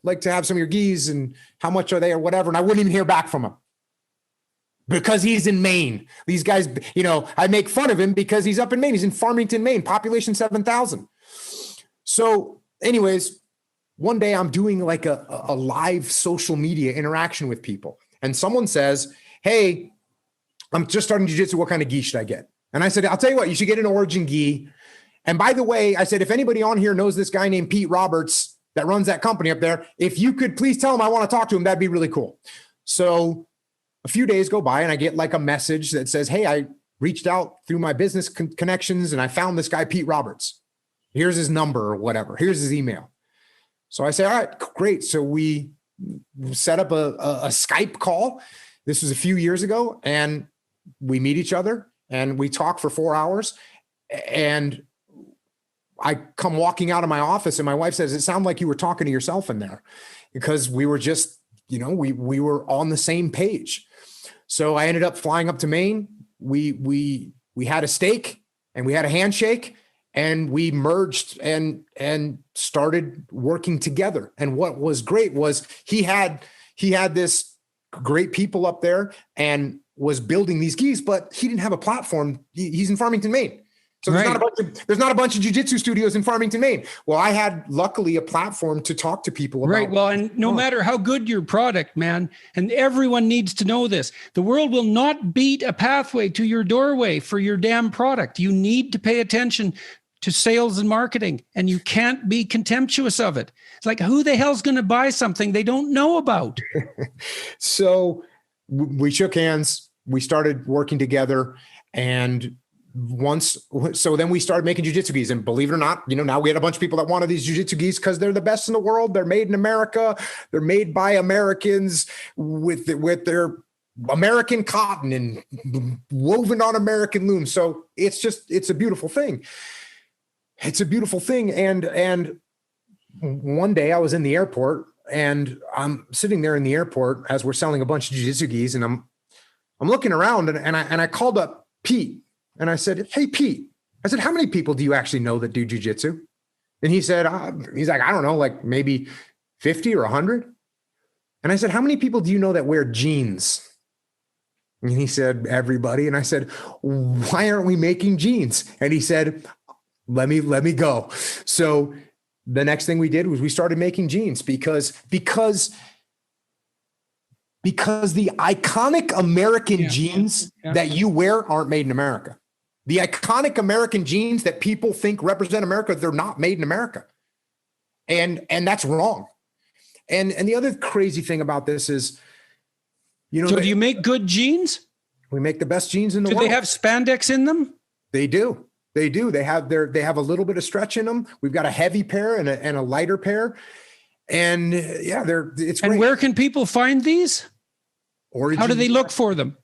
like to have some of your gis, and how much are they or whatever. And I wouldn't even hear back from him. Because he's in Maine. These guys, I make fun of him because he's up in Maine. He's in Farmington, Maine, population 7,000. So anyways, one day I'm doing like a live social media interaction with people. And someone says, hey, I'm just starting jiu-jitsu. What kind of gi should I get? And I said, I'll tell you what, you should get an Origin gi. And by the way, I said, if anybody on here knows this guy named Pete Roberts that runs that company up there, if you could please tell him I want to talk to him, that'd be really cool. So a few days go by, and I get like a message that says, hey, I reached out through my business connections, and I found this guy, Pete Roberts. Here's his number or whatever. Here's his email. So I say, all right, great. So we set up a Skype call. This was a few years ago, and we meet each other and we talk for 4 hours. And I come walking out of my office, and my wife says, it sounded like you were talking to yourself in there, because we were just, we were on the same page. So I ended up flying up to Maine. We had a steak, and we had a handshake, and we merged and started working together. And what was great was he had this great people up there and was building these gis, but he didn't have a platform. He's in Farmington, Maine. So there's not a bunch of jiu-jitsu studios in Farmington, Maine. Well, I had luckily a platform to talk to people about. Right. Well, and no matter how good your product, man, and everyone needs to know this, the world will not beat a pathway to your doorway for your damn product. You need to pay attention to sales and marketing, and you can't be contemptuous of it. It's like, who the hell's going to buy something they don't know about? So we shook hands, we started working together, and then we started making jiu-jitsu gis, and believe it or not, now we had a bunch of people that wanted these jiu-jitsu gis because they're the best in the world. They're made in America. They're made by Americans with their American cotton and woven on American looms. So it's a beautiful thing. It's a beautiful thing. And one day I was in the airport, and I'm sitting there in the airport as we're selling a bunch of jiu-jitsu gis, and I'm looking around, and I called up Pete. And I said, hey, Pete, I said, how many people do you actually know that do jujitsu? And he said, he's like, I don't know, like maybe 50 or 100. And I said, how many people do you know that wear jeans? And he said, everybody. And I said, why aren't we making jeans? And he said, let me go. So the next thing we did was we started making jeans because the iconic American jeans that you wear aren't made in America. The iconic American jeans that people think represent America, they're not made in America. And that's wrong. And the other crazy thing about this is, so do you make good jeans? We make the best jeans in the world. Do they have spandex in them? They do. They do. They have a little bit of stretch in them. We've got a heavy pair and a lighter pair. And it's great. And where can people find these? Origin. How do they look for them?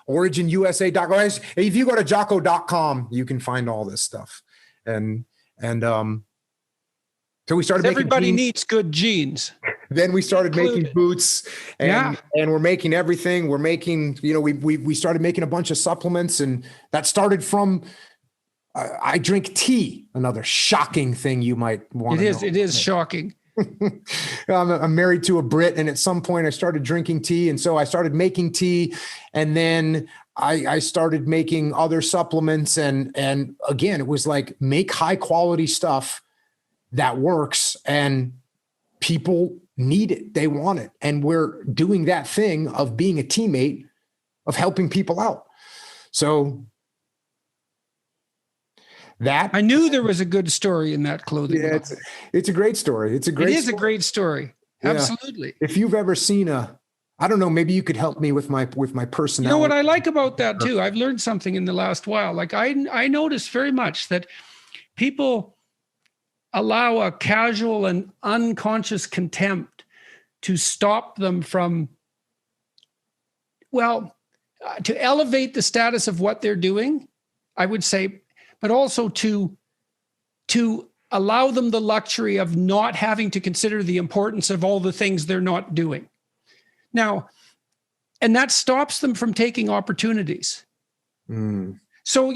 originusa.com. If you go to jocko.com, you can find all this stuff. And so we started making everybody jeans. needs good jeans. Then we started making boots, and we're making everything. We're making, we started making a bunch of supplements, and that started from I drink tea. Another shocking thing you might want to know. It is shocking. I'm married to a Brit, and at some point I started drinking tea, and so I started making tea, and then I started making other supplements, and again, it was like, make high quality stuff that works, and people need it, they want it, and we're doing that thing of being a teammate, of helping people out. So that, I knew there was a good story in that clothing. Yeah, it's a great story. It is a great story. Absolutely. Yeah. If you've ever seen I don't know, maybe you could help me with my personality. You know what I like about that too? I've learned something in the last while. Like I noticed very much that people allow a casual and unconscious contempt to stop them from, to elevate the status of what they're doing, I would say, but also to allow them the luxury of not having to consider the importance of all the things they're not doing. Now, and that stops them from taking opportunities. So,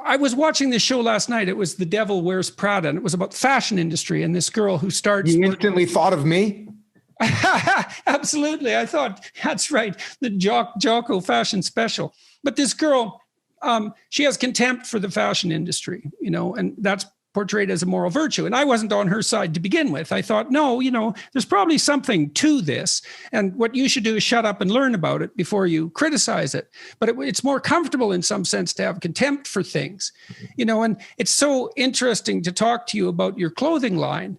I was watching this show last night. It was The Devil Wears Prada, and it was about the fashion industry and this girl who starts. You instantly thought of me? Absolutely. I thought, that's right, the Jocko fashion special. But this girl, she has contempt for the fashion industry, and that's portrayed as a moral virtue. And I wasn't on her side to begin with. I thought, no, there's probably something to this. And what you should do is shut up and learn about it before you criticize it. But it's more comfortable in some sense to have contempt for things, and it's so interesting to talk to you about your clothing line.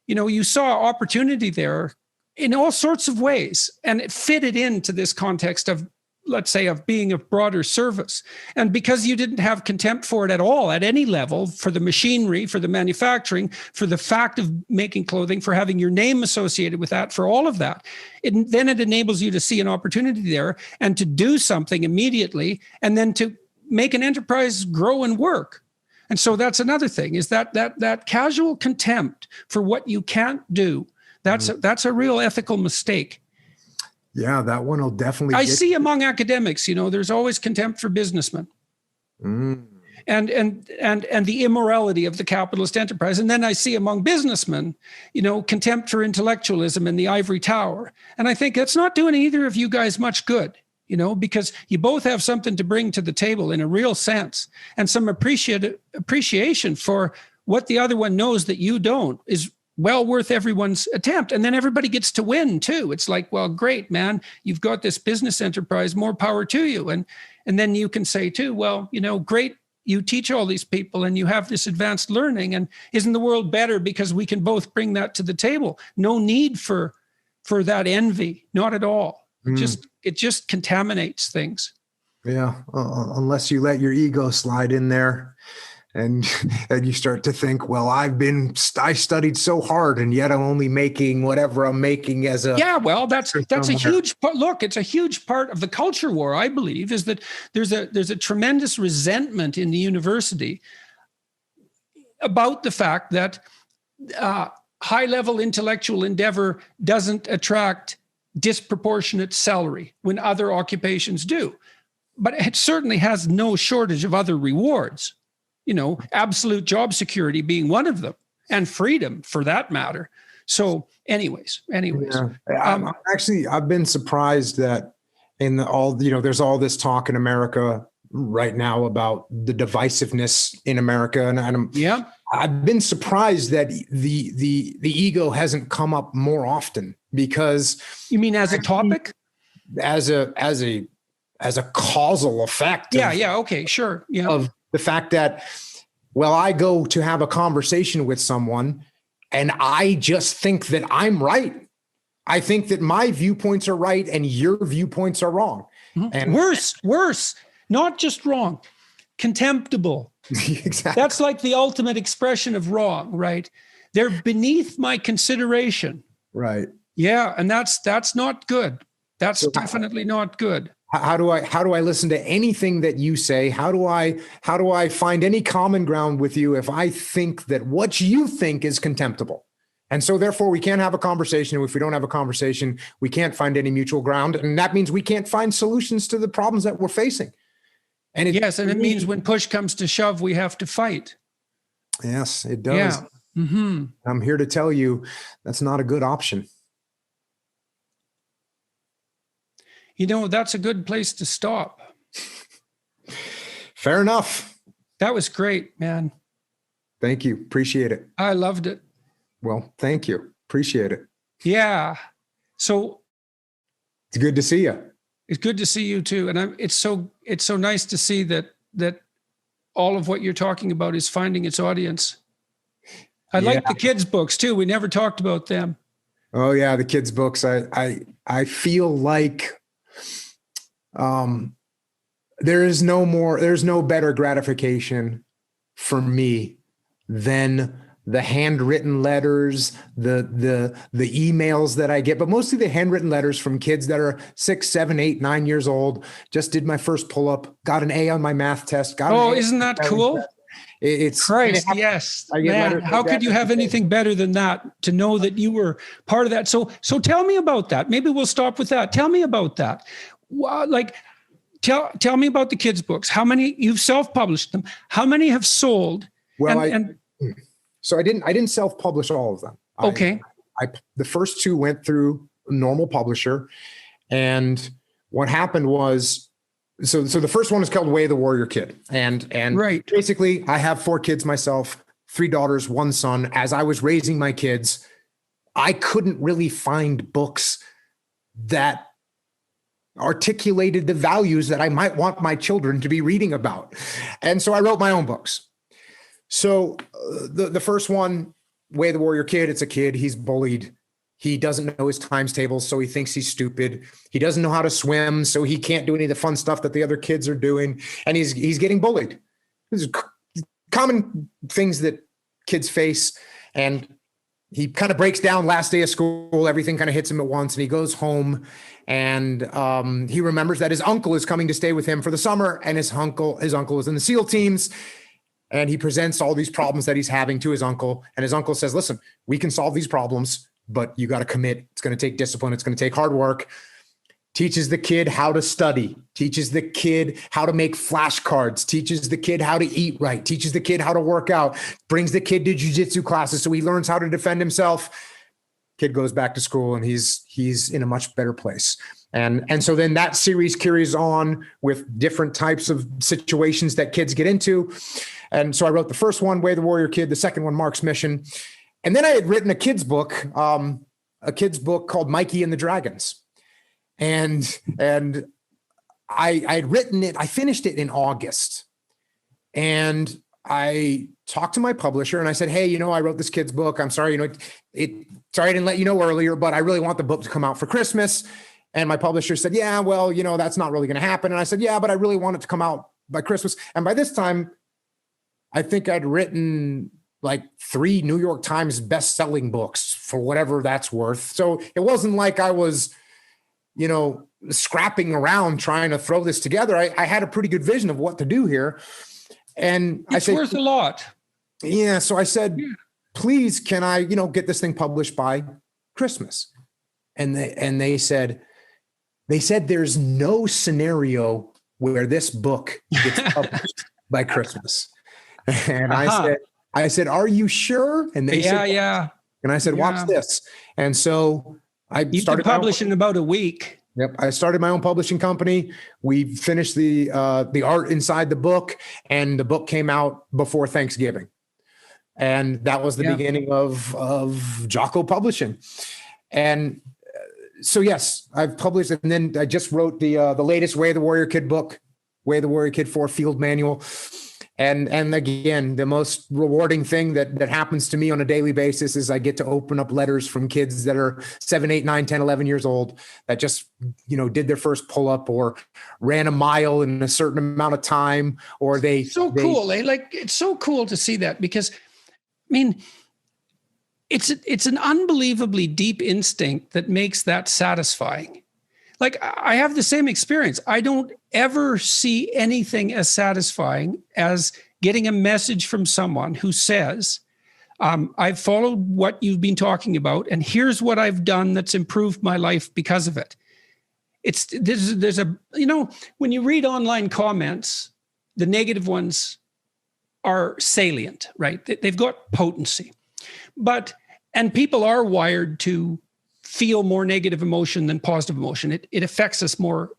You saw opportunity there in all sorts of ways, and it fitted into this context of, let's say, of being of broader service. And because you didn't have contempt for it at all, at any level, for the machinery, for the manufacturing, for the fact of making clothing, for having your name associated with that, for all of that, then it enables you to see an opportunity there and to do something immediately, and then to make an enterprise grow and work. And so that's another thing, is that casual contempt for what you can't do. That's a real ethical mistake. Yeah, that one will definitely. I see among academics, there's always contempt for businessmen, and the immorality of the capitalist enterprise. And then I see among businessmen, contempt for intellectualism and the ivory tower. And I think that's not doing either of you guys much good, because you both have something to bring to the table in a real sense, and some appreciation for what the other one knows that you don't is well worth everyone's attempt. And then everybody gets to win too. It's like, well, great, man, you've got this business enterprise, more power to you. And then you can say too, well, great, you teach all these people and you have this advanced learning, and isn't the world better because we can both bring that to the table? No need for that envy, not at all. It just contaminates things. Yeah, unless you let your ego slide in there. And you start to think, well, I studied so hard, and yet I'm only making whatever I'm making as a. Yeah, well, that's a huge part. Look, it's a huge part of the culture war, I believe, is that there's a tremendous resentment in the university about the fact that high-level intellectual endeavor doesn't attract disproportionate salary when other occupations do. But it certainly has no shortage of other rewards. Absolute job security being one of them, and freedom for that matter. So anyways. Yeah. I've been surprised that there's all this talk in America right now about the divisiveness in America. And I've been surprised that the ego hasn't come up more often, because. You mean as a topic? As a causal effect. Yeah. Okay. Sure. Yeah. Of the fact that, I go to have a conversation with someone and I just think that I'm right. I think that my viewpoints are right and your viewpoints are wrong. Mm-hmm. And worse, not just wrong, contemptible. Exactly. That's like the ultimate expression of wrong, right? They're beneath my consideration. Right. Yeah. And that's not good. That's definitely not good. How do I listen to anything that you say? How do I find any common ground with you if I think that what you think is contemptible? And so therefore we can't have a conversation. And if we don't have a conversation, we can't find any mutual ground. And that means we can't find solutions to the problems that we're facing. And it means when push comes to shove, we have to fight. Yes, it does. Yeah. Mm-hmm. I'm here to tell you that's not a good option. That's a good place to stop. Fair enough. That was great, man. Thank you. Appreciate it. I loved it. Well, thank you. Appreciate it. Yeah. So it's good to see you. It's good to see you too. And it's so nice to see that all of what you're talking about is finding its audience. I like the kids' books too. We never talked about them. Oh yeah, the kids' books. I feel like there's no better gratification for me than the handwritten letters, the emails that I get, but mostly the handwritten letters from kids that are 6, 7, 8, 9 years old. Just did my first pull-up, got an A on my math test. Isn't that cool? It's Christ, yes. Man, how could you have anything better than that, to know that you were part of that? So tell me about that. Maybe we'll stop with that. Tell me about that. Tell me about the kids' books. How many you've self-published them? How many have sold? Well, so I didn't self-publish all of them. Okay. The first 2 went through a normal publisher. And what happened was, so the first one is called Way of the Warrior Kid. And right. Basically I have 4 kids myself, 3 daughters, 1 son. As I was raising my kids, I couldn't really find books that articulated the values that I might want my children to be reading about. And so I wrote my own books. So the first one, Way of the Warrior Kid, it's a kid, he's bullied. He doesn't know his times tables, so he thinks he's stupid. He doesn't know how to swim, so he can't do any of the fun stuff that the other kids are doing. And he's getting bullied. These are common things that kids face. And he kind of breaks down last day of school. Everything kind of hits him at once. And he goes home and he remembers that his uncle is coming to stay with him for the summer. And his uncle is in the SEAL teams. And he presents all these problems that he's having to his uncle. And his uncle says, listen, we can solve these problems, but you got to commit. It's going to take discipline. It's going to take hard work. Teaches the kid how to study, teaches the kid how to make flashcards, teaches the kid how to eat right, teaches the kid how to work out, brings the kid to jiu-jitsu classes so he learns how to defend himself. Kid goes back to school and he's in a much better place. And so then that series carries on with different types of situations that kids get into. And so I wrote the first one, Way of the Warrior Kid, the second one, Mark's Mission. And then I had written a kid's book called Mikey and the Dragons. And I had written it, I finished it in August. And I talked to my publisher and I said, hey, I wrote this kid's book. I'm sorry, sorry I didn't let you know earlier, but I really want the book to come out for Christmas. And my publisher said, yeah, well, that's not really going to happen. And I said, yeah, but I really want it to come out by Christmas. And by this time, I think I'd written like 3 New York Times best-selling books for whatever that's worth. So it wasn't like I was, scrapping around trying to throw this together. I had a pretty good vision of what to do here. And it's worth a lot. Yeah. So I said, please, can I, get this thing published by Christmas? And they said there's no scenario where this book gets published by Christmas. And I said, are you sure? And they said, yeah. And I said, watch this. And so you started publishing in about a week. Yep. I started my own publishing company. We finished the art inside the book, and the book came out before Thanksgiving. And that was the beginning of Jocko Publishing. And so, yes, I've published, and then I just wrote the latest Way of the Warrior Kid book, Way of the Warrior Kid 4 Field Manual. And again, the most rewarding thing that happens to me on a daily basis is I get to open up letters from kids that are 7, 8, 9, 10, 11 years old that just, did their first pull-up or ran a mile in a certain amount of time, or cool. It's so cool to see that, because it's an unbelievably deep instinct that makes that satisfying. like I have the same experience. I don't ever see anything as satisfying as getting a message from someone who says, I've followed what you've been talking about, and here's what I've done that's improved my life because of it. There's a, when you read online comments, the negative ones are salient, right? They've got potency. And people are wired to feel more negative emotion than positive emotion. It affects us more.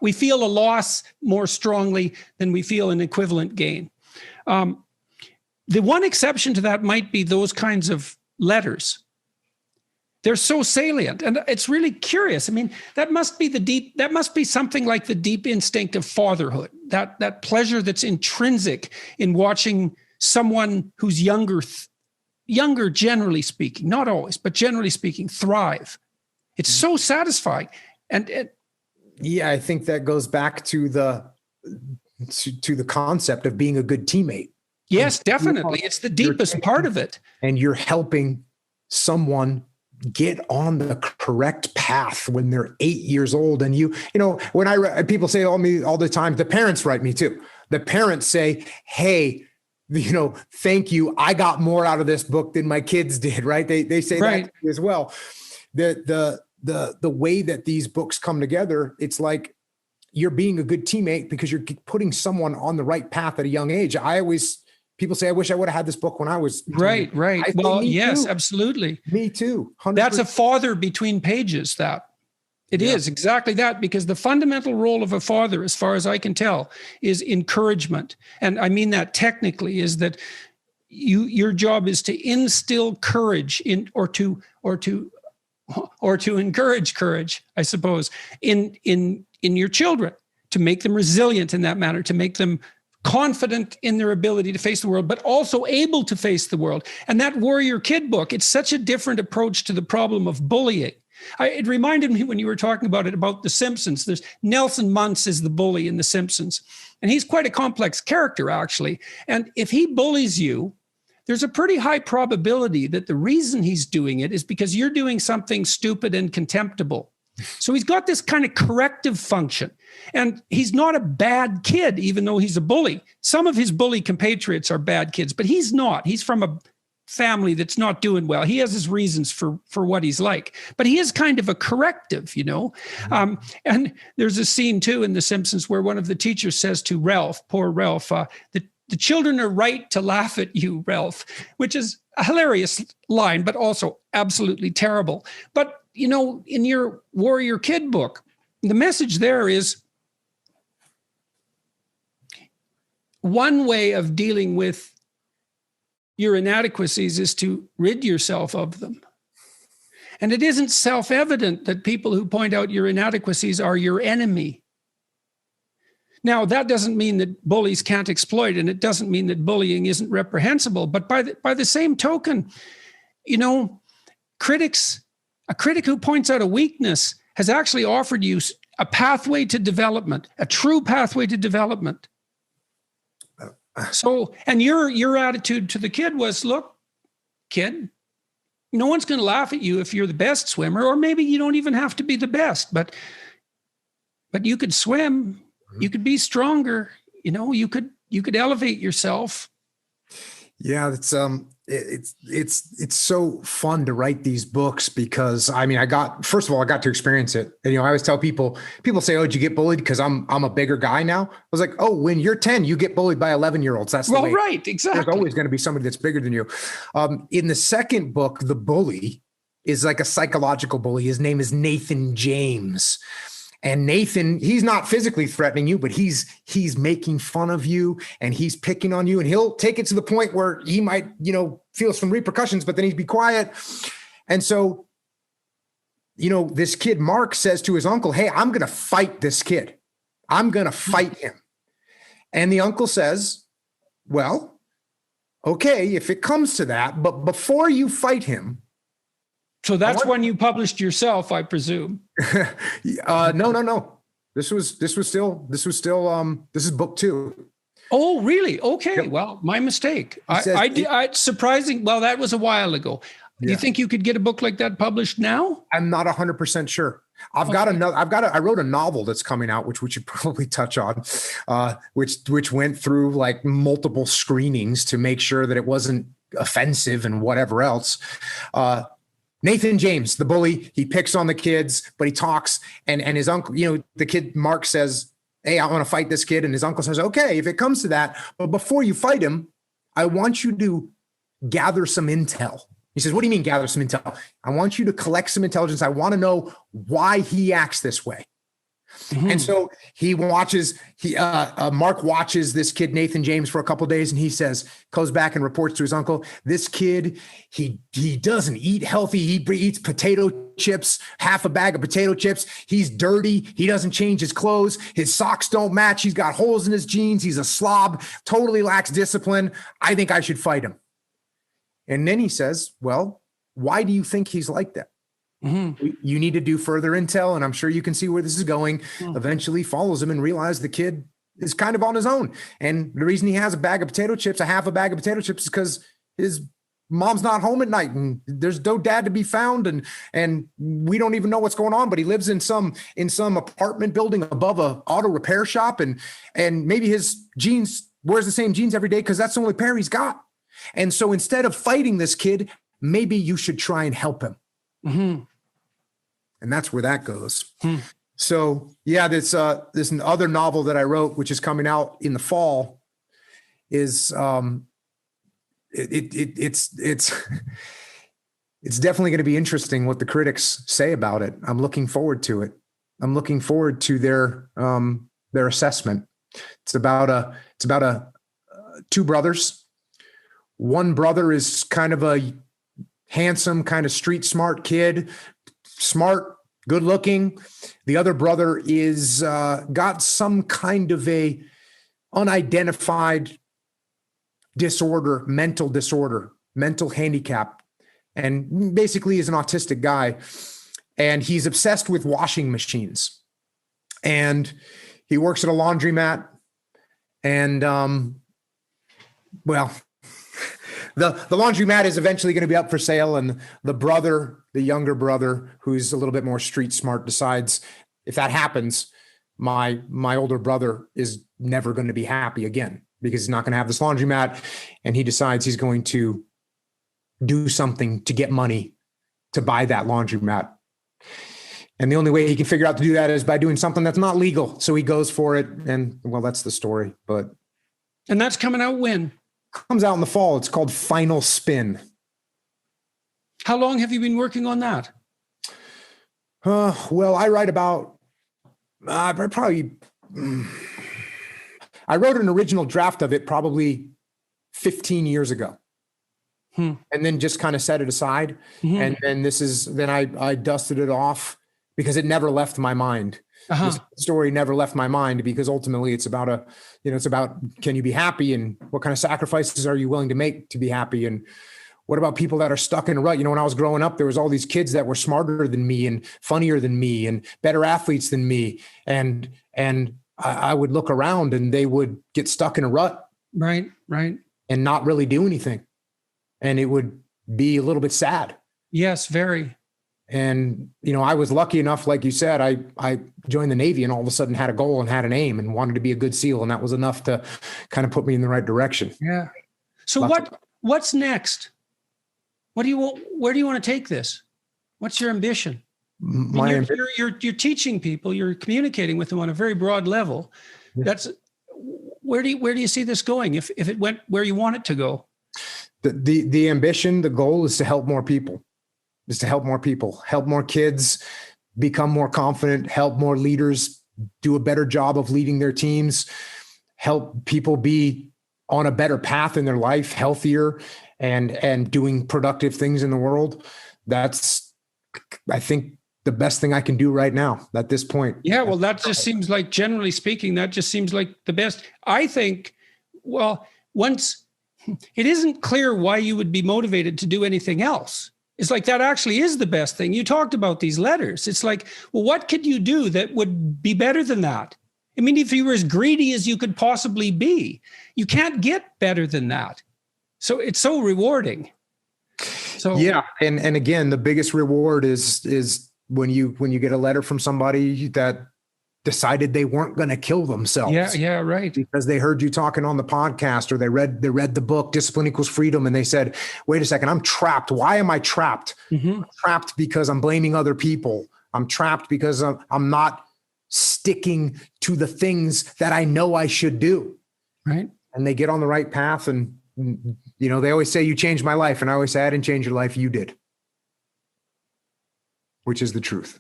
We feel a loss more strongly than we feel an equivalent gain. The one exception to that might be those kinds of letters. They're so salient, and it's really curious. I mean, that must be something like the deep instinct of fatherhood, that pleasure that's intrinsic in watching someone who's younger, generally speaking, not always, but generally speaking, thrive. It's so satisfying. Yeah, I think that goes back to the concept of being a good teammate. Yes, definitely. It's the deepest part of it. And you're helping someone get on the correct path when they're 8 years old. And when people say to me all the time, the parents write me too. The parents say, hey, thank you. I got more out of this book than my kids did, right? They say that as well. The way that these books come together, it's like you're being a good teammate because you're putting someone on the right path at a young age. People say, I wish I would have had this book when I was. Right. Well, yes, too. Absolutely. Me too. 100%. That's a father between pages, that. It is exactly that, because the fundamental role of a father, as far as I can tell, is encouragement. And I mean that technically, is that your job is to instill courage or to encourage courage, I suppose, in your children, to make them resilient in that manner, to make them confident in their ability to face the world, but also able to face the world. And that Warrior Kid book, it's such a different approach to the problem of bullying. It reminded me when you were talking about it, about The Simpsons. There's Nelson Muntz is the bully in The Simpsons. And he's quite a complex character, actually. And if he bullies you, there's a pretty high probability that the reason he's doing it is because you're doing something stupid and contemptible. So he's got this kind of corrective function. And he's not a bad kid, even though he's a bully. Some of his bully compatriots are bad kids, but he's not. He's from a family that's not doing well. He has his reasons for what he's like, but he is kind of a corrective, And there's a scene too in The Simpsons where one of the teachers says to Ralph, poor Ralph, the children are right to laugh at you, Ralph, which is a hilarious line, but also absolutely terrible. But, in your Warrior Kid book, the message there is one way of dealing with your inadequacies is to rid yourself of them. And it isn't self-evident that people who point out your inadequacies are your enemy. Now, that doesn't mean that bullies can't exploit, and it doesn't mean that bullying isn't reprehensible. But by the same token, a critic who points out a weakness has actually offered you a pathway to development, a true pathway to development. So, and your attitude to the kid was, look, kid, no one's going to laugh at you if you're the best swimmer, or maybe you don't even have to be the best, but you could swim, you could be stronger, you could elevate yourself. Yeah, it's so fun to write these books because I got to experience it. And, I always tell people say, oh, did you get bullied? Because I'm a bigger guy now. I was like, oh, when you're 10, you get bullied by 11-year-olds. That's the way. Right. Exactly. There's always going to be somebody that's bigger than you. In the second book, the bully is like a psychological bully. His name is Nathan James. And Nathan, he's not physically threatening you, but he's making fun of you and he's picking on you, and he'll take it to the point where he might, feel some repercussions, but then he'd be quiet. And so, this kid, Mark, says to his uncle, hey, I'm going to fight this kid. I'm going to fight him. And the uncle says, well, okay, if it comes to that, but before you fight him. So that's when you published yourself, I presume. No. This is book 2. Oh, really? Okay. Yep. Well, my mistake. Surprising. Well, that was a while ago. Do you think you could get a book like that published now? I'm not 100% sure. I wrote a novel that's coming out, which we should probably touch on, which went through like multiple screenings to make sure that it wasn't offensive and whatever else. Nathan James, the bully, he picks on the kids, but he talks, and his uncle, the kid Mark says, "Hey, I want to fight this kid." And his uncle says, "Okay, if it comes to that, but before you fight him, I want you to gather some intel." He says, "What do you mean gather some intel?" "I want you to collect some intelligence. I want to know why he acts this way." Mm-hmm. And so Mark watches this kid, Nathan James, for a couple of days, and he goes back and reports to his uncle, "This kid, he doesn't eat healthy. He eats potato chips, half a bag of potato chips. He's dirty. He doesn't change his clothes. His socks don't match. He's got holes in his jeans. He's a slob, totally lacks discipline. I think I should fight him." And then he says, "Well, why do you think he's like that?" Mm-hmm. "You need to do further intel, and I'm sure you can see where this is going." Mm-hmm. Eventually follows him and realizes the kid is kind of on his own. And the reason he has a half a bag of potato chips, is because his mom's not home at night and there's no dad to be found. And we don't even know what's going on, but he lives in some apartment building above a auto repair shop. And maybe his jeans wears the same jeans every day because that's the only pair he's got. And so instead of fighting this kid, maybe you should try and help him. Mm-hmm. And that's where that goes. Hmm. So yeah, this other novel that I wrote, which is coming out in the fall, is it's definitely going to be interesting what the critics say about it. I'm looking forward to it. I'm looking forward to their assessment. It's about two brothers. One brother is kind of a handsome, kind of street smart kid, smart, good looking. The other brother is got some kind of a unidentified disorder, mental handicap, and basically is an autistic guy. And he's obsessed with washing machines. And he works at a laundromat. And the laundromat is eventually going to be up for sale, and the younger brother, who's a little bit more street smart, decides if that happens, my older brother is never going to be happy again because he's not going to have this laundromat, and he decides he's going to do something to get money to buy that laundromat. And the only way he can figure out to do that is by doing something that's not legal. So he goes for it, and well, that's the story. And that's coming out when? Comes out in the fall. It's called Final Spin. How long have you been working on that? Well, I write about I wrote an original draft of it probably 15 years ago. And then just kind of set it aside. Mm-hmm. And then I dusted it off because it never left my mind. Uh-huh. This story never left my mind because ultimately it's about can you be happy, and what kind of sacrifices are you willing to make to be happy, and what about people that are stuck in a rut? When I was growing up, there was all these kids that were smarter than me and funnier than me and better athletes than me, and I would look around and they would get stuck in a rut, right, and not really do anything, and it would be a little bit sad. Yes, very. And, I was lucky enough, like you said, I joined the Navy and all of a sudden had a goal and had an aim and wanted to be a good SEAL. And that was enough to kind of put me in the right direction. Yeah. So what's next? Where do you want to take this? What's your ambition? You're teaching people, you're communicating with them on a very broad level. Yeah. That's where do you see this going? If it went where you want it to go? The ambition, the goal is to help more people. Help more kids become more confident, help more leaders do a better job of leading their teams, help people be on a better path in their life, healthier and doing productive things in the world. That's, I think, the best thing I can do right now at this point. Yeah, well, that just seems like, generally speaking, that just seems like the best. I think, once it isn't clear why you would be motivated to do anything else. It's like that actually is the best thing. You talked about these letters. It's like, well, what could you do that would be better than that? I mean, if you were as greedy as you could possibly be, you can't get better than that. So it's so rewarding. So yeah. And again, the biggest reward is when you get a letter from somebody that decided they weren't going to kill themselves. Yeah, right. Because they heard you talking on the podcast, or they read the book Discipline Equals Freedom, and they said, wait a second, I'm trapped. Why am I trapped? I'm trapped because I'm blaming other people. I'm trapped because I'm not sticking to the things that I know I should do. Right. And they get on the right path. And, they always say, you changed my life. And I always say, I didn't change your life. You did. Which is the truth.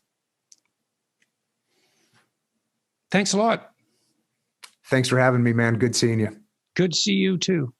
Thanks a lot. Thanks for having me, man. Good seeing you. Good to see you too.